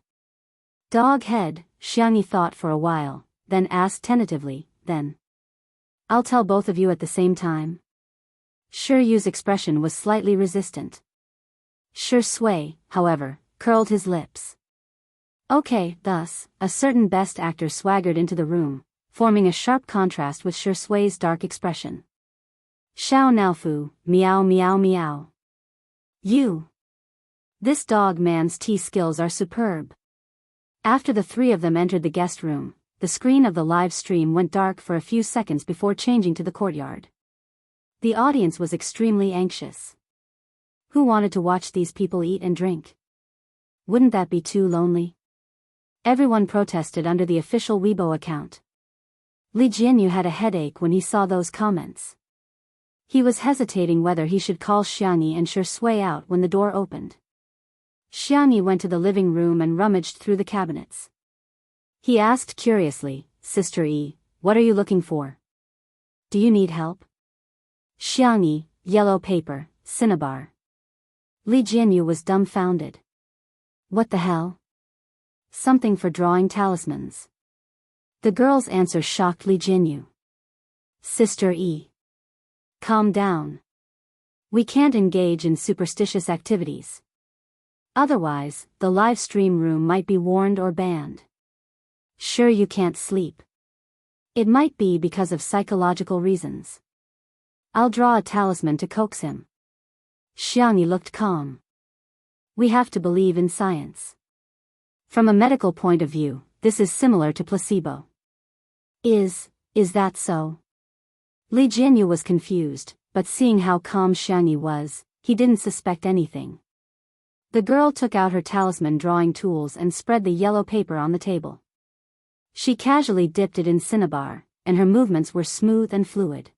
Dog head, Xiang Yi thought for a while, then asked tentatively, then. I'll tell both of you at the same time. Shi Yu's expression was slightly resistant. Shi Sui, however, curled his lips. Okay, thus, a certain best actor swaggered into the room, forming a sharp contrast with Shi Sui's dark expression. Xiao Naofu, meow meow meow. You. This dog man's tea skills are superb. After the three of them entered the guest room, the screen of the live stream went dark for a few seconds before changing to the courtyard. The audience was extremely anxious. Who wanted to watch these people eat and drink? Wouldn't that be too lonely? Everyone protested under the official Weibo account. Li Jianyu had a headache when he saw those comments. He was hesitating whether he should call Xiangyi and Shui out when the door opened. Xiangyi went to the living room and rummaged through the cabinets. He asked curiously, Sister Yi, what are you looking for? Do you need help? Xiangyi, yellow paper, cinnabar. Li Jianyu was dumbfounded. What the hell? Something for drawing talismans. The girl's answer shocked Li Jianyu. Sister Yi. Calm down. We can't engage in superstitious activities. Otherwise, the live stream room might be warned or banned. Sure you can't sleep. It might be because of psychological reasons. I'll draw a talisman to coax him. Xiangyi looked calm. We have to believe in science. From a medical point of view, this is similar to placebo. Is that so? Li Jianyu was confused, but seeing how calm Xiangyi was, he didn't suspect anything. The girl took out her talisman drawing tools and spread the yellow paper on the table. She casually dipped it in cinnabar, and her movements were smooth and fluid.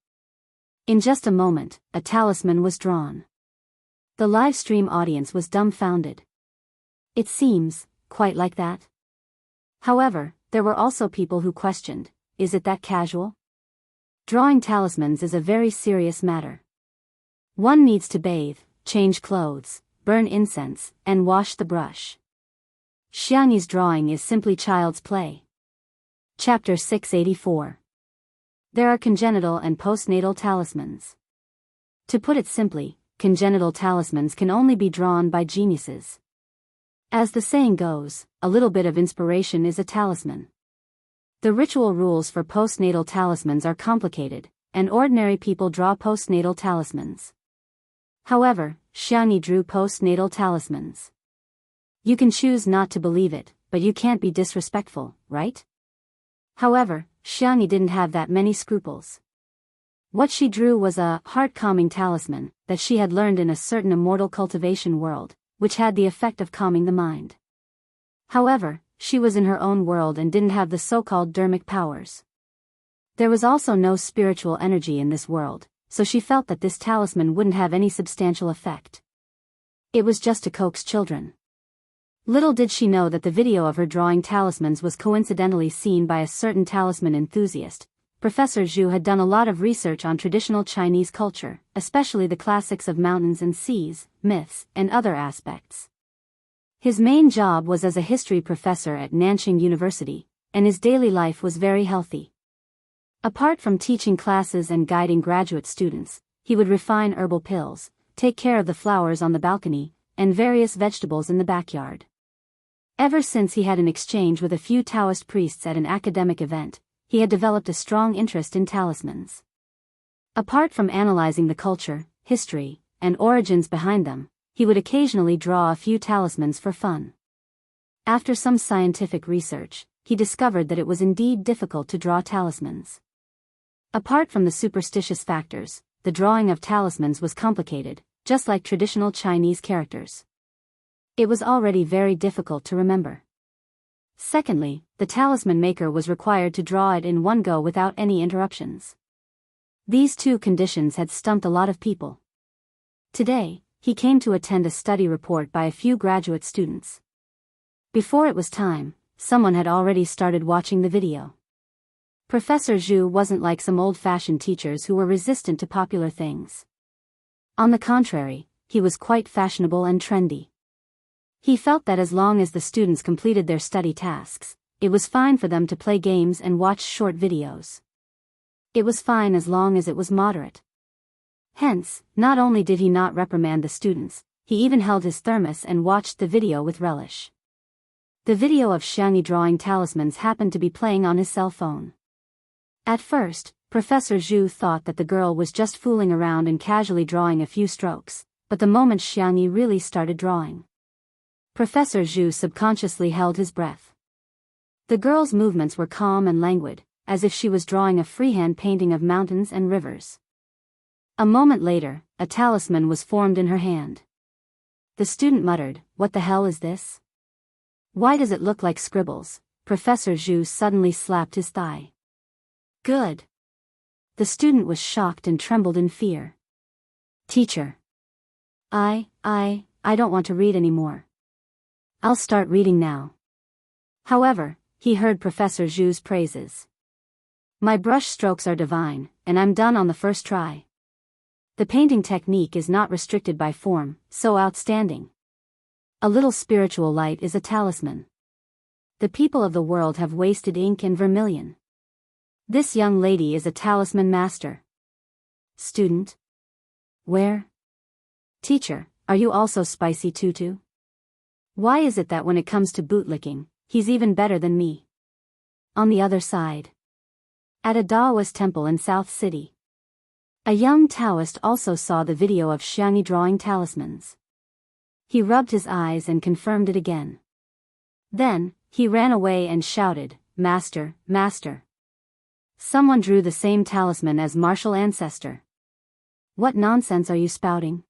In just a moment, a talisman was drawn. The live stream audience was dumbfounded. It seems quite like that. However, there were also people who questioned, is it that casual? Drawing talismans is a very serious matter. One needs to bathe, change clothes, burn incense, and wash the brush. Xiangyi's drawing is simply child's play. Chapter 684. There are congenital and postnatal talismans. To put it simply, congenital talismans can only be drawn by geniuses. As the saying goes, a little bit of inspiration is a talisman. The ritual rules for postnatal talismans are complicated, and ordinary people draw postnatal talismans. However, Xiangyi drew postnatal talismans. You can choose not to believe it, but you can't be disrespectful, right? However, Xiangyi didn't have that many scruples. What she drew was a heart-calming talisman that she had learned in a certain immortal cultivation world, which had the effect of calming the mind. However, she was in her own world and didn't have the so-called dermic powers. There was also no spiritual energy in this world, so she felt that this talisman wouldn't have any substantial effect. It was just to coax children. Little did she know that the video of her drawing talismans was coincidentally seen by a certain talisman enthusiast. Professor Zhu had done a lot of research on traditional Chinese culture, especially the classics of mountains and seas, myths, and other aspects. His main job was as a history professor at Nanjing University, and his daily life was very healthy. Apart from teaching classes and guiding graduate students, he would refine herbal pills, take care of the flowers on the balcony, and various vegetables in the backyard. Ever since he had an exchange with a few Taoist priests at an academic event, he had developed a strong interest in talismans. Apart from analyzing the culture, history, and origins behind them, he would occasionally draw a few talismans for fun. After some scientific research, he discovered that it was indeed difficult to draw talismans. Apart from the superstitious factors, the drawing of talismans was complicated, just like traditional Chinese characters. It was already very difficult to remember. Secondly, the talisman maker was required to draw it in one go without any interruptions. These two conditions had stumped a lot of people. Today, he came to attend a study report by a few graduate students. Before it was time, someone had already started watching the video. Professor Zhu wasn't like some old-fashioned teachers who were resistant to popular things. On the contrary, he was quite fashionable and trendy. He felt that as long as the students completed their study tasks, it was fine for them to play games and watch short videos. It was fine as long as it was moderate. Hence, not only did he not reprimand the students, he even held his thermos and watched the video with relish. The video of Xiangyi drawing talismans happened to be playing on his cell phone. At first, Professor Zhu thought that the girl was just fooling around and casually drawing a few strokes, but the moment Xiangyi really started drawing, Professor Zhu subconsciously held his breath. The girl's movements were calm and languid, as if she was drawing a freehand painting of mountains and rivers. A moment later, a talisman was formed in her hand. The student muttered, "What the hell is this? Why does it look like scribbles?" Professor Zhu suddenly slapped his thigh. "Good." The student was shocked and trembled in fear. "Teacher. I don't want to read anymore. I'll start reading now." However, he heard Professor Zhu's praises. "My brush strokes are divine, and I'm done on the first try. The painting technique is not restricted by form, so outstanding. A little spiritual light is a talisman. The people of the world have wasted ink and vermilion. This young lady is a talisman master." Student. "Where? Teacher, are you also spicy tutu? Why is it that when it comes to bootlicking, he's even better than me?" On the other side, at a Taoist temple in South City, a young Taoist also saw the video of Xiangyi drawing talismans. He rubbed his eyes and confirmed it again. Then, he ran away and shouted, "Master, master! Someone drew the same talisman as martial ancestor. What nonsense are you spouting?"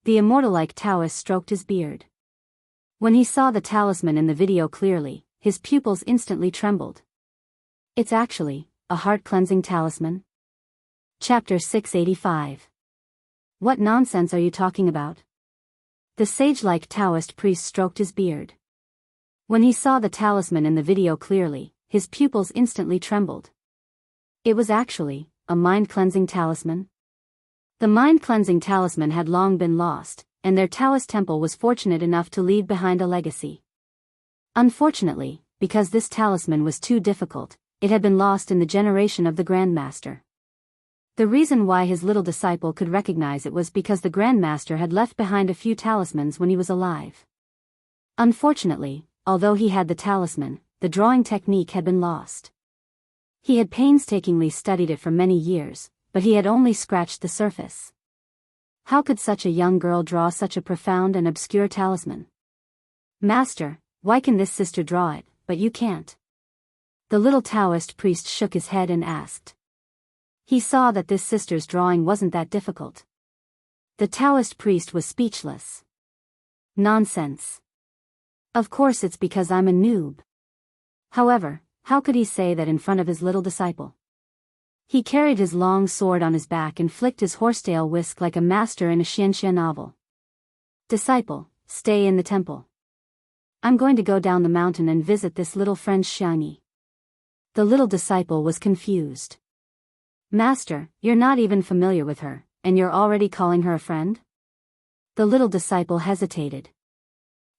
The immortal-like Taoist stroked his beard. When he saw the talisman in the video clearly, his pupils instantly trembled. "It's actually a heart-cleansing talisman." Chapter 685. What nonsense are you talking about? The sage-like Taoist priest stroked his beard. When he saw the talisman in the video clearly, his pupils instantly trembled. It was actually a mind-cleansing talisman. The mind-cleansing talisman had long been lost, and their Taoist temple was fortunate enough to leave behind a legacy. Unfortunately, because this talisman was too difficult, it had been lost in the generation of the Grandmaster. The reason why his little disciple could recognize it was because the Grandmaster had left behind a few talismans when he was alive. Unfortunately, although he had the talisman, the drawing technique had been lost. He had painstakingly studied it for many years, but he had only scratched the surface. How could such a young girl draw such a profound and obscure talisman? "Master, why can this sister draw it, but you can't?" The little Taoist priest shook his head and asked. He saw that this sister's drawing wasn't that difficult. The Taoist priest was speechless. "Nonsense. Of course it's because I'm a noob." However, how could he say that in front of his little disciple? He carried his long sword on his back and flicked his horsetail whisk like a master in a xianxia novel. "Disciple, stay in the temple. I'm going to go down the mountain and visit this little friend Xiangyi." The little disciple was confused. "Master, you're not even familiar with her, and you're already calling her a friend?" The little disciple hesitated.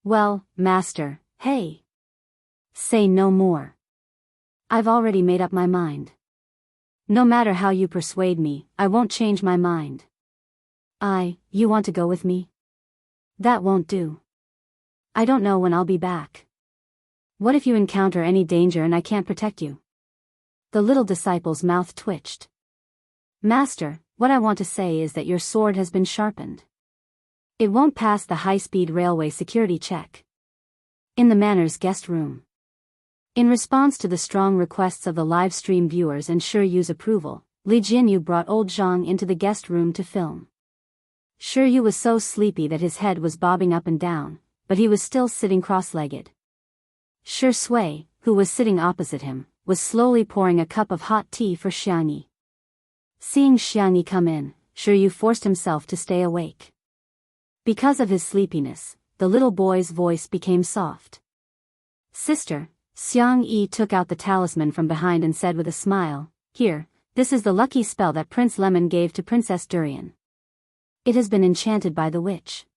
"Well, master, hey. Say no more. I've already made up my mind. No matter how you persuade me, I won't change my mind." You want to go with me? That won't do. I don't know when I'll be back. What if you encounter any danger and I can't protect you?" The little disciple's mouth twitched. "Master, what I want to say is that your sword has been sharpened. It won't pass the high-speed railway security check." In the Manor's guest room. In response to the strong requests of the live stream viewers and Shiyu's approval, Li Jinyu brought old Zhang into the guest room to film. Shiyu was so sleepy that his head was bobbing up and down, but he was still sitting cross-legged. Shi Sui, who was sitting opposite him, was slowly pouring a cup of hot tea for Xiangyi. Seeing Xiangyi come in, Shiyu forced himself to stay awake. Because of his sleepiness, the little boy's voice became soft. "Sister," Xiangyi took out the talisman from behind and said with a smile, "Here, this is the lucky spell that Prince Lemon gave to Princess Durian. It has been enchanted by the witch.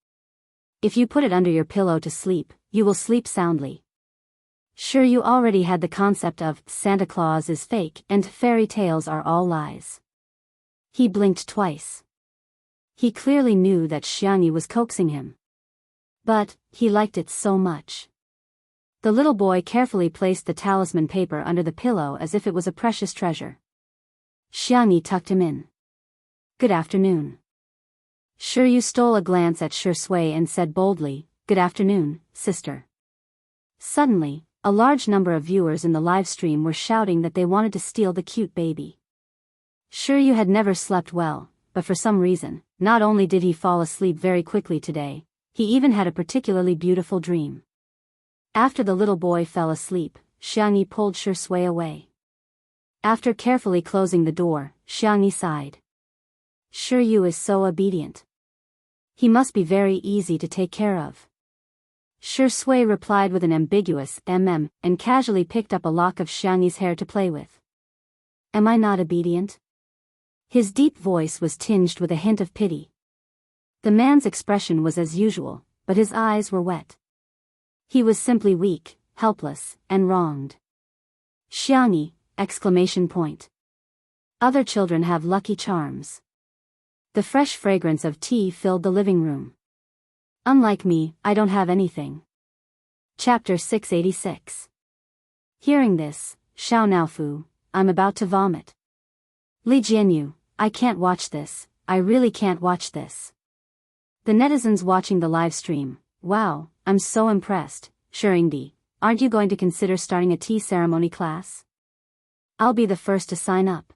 If you put it under your pillow to sleep, you will sleep soundly." Sure, you already had the concept of Santa Claus is fake and fairy tales are all lies. He blinked twice. He clearly knew that Xiangyi was coaxing him. But he liked it so much. The little boy carefully placed the talisman paper under the pillow as if it was a precious treasure. Xiangyi tucked him in. Good afternoon. Shi Yu stole a glance at Shi Sui and said boldly, Good afternoon, sister. Suddenly, a large number of viewers in the live stream were shouting that they wanted to steal the cute baby. Shi Yu had never slept well, but for some reason, not only did he fall asleep very quickly today, he even had a particularly beautiful dream. After the little boy fell asleep, Xiangyi pulled Shi Sui away. After carefully closing the door, Xiangyi sighed. Shi Yu is so obedient. He must be very easy to take care of. Shi Sui replied with an ambiguous and casually picked up a lock of Xiangyi's hair to play with. Am I not obedient? His deep voice was tinged with a hint of pity. The man's expression was as usual, but his eyes were wet. He was simply weak, helpless, and wronged. Xiangyi! Exclamation point. Other children have lucky charms. The fresh fragrance of tea filled the living room. Unlike me, I don't have anything. Chapter 686. Hearing this, Xiao Naofu, I'm about to vomit. Li Jianyu, I can't watch this, I really can't watch this. The netizens watching the live stream, wow, I'm so impressed. Shirindi, aren't you going to consider starting a tea ceremony class? I'll be the first to sign up.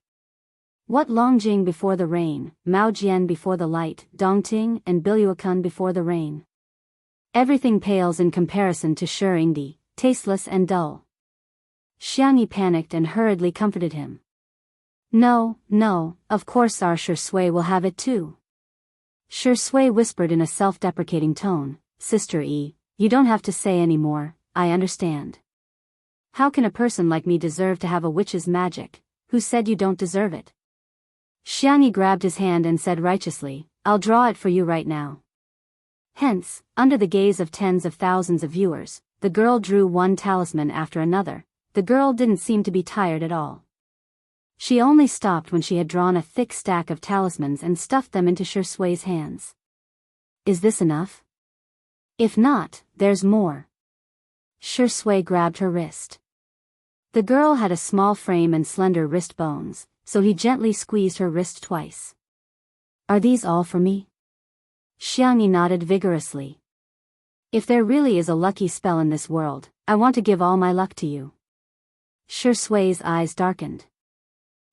What Longjing before the rain, Mao Jian before the light, Dongting and Biluakun before the rain. Everything pales in comparison to Shirindi, tasteless and dull. Xiangyi panicked and hurriedly comforted him. No, of course our Shi Sui will have it too. Shi Sui whispered in a self-deprecating tone, Sister E, you don't have to say any more, I understand. How can a person like me deserve to have a witch's magic? Who said you don't deserve it? Xiangyi grabbed his hand and said righteously, I'll draw it for you right now. Hence, under the gaze of tens of thousands of viewers, the girl drew one talisman after another. The girl didn't seem to be tired at all. She only stopped when she had drawn a thick stack of talismans and stuffed them into Shi Sui's hands. Is this enough? If not, there's more. Shi Sui grabbed her wrist. The girl had a small frame and slender wrist bones, so he gently squeezed her wrist twice. Are these all for me? Xiangyi nodded vigorously. If there really is a lucky spell in this world, I want to give all my luck to you. Shi Sui's eyes darkened.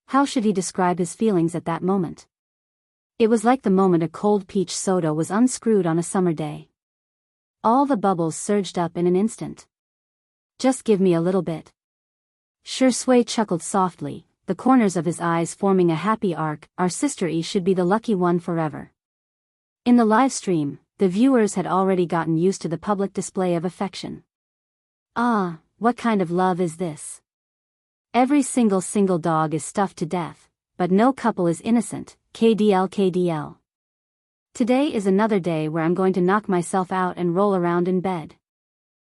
How should he describe his feelings at that moment? It was like the moment a cold peach soda was unscrewed on a summer day. All the bubbles surged up in an instant. Just give me a little bit. Shi Sui chuckled softly, the corners of his eyes forming a happy arc. Our sister E should be the lucky one forever. In the live stream, the viewers had already gotten used to the public display of affection. Ah, what kind of love is this? Every single dog is stuffed to death, but no couple is innocent, KDL. Today is another day where I'm going to knock myself out and roll around in bed.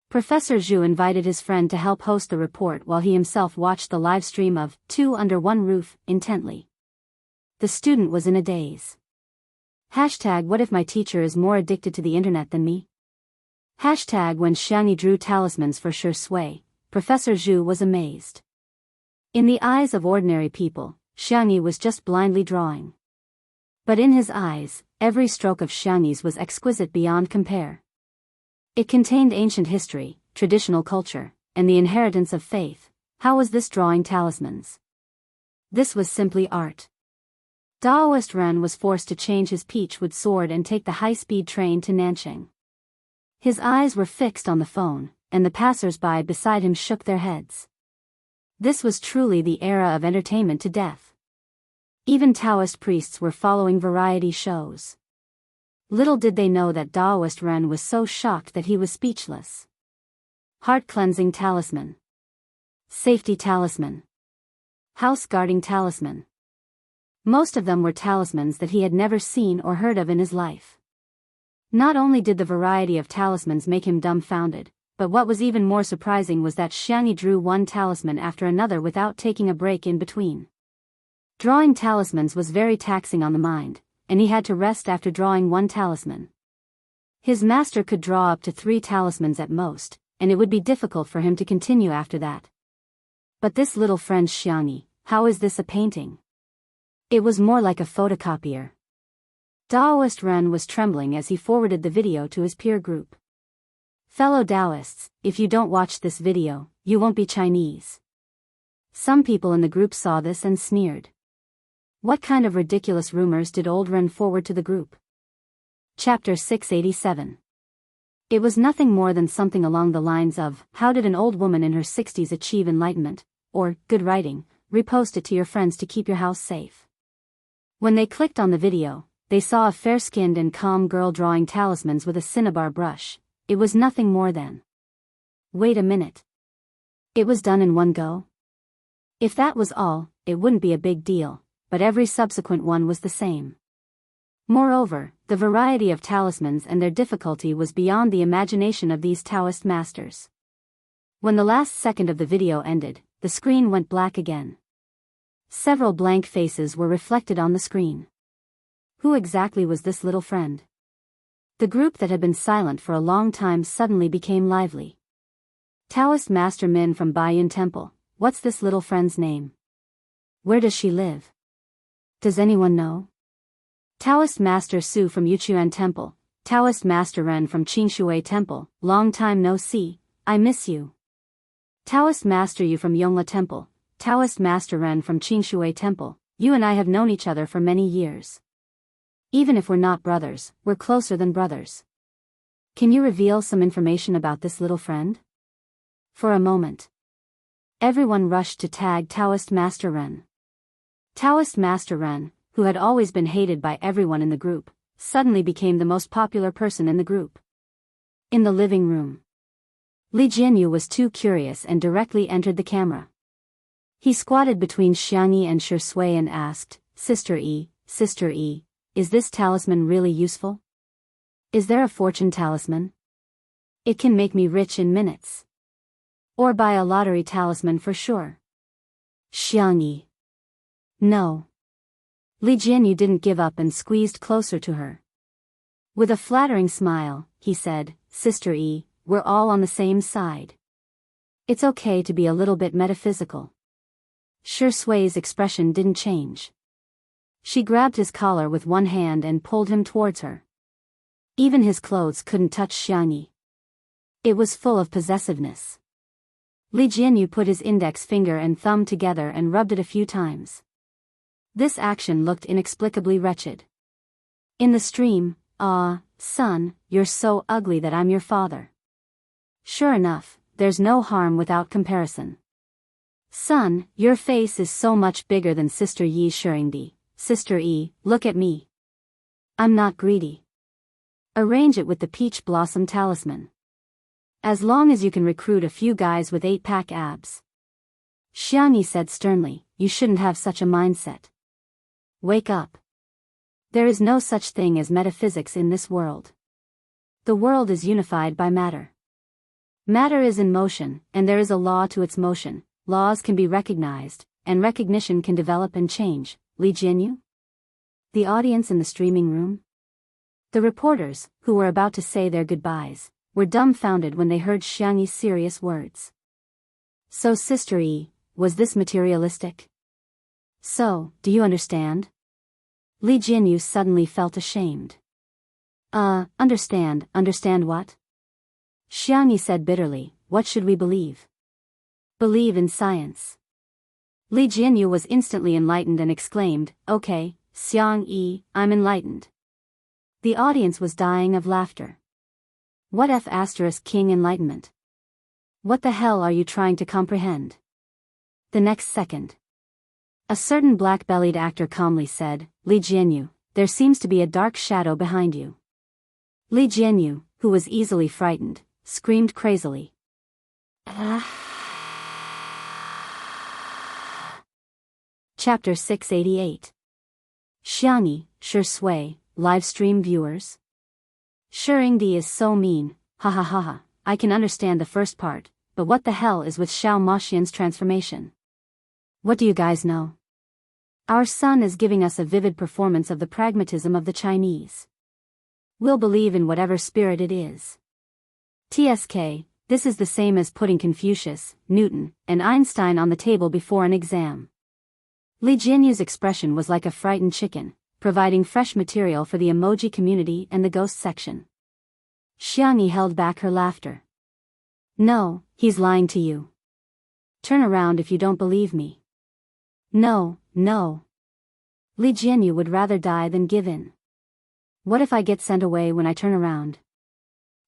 Professor Zhu invited his friend to help host the report while he himself watched the live stream of Two Under One Roof intently. The student was in a daze. What if my teacher is more addicted to the internet than me? When Xiangyi drew talismans for Shi Sui, Professor Zhu was amazed. In the eyes of ordinary people, Xiangyi was just blindly drawing. But in his eyes, every stroke of Xiangyi's was exquisite beyond compare. It contained ancient history, traditional culture, and the inheritance of faith. How was this drawing talismans? This was simply art. Daoist Ren was forced to change his peachwood sword and take the high-speed train to Nanchang. His eyes were fixed on the phone, and the passers-by beside him shook their heads. This was truly the era of entertainment to death. Even Taoist priests were following variety shows. Little did they know that Daoist Ren was so shocked that he was speechless. Heart-cleansing talisman. Safety talisman. House-guarding talisman. Most of them were talismans that he had never seen or heard of in his life. Not only did the variety of talismans make him dumbfounded, but what was even more surprising was that Xiangyi drew one talisman after another without taking a break in between. Drawing talismans was very taxing on the mind, and he had to rest after drawing one talisman. His master could draw up to 3 talismans at most, and it would be difficult for him to continue after that. But this little friend Xiangyi, how is this a painting? It was more like a photocopier. Taoist Ren was trembling as he forwarded the video to his peer group. Fellow Taoists, if you don't watch this video, you won't be Chinese. Some people in the group saw this and sneered. What kind of ridiculous rumors did old Ren forward to the group? Chapter 687. It was nothing more than something along the lines of, how did an old woman in her 60s achieve enlightenment, or, good writing, repost it to your friends to keep your house safe. When they clicked on the video, they saw a fair-skinned and calm girl drawing talismans with a cinnabar brush. It was nothing more than. Wait a minute. It was done in one go? If that was all, it wouldn't be a big deal, but every subsequent one was the same. Moreover, the variety of talismans and their difficulty was beyond the imagination of these Taoist masters. When the last second of the video ended, the screen went black again. Several blank faces were reflected on the screen. Who exactly was this little friend? The group that had been silent for a long time suddenly became lively. Taoist Master Min from Baiyin Temple, what's this little friend's name? Where does she live? Does anyone know? Taoist Master Su from Yuchuan Temple, Taoist Master Ren from Qingshui Temple, long time no see, I miss you. Taoist Master Yu from Yongla Temple, Taoist Master Ren from Qingshui Temple, you and I have known each other for many years. Even if we're not brothers, we're closer than brothers. Can you reveal some information about this little friend? For a moment, everyone rushed to tag Taoist Master Ren. Taoist Master Ren, who had always been hated by everyone in the group, suddenly became the most popular person in the group. In the living room, Li Jianyu was too curious and directly entered the camera. He squatted between Xiangyi and Shi Sui and asked, Sister E, is this talisman really useful? Is there a fortune talisman? It can make me rich in minutes. Or buy a lottery talisman for sure. Xiangyi. No. Li Jianyu didn't give up and squeezed closer to her. With a flattering smile, he said, Sister E, we're all on the same side. It's okay to be a little bit metaphysical. Shi Sui's expression didn't change. She grabbed his collar with one hand and pulled him towards her. Even his clothes couldn't touch Xiangyi. It was full of possessiveness. Li Jianyu put his index finger and thumb together and rubbed it a few times. This action looked inexplicably wretched. In the stream, son, you're so ugly that I'm your father. Sure enough, there's no harm without comparison. Son, your face is so much bigger than Sister Yi's Shurindi. Sister E, look at me. I'm not greedy. Arrange it with the peach blossom talisman. As long as you can recruit a few guys with 8-pack abs. Xiangyi said sternly, you shouldn't have such a mindset. Wake up. There is no such thing as metaphysics in this world. The world is unified by matter. Matter is in motion, and there is a law to its motion. Laws can be recognized, and recognition can develop and change. Li Jianyu? The audience in the streaming room? The reporters, who were about to say their goodbyes, were dumbfounded when they heard Xiangyi's serious words. So Sister E, was this materialistic? So, do you understand? Li Jianyu suddenly felt ashamed. Understand what? Xiangyi said bitterly, what should we believe? Believe in science. Li Jianyu was instantly enlightened and exclaimed, okay, Xiangyi, I'm enlightened. The audience was dying of laughter. What King enlightenment? What the hell are you trying to comprehend? The next second, a certain black-bellied actor calmly said, Li Jianyu, there seems to be a dark shadow behind you. Li Jianyu, who was easily frightened, screamed crazily. Chapter 688. Xiangyi, Shi Sui, livestream viewers. Shurindi is so mean, ha ha ha ha, I can understand the first part, but what the hell is with Xiao Moxian's transformation? What do you guys know? Our son is giving us a vivid performance of the pragmatism of the Chinese. We'll believe in whatever spirit it is. TSK, this is the same as putting Confucius, Newton, and Einstein on the table before an exam. Li Jianyu's expression was like a frightened chicken, providing fresh material for the emoji community and the ghost section. Xiangyi held back her laughter. No, he's lying to you. Turn around if you don't believe me. No, no. Li Jianyu would rather die than give in. What if I get sent away when I turn around?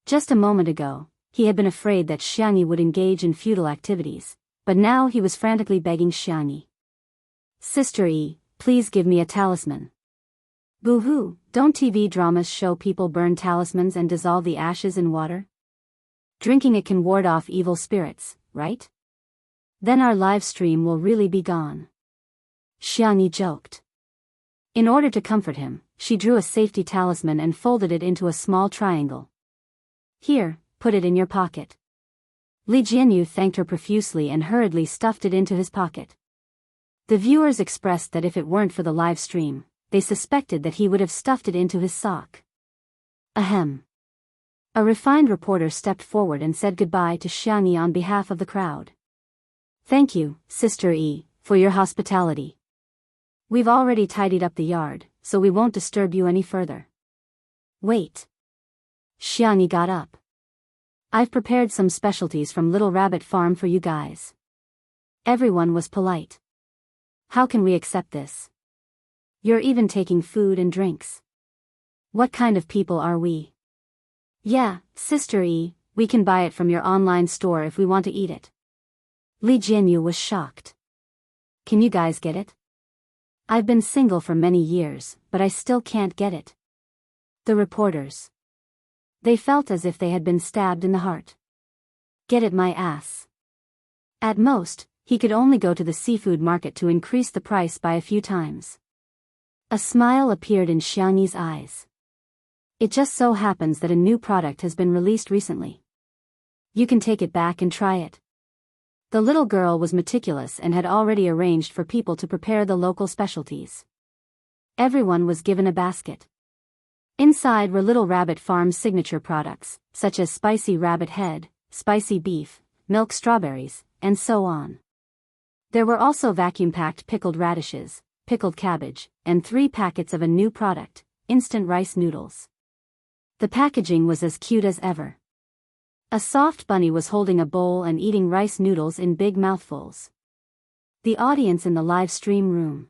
Just a moment ago, he had been afraid that Xiangyi would engage in futile activities, but now he was frantically begging Xiangyi. Sister Yi, please give me a talisman. Boo-hoo, don't TV dramas show people burn talismans and dissolve the ashes in water? Drinking it can ward off evil spirits, right? Then our live stream will really be gone. Xiangyi joked. In order to comfort him, she drew a safety talisman and folded it into a small triangle. Here, put it in your pocket. Li Jianyu thanked her profusely and hurriedly stuffed it into his pocket. The viewers expressed that if it weren't for the live stream, they suspected that he would have stuffed it into his sock. Ahem. A refined reporter stepped forward and said goodbye to Xiangyi on behalf of the crowd. Thank you, Sister Yi, for your hospitality. We've already tidied up the yard, so we won't disturb you any further. Wait. Xiangyi got up. I've prepared some specialties from Little Rabbit Farm for you guys. Everyone was polite. How can we accept this? You're even taking food and drinks. What kind of people are we? Yeah, Sister Yi, we can buy it from your online store if we want to eat it. Li Jianyu was shocked. Can you guys get it? I've been single for many years, but I still can't get it. The reporters. They felt as if they had been stabbed in the heart. Get it my ass. At most, he could only go to the seafood market to increase the price by a few times. A smile appeared in Xiangyi's eyes. It just so happens that a new product has been released recently. You can take it back and try it. The little girl was meticulous and had already arranged for people to prepare the local specialties. Everyone was given a basket. Inside were Little Rabbit Farm's signature products, such as spicy rabbit head, spicy beef, milk strawberries, and so on. There were also vacuum-packed pickled radishes, pickled cabbage, and 3 packets of a new product, instant rice noodles. The packaging was as cute as ever. A soft bunny was holding a bowl and eating rice noodles in big mouthfuls. The audience in the live stream room.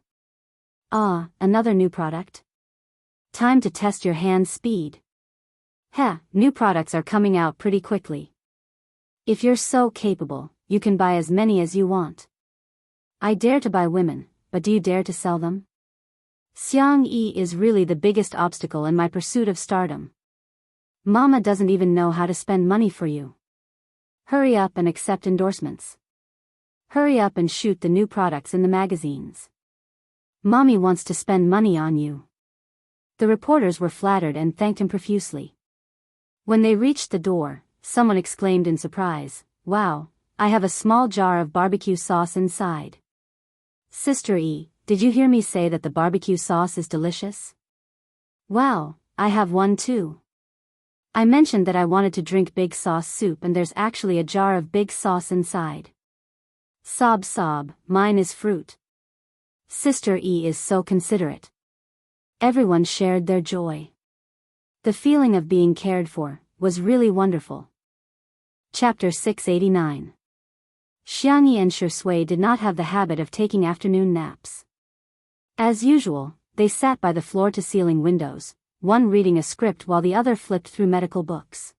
Ah, another new product? Time to test your hand speed. Heh, new products are coming out pretty quickly. If you're so capable, you can buy as many as you want. I dare to buy women, but do you dare to sell them? Xiangyi is really the biggest obstacle in my pursuit of stardom. Mama doesn't even know how to spend money for you. Hurry up and accept endorsements. Hurry up and shoot the new products in the magazines. Mommy wants to spend money on you. The reporters were flattered and thanked him profusely. When they reached the door, someone exclaimed in surprise, "Wow, I have a small jar of barbecue sauce inside." Sister E, did you hear me say that the barbecue sauce is delicious? Wow, I have one too. I mentioned that I wanted to drink big sauce soup and there's actually a jar of big sauce inside. Sob sob, mine is fruit. Sister E is so considerate. Everyone shared their joy. The feeling of being cared for was really wonderful. Chapter 689. Xiangyi and Shui did not have the habit of taking afternoon naps. As usual, they sat by the floor-to-ceiling windows, one reading a script while the other flipped through medical books.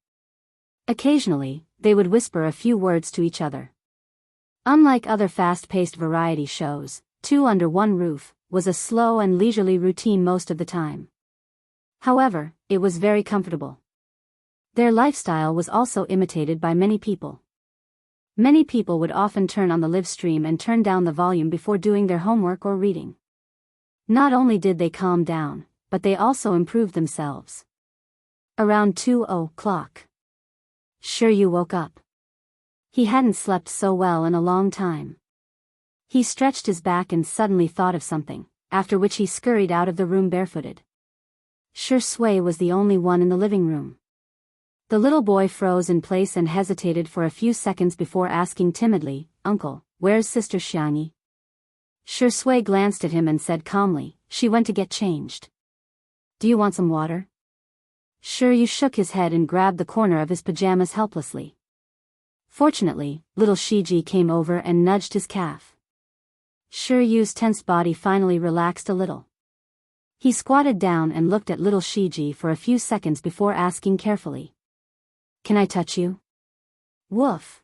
Occasionally, they would whisper a few words to each other. Unlike other fast-paced variety shows, Two Under One Roof was a slow and leisurely routine most of the time. However, it was very comfortable. Their lifestyle was also imitated by many people. Many people would often turn on the live stream and turn down the volume before doing their homework or reading. Not only did they calm down, but they also improved themselves. Around 2:00. Sure you woke up. He hadn't slept so well in a long time. He stretched his back and suddenly thought of something, after which he scurried out of the room barefooted. Shui was the only one in the living room. The little boy froze in place and hesitated for a few seconds before asking timidly, "Uncle, where's Sister Xiangyi?" Shui glanced at him and said calmly, "She went to get changed. Do you want some water?" Shui shook his head and grabbed the corner of his pajamas helplessly. Fortunately, little Shiji came over and nudged his calf. Shiryu's tensed body finally relaxed a little. He squatted down and looked at little Shiji for a few seconds before asking carefully, "Can I touch you?" Woof.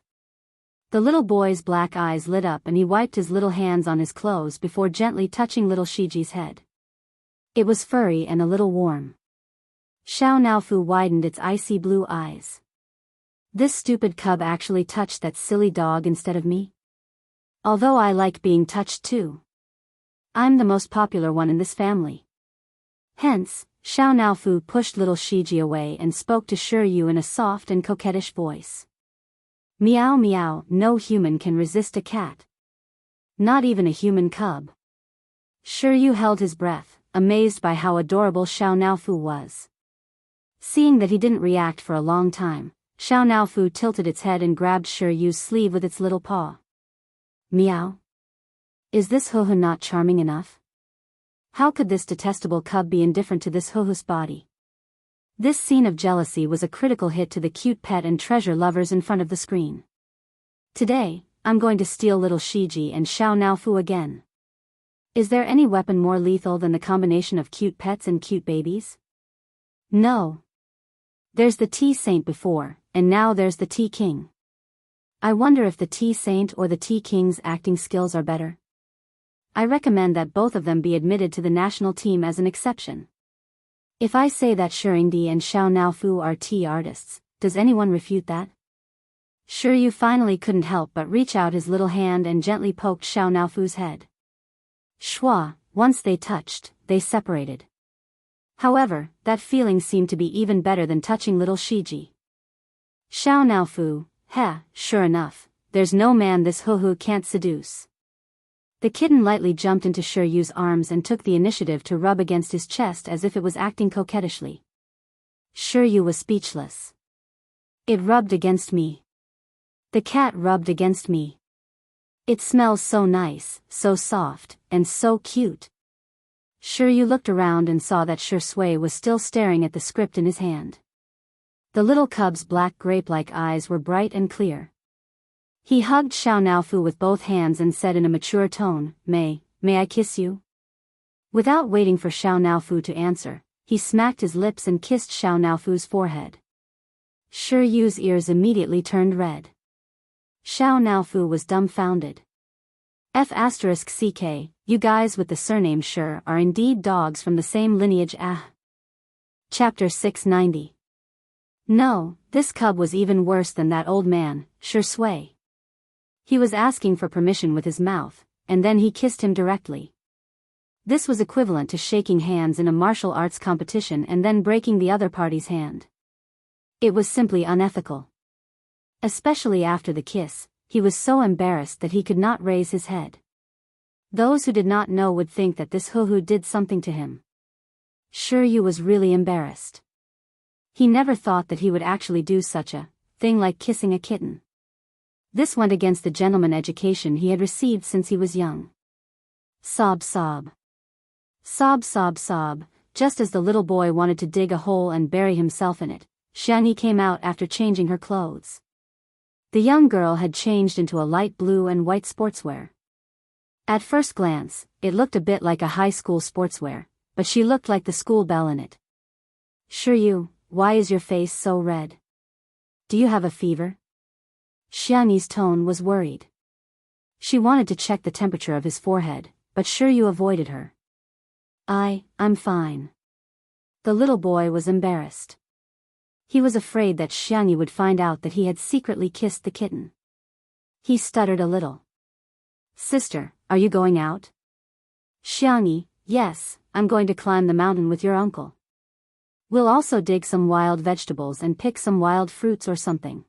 The little boy's black eyes lit up and he wiped his little hands on his clothes before gently touching little Shiji's head. It was furry and a little warm. Xiao Naofu widened its icy blue eyes. This stupid cub actually touched that silly dog instead of me? Although I like being touched too. I'm the most popular one in this family. Hence, Xiao Naofu pushed little Shiji away and spoke to Shiryu in a soft and coquettish voice. Meow meow, no human can resist a cat. Not even a human cub. Shiryu held his breath, amazed by how adorable Xiao Naofu was. Seeing that he didn't react for a long time, Xiao Naofu tilted its head and grabbed Shiryu's sleeve with its little paw. Meow? Is this Huhu not charming enough? How could this detestable cub be indifferent to this Huhu's body? This scene of jealousy was a critical hit to the cute pet and treasure lovers in front of the screen. Today, I'm going to steal little Shiji and Xiao Naofu again. Is there any weapon more lethal than the combination of cute pets and cute babies? No. There's the Tea Saint before, and now there's the Tea King. I wonder if the Tea Saint or the Tea King's acting skills are better. I recommend that both of them be admitted to the national team as an exception. If I say that Shirindi and Xiao Naofu are tea artists, does anyone refute that? Shiryu finally couldn't help but reach out his little hand and gently poked Xiao Naofu's head. Schwa, once they touched, they separated. However, that feeling seemed to be even better than touching little Shiji. Xiao Naofu, heh, sure enough, there's no man this Huhu can't seduce. The kitten lightly jumped into Shiryu's arms and took the initiative to rub against his chest as if it was acting coquettishly. Shiryu was speechless. It rubbed against me. The cat rubbed against me. It smells so nice, so soft, and so cute. Shiryu looked around and saw that Shui was still staring at the script in his hand. The little cub's black grape-like eyes were bright and clear. He hugged Xiao Naofu with both hands and said in a mature tone, May I kiss you?" Without waiting for Xiao Naofu to answer, he smacked his lips and kissed Xiao Naofu's forehead. Shiryu's ears immediately turned red. Xiao Naofu was dumbfounded. F***ck, you guys with the surname Shur are indeed dogs from the same lineage. Chapter 690. No, this cub was even worse than that old man, Shui. He was asking for permission with his mouth, and then he kissed him directly. This was equivalent to shaking hands in a martial arts competition and then breaking the other party's hand. It was simply unethical. Especially after the kiss, he was so embarrassed that he could not raise his head. Those who did not know would think that this Huhu did something to him. Shiryu was really embarrassed. He never thought that he would actually do such a thing like kissing a kitten. This went against the gentleman education he had received since he was young. Sob sob. Sob sob sob, just as the little boy wanted to dig a hole and bury himself in it, Xianyi came out after changing her clothes. The young girl had changed into a light blue and white sportswear. At first glance, it looked a bit like a high school sportswear, but she looked like the school bell in it. Shiryu, why is your face so red? Do you have a fever? Xianyi's tone was worried. She wanted to check the temperature of his forehead, but Shiryu avoided her. I'm fine. The little boy was embarrassed. He was afraid that Xianyi would find out that he had secretly kissed the kitten. He stuttered a little. Sister, are you going out? Xianyi, yes, I'm going to climb the mountain with your uncle. We'll also dig some wild vegetables and pick some wild fruits or something.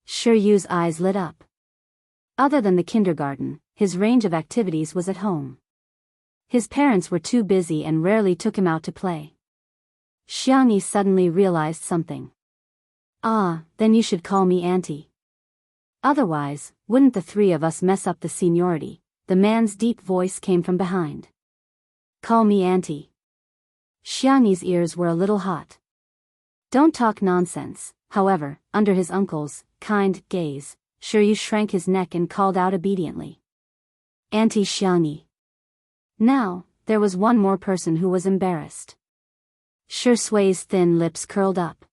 Shiryu's eyes lit up. Other than the kindergarten, his range of activities was at home. His parents were too busy and rarely took him out to play. Xianyi suddenly realized something. Then you should call me auntie. Otherwise, wouldn't the three of us mess up the seniority, the man's deep voice came from behind. Call me auntie. Xiangyi's ears were a little hot. Don't talk nonsense. However, under his uncle's kind gaze, Shiryu shrank his neck and called out obediently. Auntie Xiangyi. Now, there was one more person who was embarrassed. Shirsui's thin lips curled up.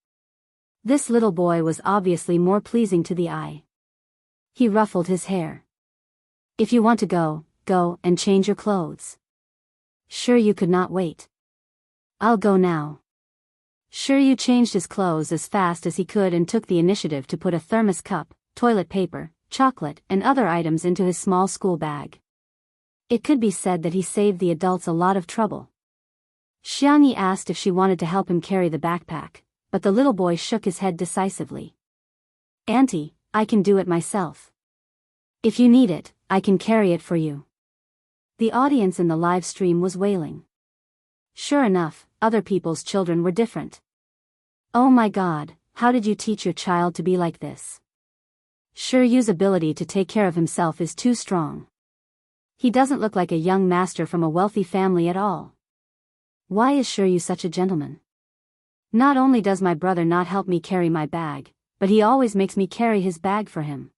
This little boy was obviously more pleasing to the eye. He ruffled his hair. If you want to go, go and change your clothes. Shiryu could not wait. I'll go now. Shiryu changed his clothes as fast as he could and took the initiative to put a thermos cup, toilet paper, chocolate and other items into his small school bag. It could be said that he saved the adults a lot of trouble. Xiangyi asked if she wanted to help him carry the backpack, but the little boy shook his head decisively. Auntie, I can do it myself. If you need it, I can carry it for you. The audience in the live stream was wailing. Sure enough, other people's children were different. Oh my God, how did you teach your child to be like this? Shiryu's ability to take care of himself is too strong. He doesn't look like a young master from a wealthy family at all. Why is Shiryu such a gentleman? Not only does my brother not help me carry my bag, but he always makes me carry his bag for him.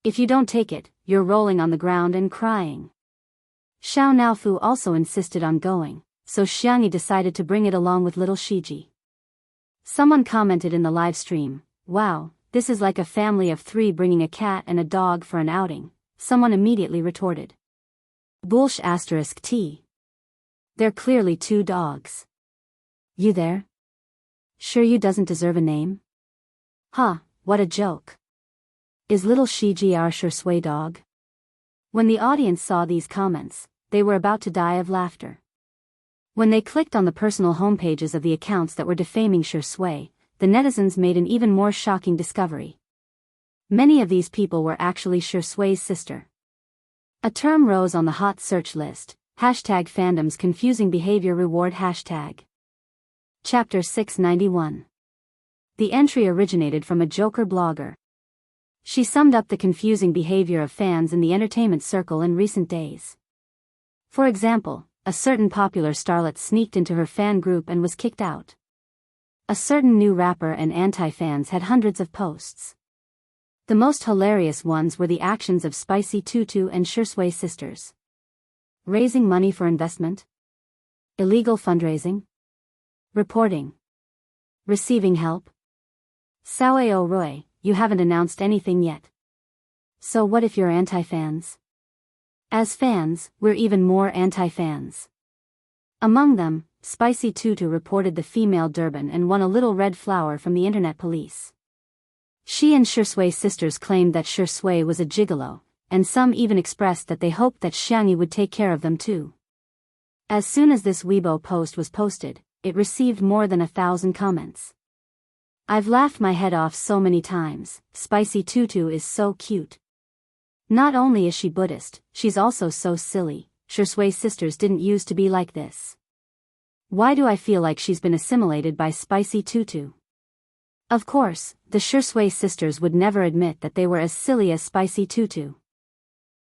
If you don't take it, you're rolling on the ground and crying. Xiao Naofu also insisted on going, so Xiangyi decided to bring it along with little Shiji. Someone commented in the live stream, "Wow, this is like a family of 3 bringing a cat and a dog for an outing." Someone immediately retorted. Bullsh *T. They're clearly 2 dogs. You there? Shiryu doesn't deserve a name? Huh, what a joke. Is little Shiji our Shirsui dog? When the audience saw these comments, they were about to die of laughter. When they clicked on the personal homepages of the accounts that were defaming Shirsui, the netizens made an even more shocking discovery. Many of these people were actually Shirsui's sister. A term rose on the hot search list, #fandom's confusing behavior reward #. Chapter 691. The entry originated from a Joker blogger. She summed up the confusing behavior of fans in the entertainment circle in recent days. For example, a certain popular starlet sneaked into her fan group and was kicked out. A certain new rapper and anti-fans had hundreds of posts. The most hilarious ones were the actions of Spicy Tutu and Shirsui sisters. Raising money for investment? Illegal fundraising? Reporting? Receiving help? Sao Roy, you haven't announced anything yet. So what if you're anti-fans? As fans, we're even more anti-fans. Among them, Spicy Tutu reported the female Durban and won a little red flower from the internet police. She and Shirsui sisters claimed that Shirsui was a gigolo, and some even expressed that they hoped that Xiangyi would take care of them too. As soon as this Weibo post was posted, it received more than 1,000 comments. I've laughed my head off so many times. Spicy Tutu is so cute. Not only is she Buddhist, she's also so silly. Shirsui sisters didn't used to be like this. Why do I feel like she's been assimilated by Spicy Tutu? Of course, the Shirsui sisters would never admit that they were as silly as Spicy Tutu.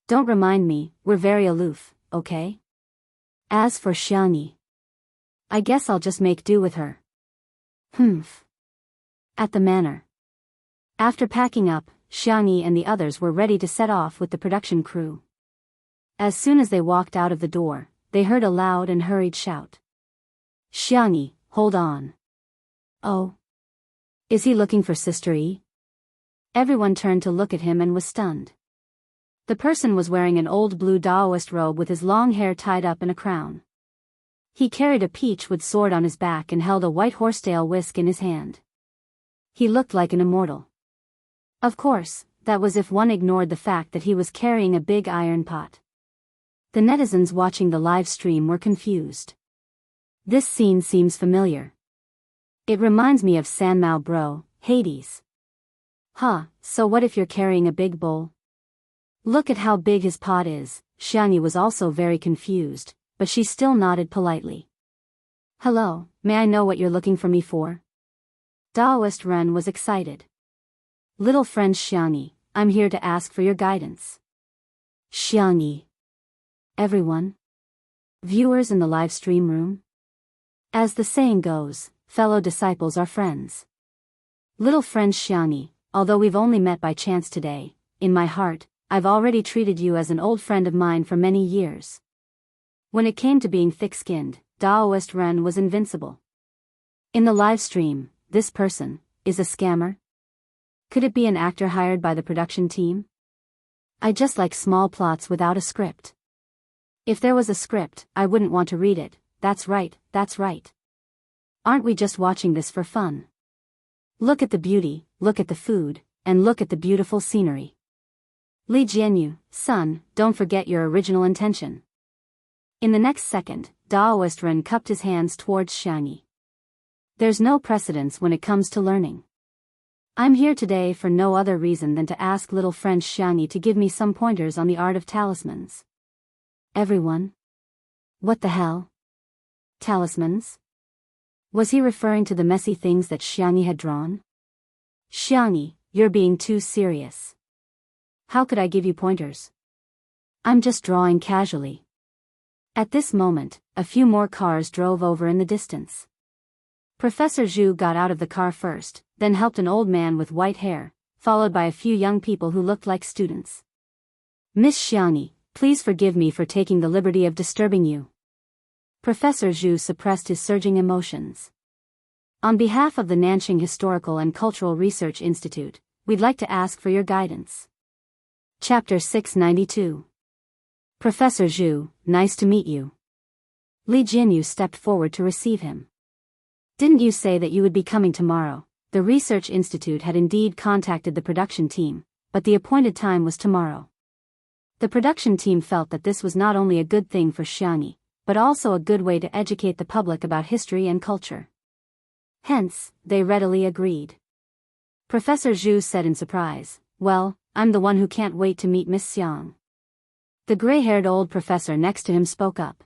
Don't remind me, we're very aloof, okay? As for Xiangyi, I guess I'll just make do with her. Humph. At the manor. After packing up, Xiangyi and the others were ready to set off with the production crew. As soon as they walked out of the door, they heard a loud and hurried shout. Xiangyi, hold on. Oh. Is he looking for Sister E? Everyone turned to look at him and was stunned. The person was wearing an old blue Taoist robe with his long hair tied up in a crown. He carried a peachwood sword on his back and held a white horsetail whisk in his hand. He looked like an immortal. Of course, that was if one ignored the fact that he was carrying a big iron pot. The netizens watching the live stream were confused. This scene seems familiar. It reminds me of Sanmao Bro, Hades. Huh, so what if you're carrying a big bowl? Look at how big his pot is. Xiangyi was also very confused, but she still nodded politely. Hello, may I know what you're looking for me for? Taoist Ren was excited. Little friend Xiangyi, I'm here to ask for your guidance. Xiangyi. Everyone? Viewers in the live stream room? As the saying goes, fellow disciples are friends. Little friend Xiangni, although we've only met by chance today, in my heart, I've already treated you as an old friend of mine for many years. When it came to being thick-skinned, Daoist Ren was invincible. In the live stream, this person is a scammer? Could it be an actor hired by the production team? I just like small plots without a script. If there was a script, I wouldn't want to read it. That's right, that's right. Aren't we just watching this for fun? Look at the beauty, look at the food, and look at the beautiful scenery. Li Jianyu, son, don't forget your original intention. In the next second, Daoist Ren cupped his hands towards Xiangni. There's no precedence when it comes to learning. I'm here today for no other reason than to ask little friend Xiangni to give me some pointers on the art of talismans. Everyone? What the hell? Talismans? Was he referring to the messy things that Xiangni had drawn? Xiangni, you're being too serious. How could I give you pointers? I'm just drawing casually. At this moment, a few more cars drove over in the distance. Professor Zhu got out of the car first, then helped an old man with white hair, followed by a few young people who looked like students. Miss Xiangni, please forgive me for taking the liberty of disturbing you. Professor Zhu suppressed his surging emotions. On behalf of the Nanjing Historical and Cultural Research Institute, we'd like to ask for your guidance. Chapter 692. Professor Zhu, nice to meet you. Li Jianyu stepped forward to receive him. Didn't you say that you would be coming tomorrow? The Research Institute had indeed contacted the production team, but the appointed time was tomorrow. The production team felt that this was not only a good thing for Xiangni, but also a good way to educate the public about history and culture. Hence, they readily agreed. Professor Zhu said in surprise, well, I'm the one who can't wait to meet Miss Xiang. The gray-haired old professor next to him spoke up.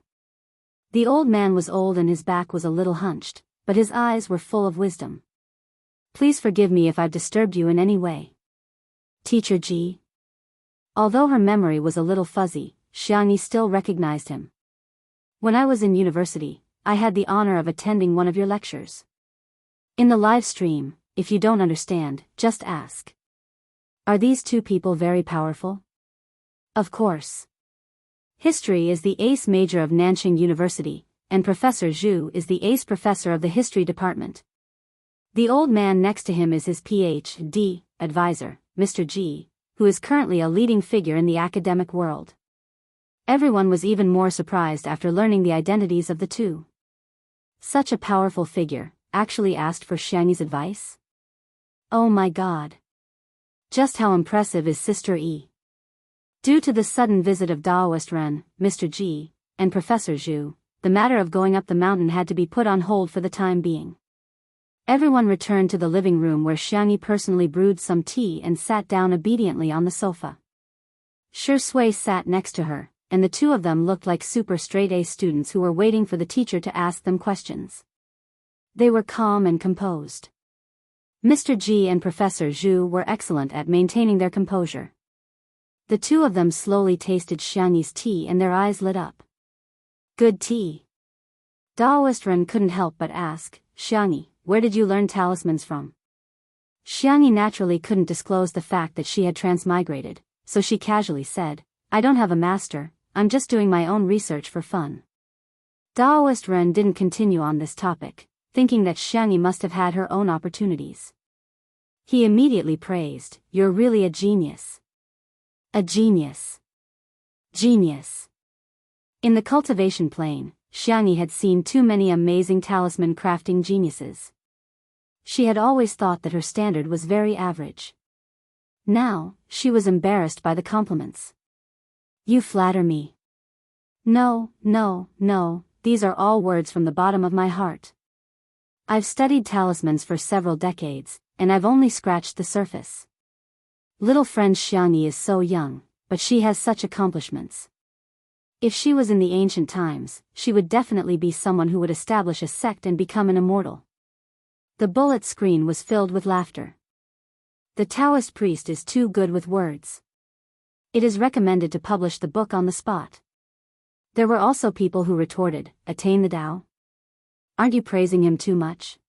The old man was old and his back was a little hunched, but his eyes were full of wisdom. Please forgive me if I've disturbed you in any way. Teacher Ji. Although her memory was a little fuzzy, Xiangni still recognized him. When I was in university, I had the honor of attending one of your lectures. In the live stream, if you don't understand, just ask. Are these two people very powerful? Of course. History is the ace major of Nanjing University, and Professor Zhu is the ace professor of the history department. The old man next to him is his Ph.D. advisor, Mr. Ji, who is currently a leading figure in the academic world. Everyone was even more surprised after learning the identities of the two. Such a powerful figure actually asked for Xiangni's advice? Oh my god. Just how impressive is Sister E? Due to the sudden visit of Daoist Ren, Mr. Ji, and Professor Zhu, the matter of going up the mountain had to be put on hold for the time being. Everyone returned to the living room where Xiangni personally brewed some tea and sat down obediently on the sofa. Shi Sui sat next to her, and the two of them looked like super straight-A students who were waiting for the teacher to ask them questions. They were calm and composed. Mr. Ji and Professor Zhu were excellent at maintaining their composure. The two of them slowly tasted Xiangni's tea and their eyes lit up. Good tea. Daoist Ren couldn't help but ask, Xiangni, where did you learn talismans from? Xiangni naturally couldn't disclose the fact that she had transmigrated, so she casually said, I don't have a master, I'm just doing my own research for fun. Daoist Ren didn't continue on this topic, thinking that Xiangni must have had her own opportunities. He immediately praised, you're really a genius. A genius. Genius. In the cultivation plane, Xiangni had seen too many amazing talisman crafting geniuses. She had always thought that her standard was very average. Now, she was embarrassed by the compliments. You flatter me. No, these are all words from the bottom of my heart. I've studied talismans for several decades, and I've only scratched the surface. Little friend Xiangni is so young, but she has such accomplishments. If she was in the ancient times, she would definitely be someone who would establish a sect and become an immortal. The bullet screen was filled with laughter. The Taoist priest is too good with words. It is recommended to publish the book on the spot. There were also people who retorted, attain the Tao? Aren't you praising him too much?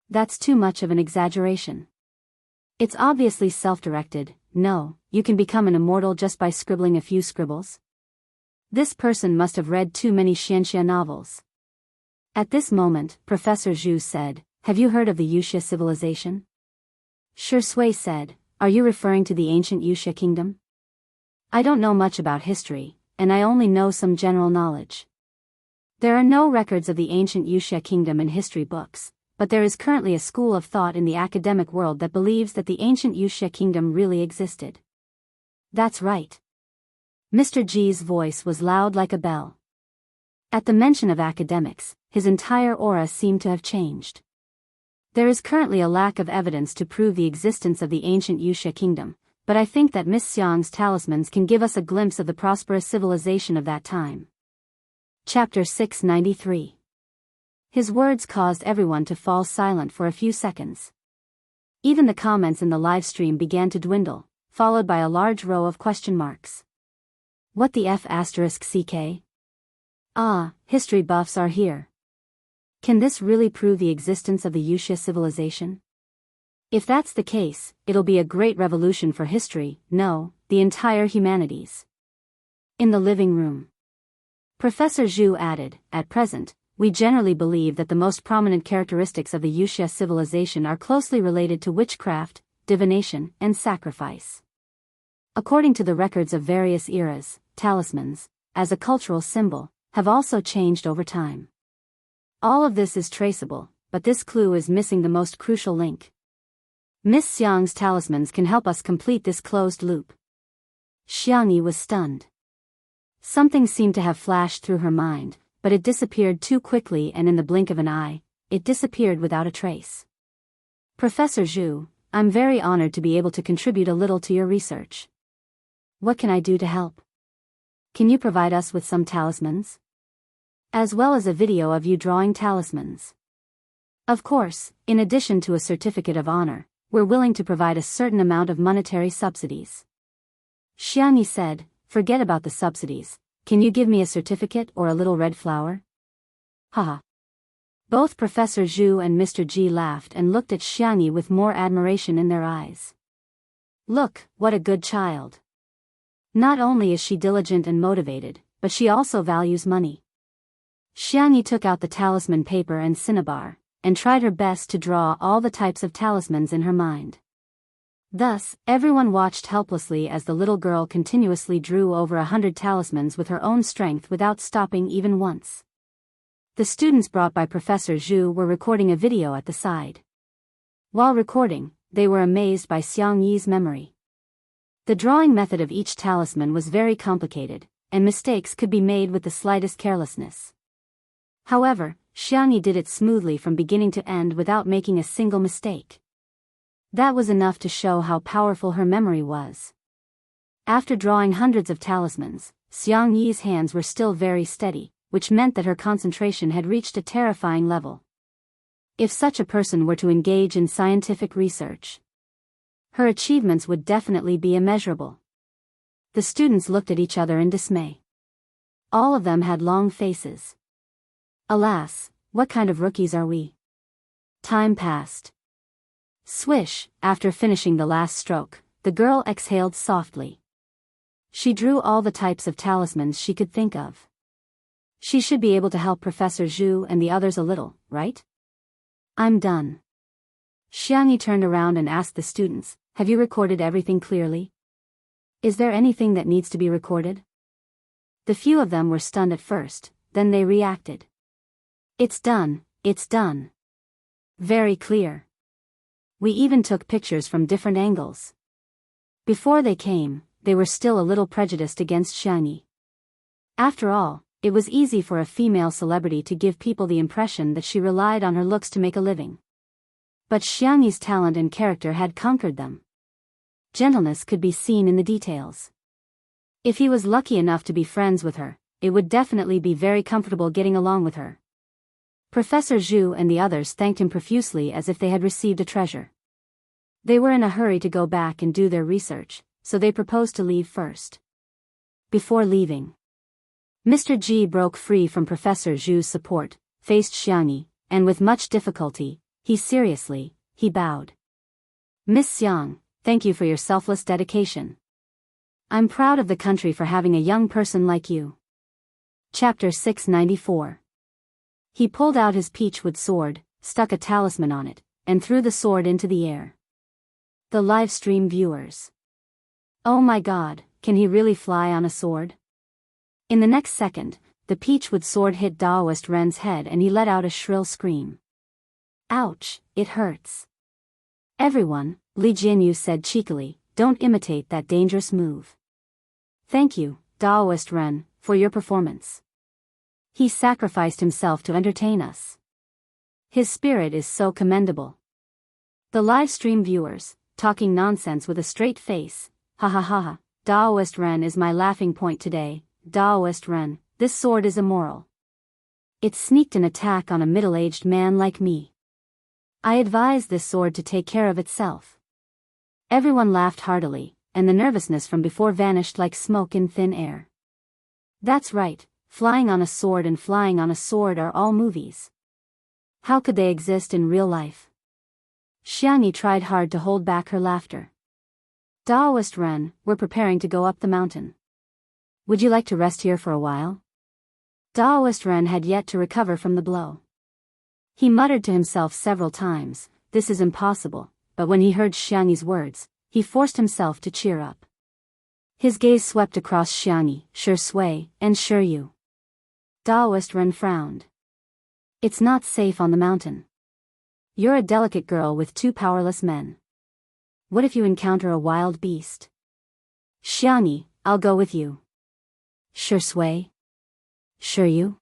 That's too much of an exaggeration. It's obviously self-directed. No, you can become an immortal just by scribbling a few scribbles. This person must have read too many Xianxia novels. At this moment, Professor Zhu said, have you heard of the Yuxia civilization? Shi Sui said, are you referring to the ancient Yuxia kingdom? I don't know much about history, and I only know some general knowledge. There are no records of the ancient Yuxia kingdom in history books, but there is currently a school of thought in the academic world that believes that the ancient Yuxia kingdom really existed. That's right. Mr. G's voice was loud like a bell. At the mention of academics, his entire aura seemed to have changed. There is currently a lack of evidence to prove the existence of the ancient Yuxia kingdom, but I think that Miss Xiang's talismans can give us a glimpse of the prosperous civilization of that time. Chapter 693. His words caused everyone to fall silent for a few seconds. Even the comments in the live stream began to dwindle, followed by a large row of question marks. What the F***CK? Ah, history buffs are here. Can this really prove the existence of the Yuxia civilization? If that's the case, it'll be a great revolution for history, no, the entire humanities. In the living room, Professor Zhu added, at present, we generally believe that the most prominent characteristics of the Yuxia civilization are closely related to witchcraft, divination, and sacrifice. According to the records of various eras, talismans, as a cultural symbol, have also changed over time. All of this is traceable, but this clue is missing the most crucial link. Miss Xiang's talismans can help us complete this closed loop. Xiangyi was stunned. Something seemed to have flashed through her mind, but it disappeared too quickly, and in the blink of an eye, it disappeared without a trace. Professor Zhu, I'm very honored to be able to contribute a little to your research. What can I do to help? Can you provide us with some talismans? As well as a video of you drawing talismans. Of course, in addition to a certificate of honor, we're willing to provide a certain amount of monetary subsidies. Xiangyi said, forget about the subsidies, can you give me a certificate or a little red flower? Haha. Both Professor Zhu and Mr. G laughed and looked at Xiangyi with more admiration in their eyes. Look, what a good child. Not only is she diligent and motivated, but she also values money. Xiangyi took out the talisman paper and cinnabar, and tried her best to draw all the types of talismans in her mind. Thus, everyone watched helplessly as the little girl continuously drew over 100 talismans with her own strength without stopping even once. The students brought by Professor Zhu were recording a video at the side. While recording, they were amazed by Xiangyi's memory. The drawing method of each talisman was very complicated, and mistakes could be made with the slightest carelessness. However, Xiangyi did it smoothly from beginning to end without making a single mistake. That was enough to show how powerful her memory was. After drawing hundreds of talismans, Xiangyi's hands were still very steady, which meant that her concentration had reached a terrifying level. If such a person were to engage in scientific research, her achievements would definitely be immeasurable. The students looked at each other in dismay. All of them had long faces. Alas, what kind of rookies are we? Time passed. Swish, after finishing the last stroke, the girl exhaled softly. She drew all the types of talismans she could think of. She should be able to help Professor Zhu and the others a little, right? I'm done. Xiangyi turned around and asked the students, have you recorded everything clearly? Is there anything that needs to be recorded? The few of them were stunned at first, then they reacted. It's done, it's done. Very clear. We even took pictures from different angles. Before they came, they were still a little prejudiced against Xiangyi. After all, it was easy for a female celebrity to give people the impression that she relied on her looks to make a living. But Xiangyi's talent and character had conquered them. Gentleness could be seen in the details. If he was lucky enough to be friends with her, it would definitely be very comfortable getting along with her. Professor Zhu and the others thanked him profusely as if they had received a treasure. They were in a hurry to go back and do their research, so they proposed to leave first. Before leaving, Mr. G broke free from Professor Zhu's support, faced Xiangyi, and with much difficulty, he bowed. Miss Xiang, thank you for your selfless dedication. I'm proud of the country for having a young person like you. Chapter 694. He pulled out his peachwood sword, stuck a talisman on it, and threw the sword into the air. The live stream viewers. Oh my god, can he really fly on a sword? In the next second, the peachwood sword hit Daoist Ren's head and he let out a shrill scream. Ouch, it hurts. Everyone, Li Jinyu said cheekily, don't imitate that dangerous move. Thank you, Daoist Ren, for your performance. He sacrificed himself to entertain us. His spirit is so commendable. The live stream viewers, talking nonsense with a straight face, ha ha ha ha, Daoist Ren is my laughing point today, Daoist Ren, this sword is immoral. It sneaked an attack on a middle-aged man like me. I advise this sword to take care of itself. Everyone laughed heartily, and the nervousness from before vanished like smoke in thin air. That's right, flying on a sword and flying on a sword are all movies. How could they exist in real life? Xiangyi tried hard to hold back her laughter. Daoist Ren, we're preparing to go up the mountain. Would you like to rest here for a while? Daoist Ren had yet to recover from the blow. He muttered to himself several times, this is impossible, but when he heard Xiangyi's words, he forced himself to cheer up. His gaze swept across Xiangyi, Shui, and Shiryu. Daoist Ren frowned. It's not safe on the mountain. You're a delicate girl with two powerless men. What if you encounter a wild beast? Xiangyi, I'll go with you. Shui? Shiryu?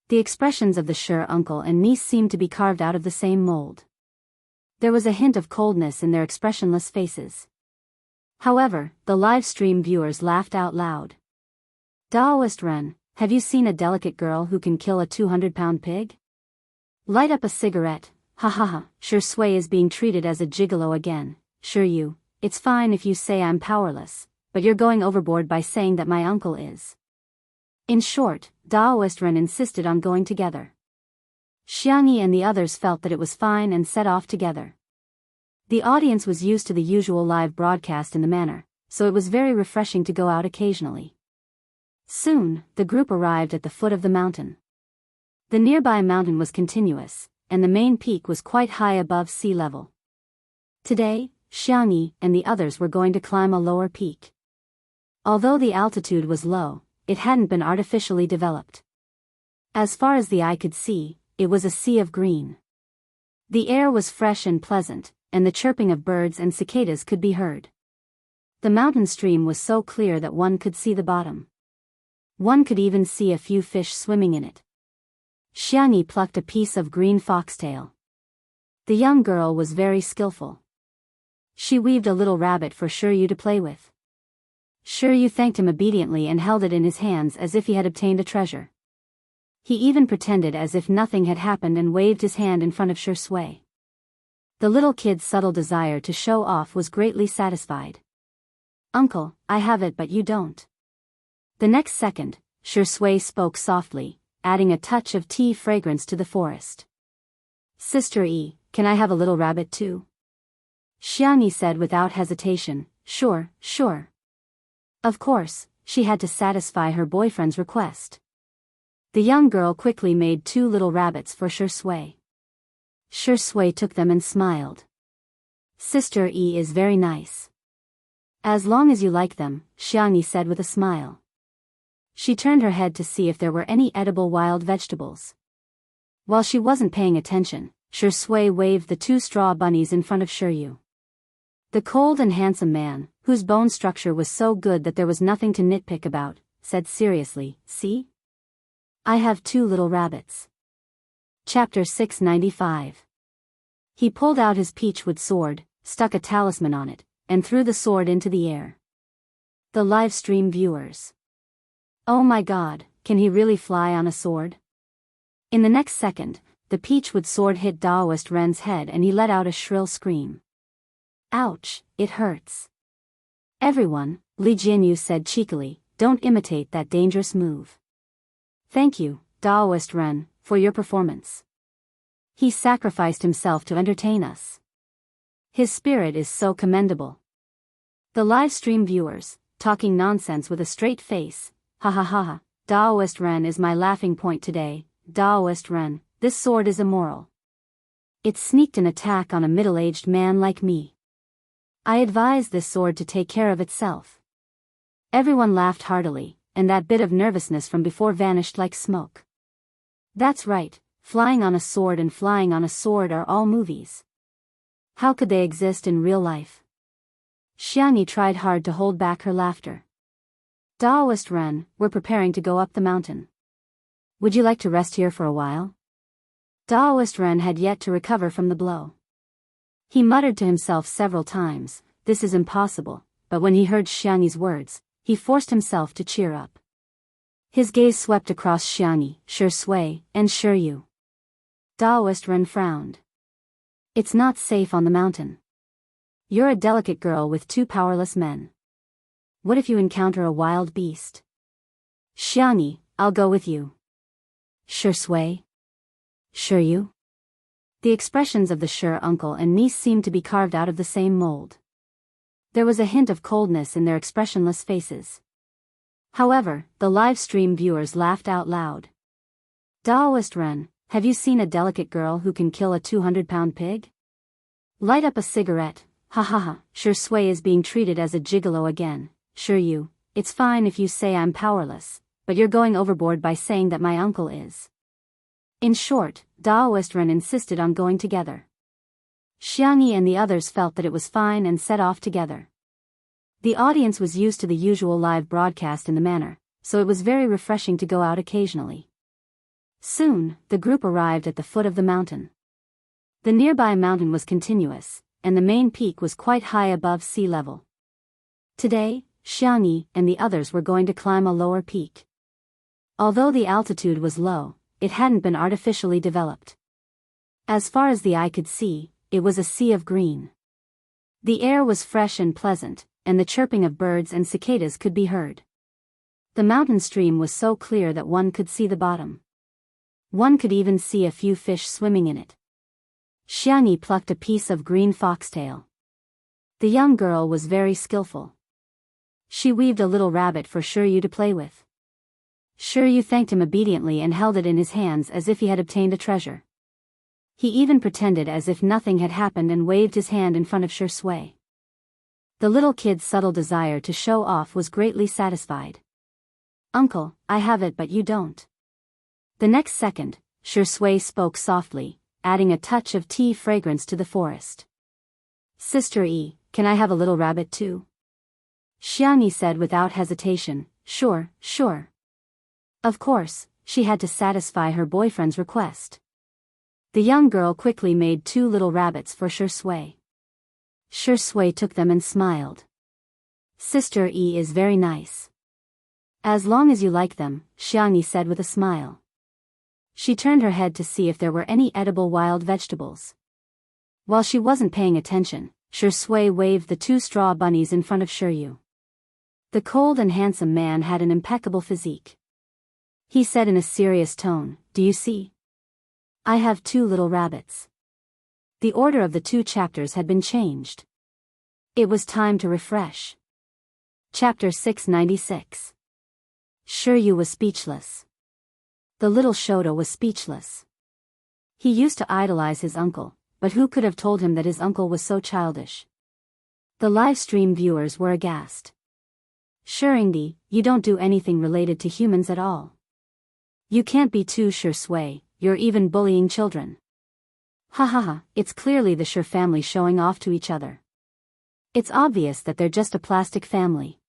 The expressions of the Shi uncle and niece seemed to be carved out of the same mold. There was a hint of coldness in their expressionless faces. However, the live stream viewers laughed out loud. Daoist Ren, have you seen a delicate girl who can kill a 200-pound pig? Light up a cigarette, ha ha ha, Shui is being treated as a gigolo again, Shiryu, it's fine if you say I'm powerless, but you're going overboard by saying that my uncle is. In short, Daoist Ren insisted on going together. Xiangyi and the others felt that it was fine and set off together. The audience was used to the usual live broadcast in the manner, so it was very refreshing to go out occasionally. Soon, the group arrived at the foot of the mountain. The nearby mountain was continuous, and the main peak was quite high above sea level. Today, Xiangyi and the others were going to climb a lower peak. Although the altitude was low, it hadn't been artificially developed. As far as the eye could see, it was a sea of green. The air was fresh and pleasant, and the chirping of birds and cicadas could be heard. The mountain stream was so clear that one could see the bottom. One could even see a few fish swimming in it. Xiangyi plucked a piece of green foxtail. The young girl was very skillful. She weaved a little rabbit for Shiryu to play with. Shiryu thanked him obediently and held it in his hands as if he had obtained a treasure. He even pretended as if nothing had happened and waved his hand in front of Shui. The little kid's subtle desire to show off was greatly satisfied. Uncle, I have it but you don't. The next second, Shui spoke softly, adding a touch of tea fragrance to the forest. Sister E, can I have a little rabbit too? Xiangyi said without hesitation, sure. Of course, she had to satisfy her boyfriend's request. The young girl quickly made 2 little rabbits for Shui. Shui took them and smiled. Sister E is very nice. As long as you like them, Xiangyi said with a smile. She turned her head to see if there were any edible wild vegetables. While she wasn't paying attention, Shui waved the 2 straw bunnies in front of Shiryu. The cold and handsome man, whose bone structure was so good that there was nothing to nitpick about, said seriously, see? I have 2 little rabbits. Chapter 695. He pulled out his peachwood sword, stuck a talisman on it, and threw the sword into the air. The live stream viewers. Oh my god, can he really fly on a sword? In the next second, the peachwood sword hit Daoist Ren's head and he let out a shrill scream. Ouch, it hurts. Everyone, Li Jinyu said cheekily, don't imitate that dangerous move. Thank you, Daoist Ren, for your performance. He sacrificed himself to entertain us. His spirit is so commendable. The live stream viewers, talking nonsense with a straight face. Ha ha ha ha, Daoist Ren is my laughing point today. Daoist Ren, this sword is immoral. It sneaked an attack on a middle-aged man like me. I advise this sword to take care of itself. Everyone laughed heartily, and that bit of nervousness from before vanished like smoke. That's right, flying on a sword and flying on a sword are all movies. How could they exist in real life? Xiangyi tried hard to hold back her laughter. Daoist Ren, we're preparing to go up the mountain. Would you like to rest here for a while? Daoist Ren had yet to recover from the blow. He muttered to himself several times, this is impossible, but when he heard Xiangyi's words, he forced himself to cheer up. His gaze swept across Xiangyi, Shi Sui, and Shi Yu. Daoist Ren frowned. It's not safe on the mountain. You're a delicate girl with two powerless men. What if you encounter a wild beast? Xiangyi, I'll go with you. Shi Sui? Shi Yu? The expressions of the Shi uncle and niece seemed to be carved out of the same mold. There was a hint of coldness in their expressionless faces. However, the live stream viewers laughed out loud. Daoist Ren, have you seen a delicate girl who can kill a 200-pound pig? Light up a cigarette, ha ha ha, Shi Sui is being treated as a gigolo again. Shi Yu, it's fine if you say I'm powerless, but you're going overboard by saying that my uncle is. In short, Daoist Ren insisted on going together. Xiangyi and the others felt that it was fine and set off together. The audience was used to the usual live broadcast in the manor, so it was very refreshing to go out occasionally. Soon, the group arrived at the foot of the mountain. The nearby mountain was continuous, and the main peak was quite high above sea level. Today, Xiangyi and the others were going to climb a lower peak. Although the altitude was low, it hadn't been artificially developed. As far as the eye could see, it was a sea of green. The air was fresh and pleasant, and the chirping of birds and cicadas could be heard. The mountain stream was so clear that one could see the bottom. One could even see a few fish swimming in it. Xiangyi plucked a piece of green foxtail. The young girl was very skillful. She weaved a little rabbit for Shi Yu to play with. Shi Yu thanked him obediently and held it in his hands as if he had obtained a treasure. He even pretended as if nothing had happened and waved his hand in front of Shi Sui. The little kid's subtle desire to show off was greatly satisfied. Uncle, I have it but you don't. The next second, Shi Sui spoke softly, adding a touch of tea fragrance to the forest. Sister E, can I have a little rabbit too? Xiangyi said without hesitation, sure, sure. Of course, she had to satisfy her boyfriend's request. The young girl quickly made 2 little rabbits for Shi Sui. Shi Sui took them and smiled. Sister E is very nice. As long as you like them, Xiangyi said with a smile. She turned her head to see if there were any edible wild vegetables. While she wasn't paying attention, Shi Sui waved the 2 straw bunnies in front of Shi Yu. The cold and handsome man had an impeccable physique. He said in a serious tone, do you see? I have 2 little rabbits. The order of the 2 chapters had been changed. It was time to refresh. Chapter 696. Shi Yu was speechless. The little Shoto was speechless. He used to idolize his uncle, but who could have told him that his uncle was so childish? The live stream viewers were aghast. Shirindi, you don't do anything related to humans at all. You can't be too Shi Sui, you're even bullying children. Ha ha ha, it's clearly the Shi family showing off to each other. It's obvious that they're just a plastic family.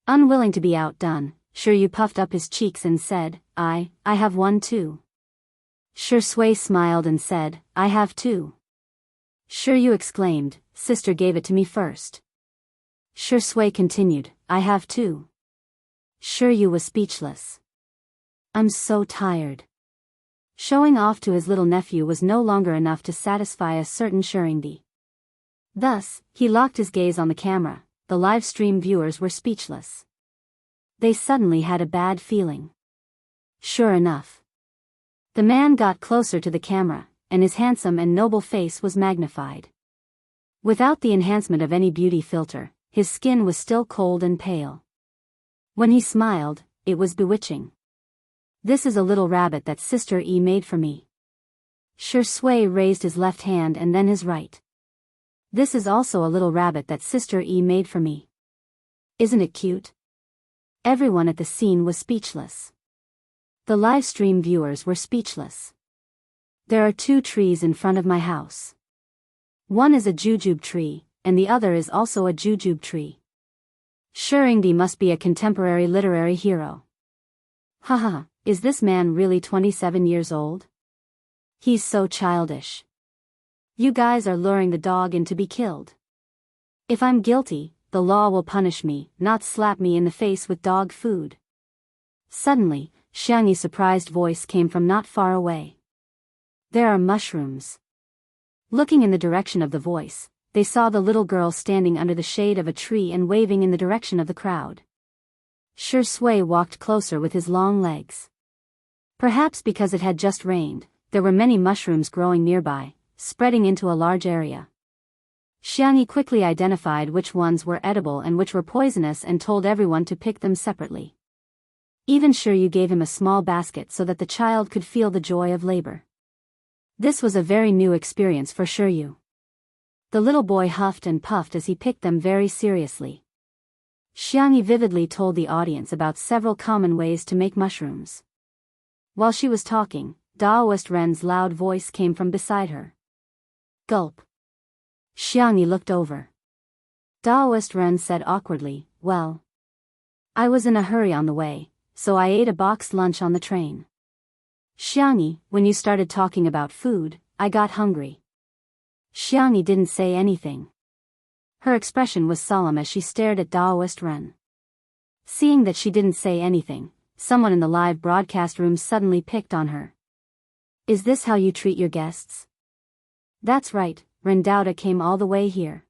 Unwilling to be outdone, Shi Yu puffed up his cheeks and said, I have one too. Shi Sui smiled and said, I have 2. Shi Yu exclaimed, sister gave it to me first. Shi Sui continued, I have 2. Shi Yu was speechless. I'm so tired. Showing off to his little nephew was no longer enough to satisfy a certain Shirindi. Thus, he locked his gaze on the camera. The live stream viewers were speechless. They suddenly had a bad feeling. Sure enough. The man got closer to the camera, and his handsome and noble face was magnified. Without the enhancement of any beauty filter, his skin was still cold and pale. When he smiled, it was bewitching. This is a little rabbit that Sister E made for me. Sure Sui raised his left hand and then his right. This is also a little rabbit that Sister E made for me. Isn't it cute? Everyone at the scene was speechless. The live stream viewers were speechless. There are 2 trees in front of my house. One is a jujube tree, and the other is also a jujube tree. Shurindi must be a contemporary literary hero. Haha, is this man really 27 years old? He's so childish. You guys are luring the dog in to be killed. If I'm guilty, the law will punish me, not slap me in the face with dog food. Suddenly, Xiangyi's surprised voice came from not far away. There are mushrooms. Looking in the direction of the voice, they saw the little girl standing under the shade of a tree and waving in the direction of the crowd. Sure Sui walked closer with his long legs. Perhaps because it had just rained, there were many mushrooms growing nearby, spreading into a large area. Xiangyi quickly identified which ones were edible and which were poisonous and told everyone to pick them separately. Even Shiryu gave him a small basket so that the child could feel the joy of labor. This was a very new experience for Shiryu. The little boy huffed and puffed as he picked them very seriously. Xiangyi vividly told the audience about several common ways to make mushrooms. While she was talking, Daoist Ren's loud voice came from beside her. Gulp. Xiangyi looked over. Daoist Ren said awkwardly, well, I was in a hurry on the way, so I ate a boxed lunch on the train. Xiangyi, when you started talking about food, I got hungry. Xiangyi didn't say anything. Her expression was solemn as she stared at Daoist Ren. Seeing that she didn't say anything, someone in the live broadcast room suddenly picked on her. Is this how you treat your guests? That's right, Rendauda came all the way here.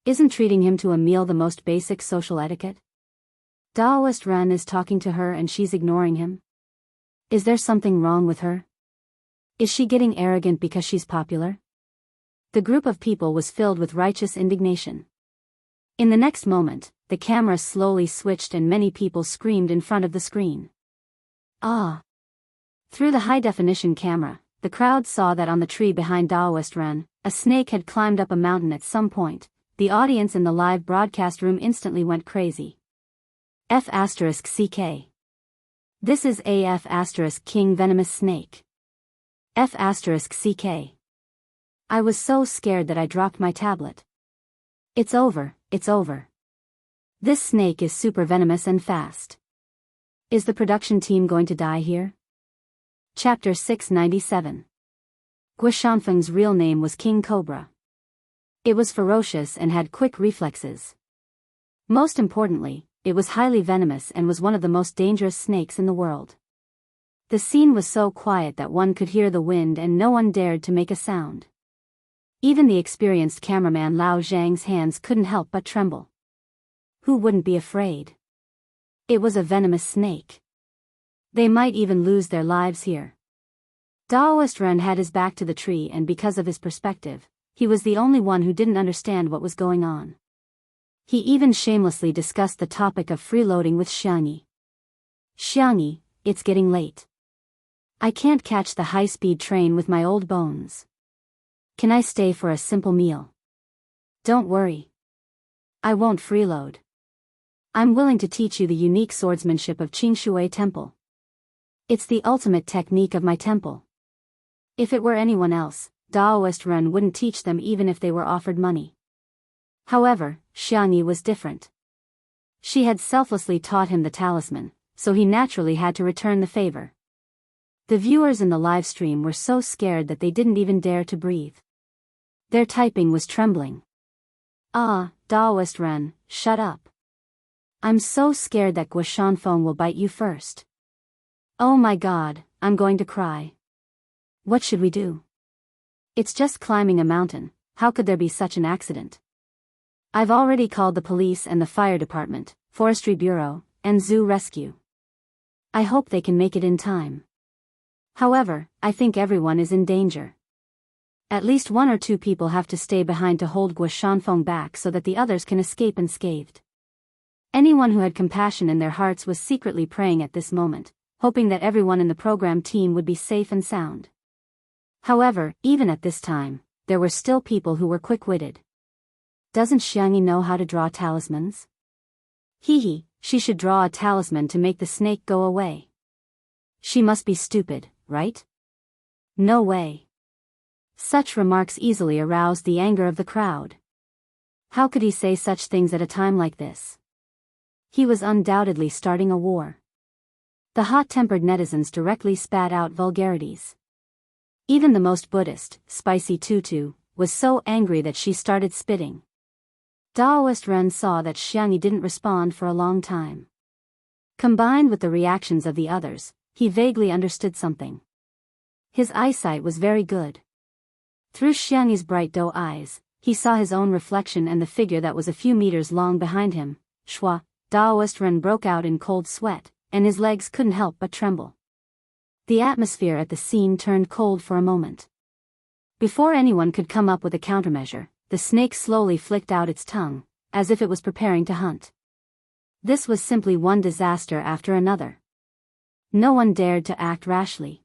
Isn't treating him to a meal the most basic social etiquette? Daoist Ren is talking to her and she's ignoring him? Is there something wrong with her? Is she getting arrogant because she's popular? The group of people was filled with righteous indignation. In the next moment, the camera slowly switched and many people screamed in front of the screen. Ah! Through the high-definition camera, the crowd saw that on the tree behind Daoist Ren, a snake had climbed up a mountain at some point. The audience in the live broadcast room instantly went crazy. F***CK. This is a F***King venomous snake. F***CK. I was so scared that I dropped my tablet. It's over, it's over. This snake is super venomous and fast. Is the production team going to die here? Chapter 697. Guishanfeng's real name was King Cobra. It was ferocious and had quick reflexes. Most importantly, it was highly venomous and was one of the most dangerous snakes in the world. The scene was so quiet that one could hear the wind and no one dared to make a sound. Even the experienced cameraman Lao Zhang's hands couldn't help but tremble. Who wouldn't be afraid? It was a venomous snake. They might even lose their lives here. Daoist Ren had his back to the tree and because of his perspective, he was the only one who didn't understand what was going on. He even shamelessly discussed the topic of freeloading with Xiangyi. Xiangyi, it's getting late. I can't catch the high-speed train with my old bones. Can I stay for a simple meal? Don't worry. I won't freeload. I'm willing to teach you the unique swordsmanship of Qingshui Temple. It's the ultimate technique of my temple. If it were anyone else, Daoist Ren wouldn't teach them even if they were offered money. However, Xiangyi was different. She had selflessly taught him the talisman, so he naturally had to return the favor. The viewers in the live stream were so scared that they didn't even dare to breathe. Their typing was trembling. Ah, Daoist Ren, shut up. I'm so scared that Guishanfeng will bite you first. Oh my god, I'm going to cry. What should we do? It's just climbing a mountain, how could there be such an accident? I've already called the police and the fire department, forestry bureau, and zoo rescue. I hope they can make it in time. However, I think everyone is in danger. At least 1 or 2 people have to stay behind to hold Gua Shanfeng back so that the others can escape unscathed. Anyone who had compassion in their hearts was secretly praying at this moment, hoping that everyone in the program team would be safe and sound. However, even at this time, there were still people who were quick-witted. Doesn't Xiangyi know how to draw talismans? Hee, she should draw a talisman to make the snake go away. She must be stupid, right? No way. Such remarks easily aroused the anger of the crowd. How could he say such things at a time like this? He was undoubtedly starting a war. The hot-tempered netizens directly spat out vulgarities. Even the most Buddhist, Spicy Tutu, was so angry that she started spitting. Daoist Ren saw that Xiangyi didn't respond for a long time. Combined with the reactions of the others, he vaguely understood something. His eyesight was very good. Through Xiangyi's bright doe eyes, he saw his own reflection and the figure that was a few meters long behind him. Shua, Daoist Ren broke out in cold sweat, and his legs couldn't help but tremble. The atmosphere at the scene turned cold for a moment. Before anyone could come up with a countermeasure, the snake slowly flicked out its tongue, as if it was preparing to hunt. This was simply one disaster after another. No one dared to act rashly.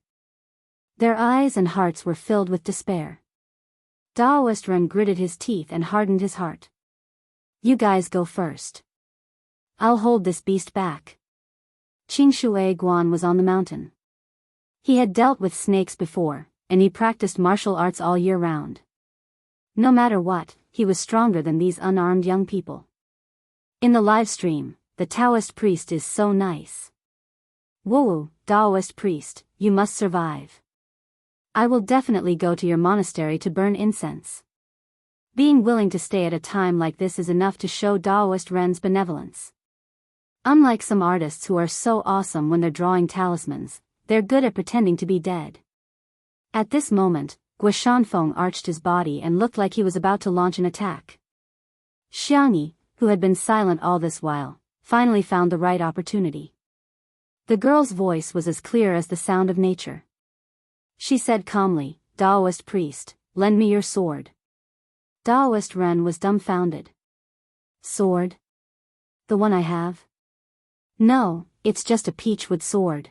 Their eyes and hearts were filled with despair. Daoist Ren gritted his teeth and hardened his heart. You guys go first. I'll hold this beast back. Qingshui Guan was on the mountain. He had dealt with snakes before, and he practiced martial arts all year round. No matter what, he was stronger than these unarmed young people. In the live stream, the Taoist priest is so nice. Woo, Taoist priest, you must survive. I will definitely go to your monastery to burn incense. Being willing to stay at a time like this is enough to show Daoist Ren's benevolence. Unlike some artists who are so awesome when they're drawing talismans, they're good at pretending to be dead. At this moment, Gua Shanfeng arched his body and looked like he was about to launch an attack. Xiangyi, who had been silent all this while, finally found the right opportunity. The girl's voice was as clear as the sound of nature. She said calmly, Daoist priest, lend me your sword. Daoist Ren was dumbfounded. Sword? The one I have? No, it's just a peachwood sword.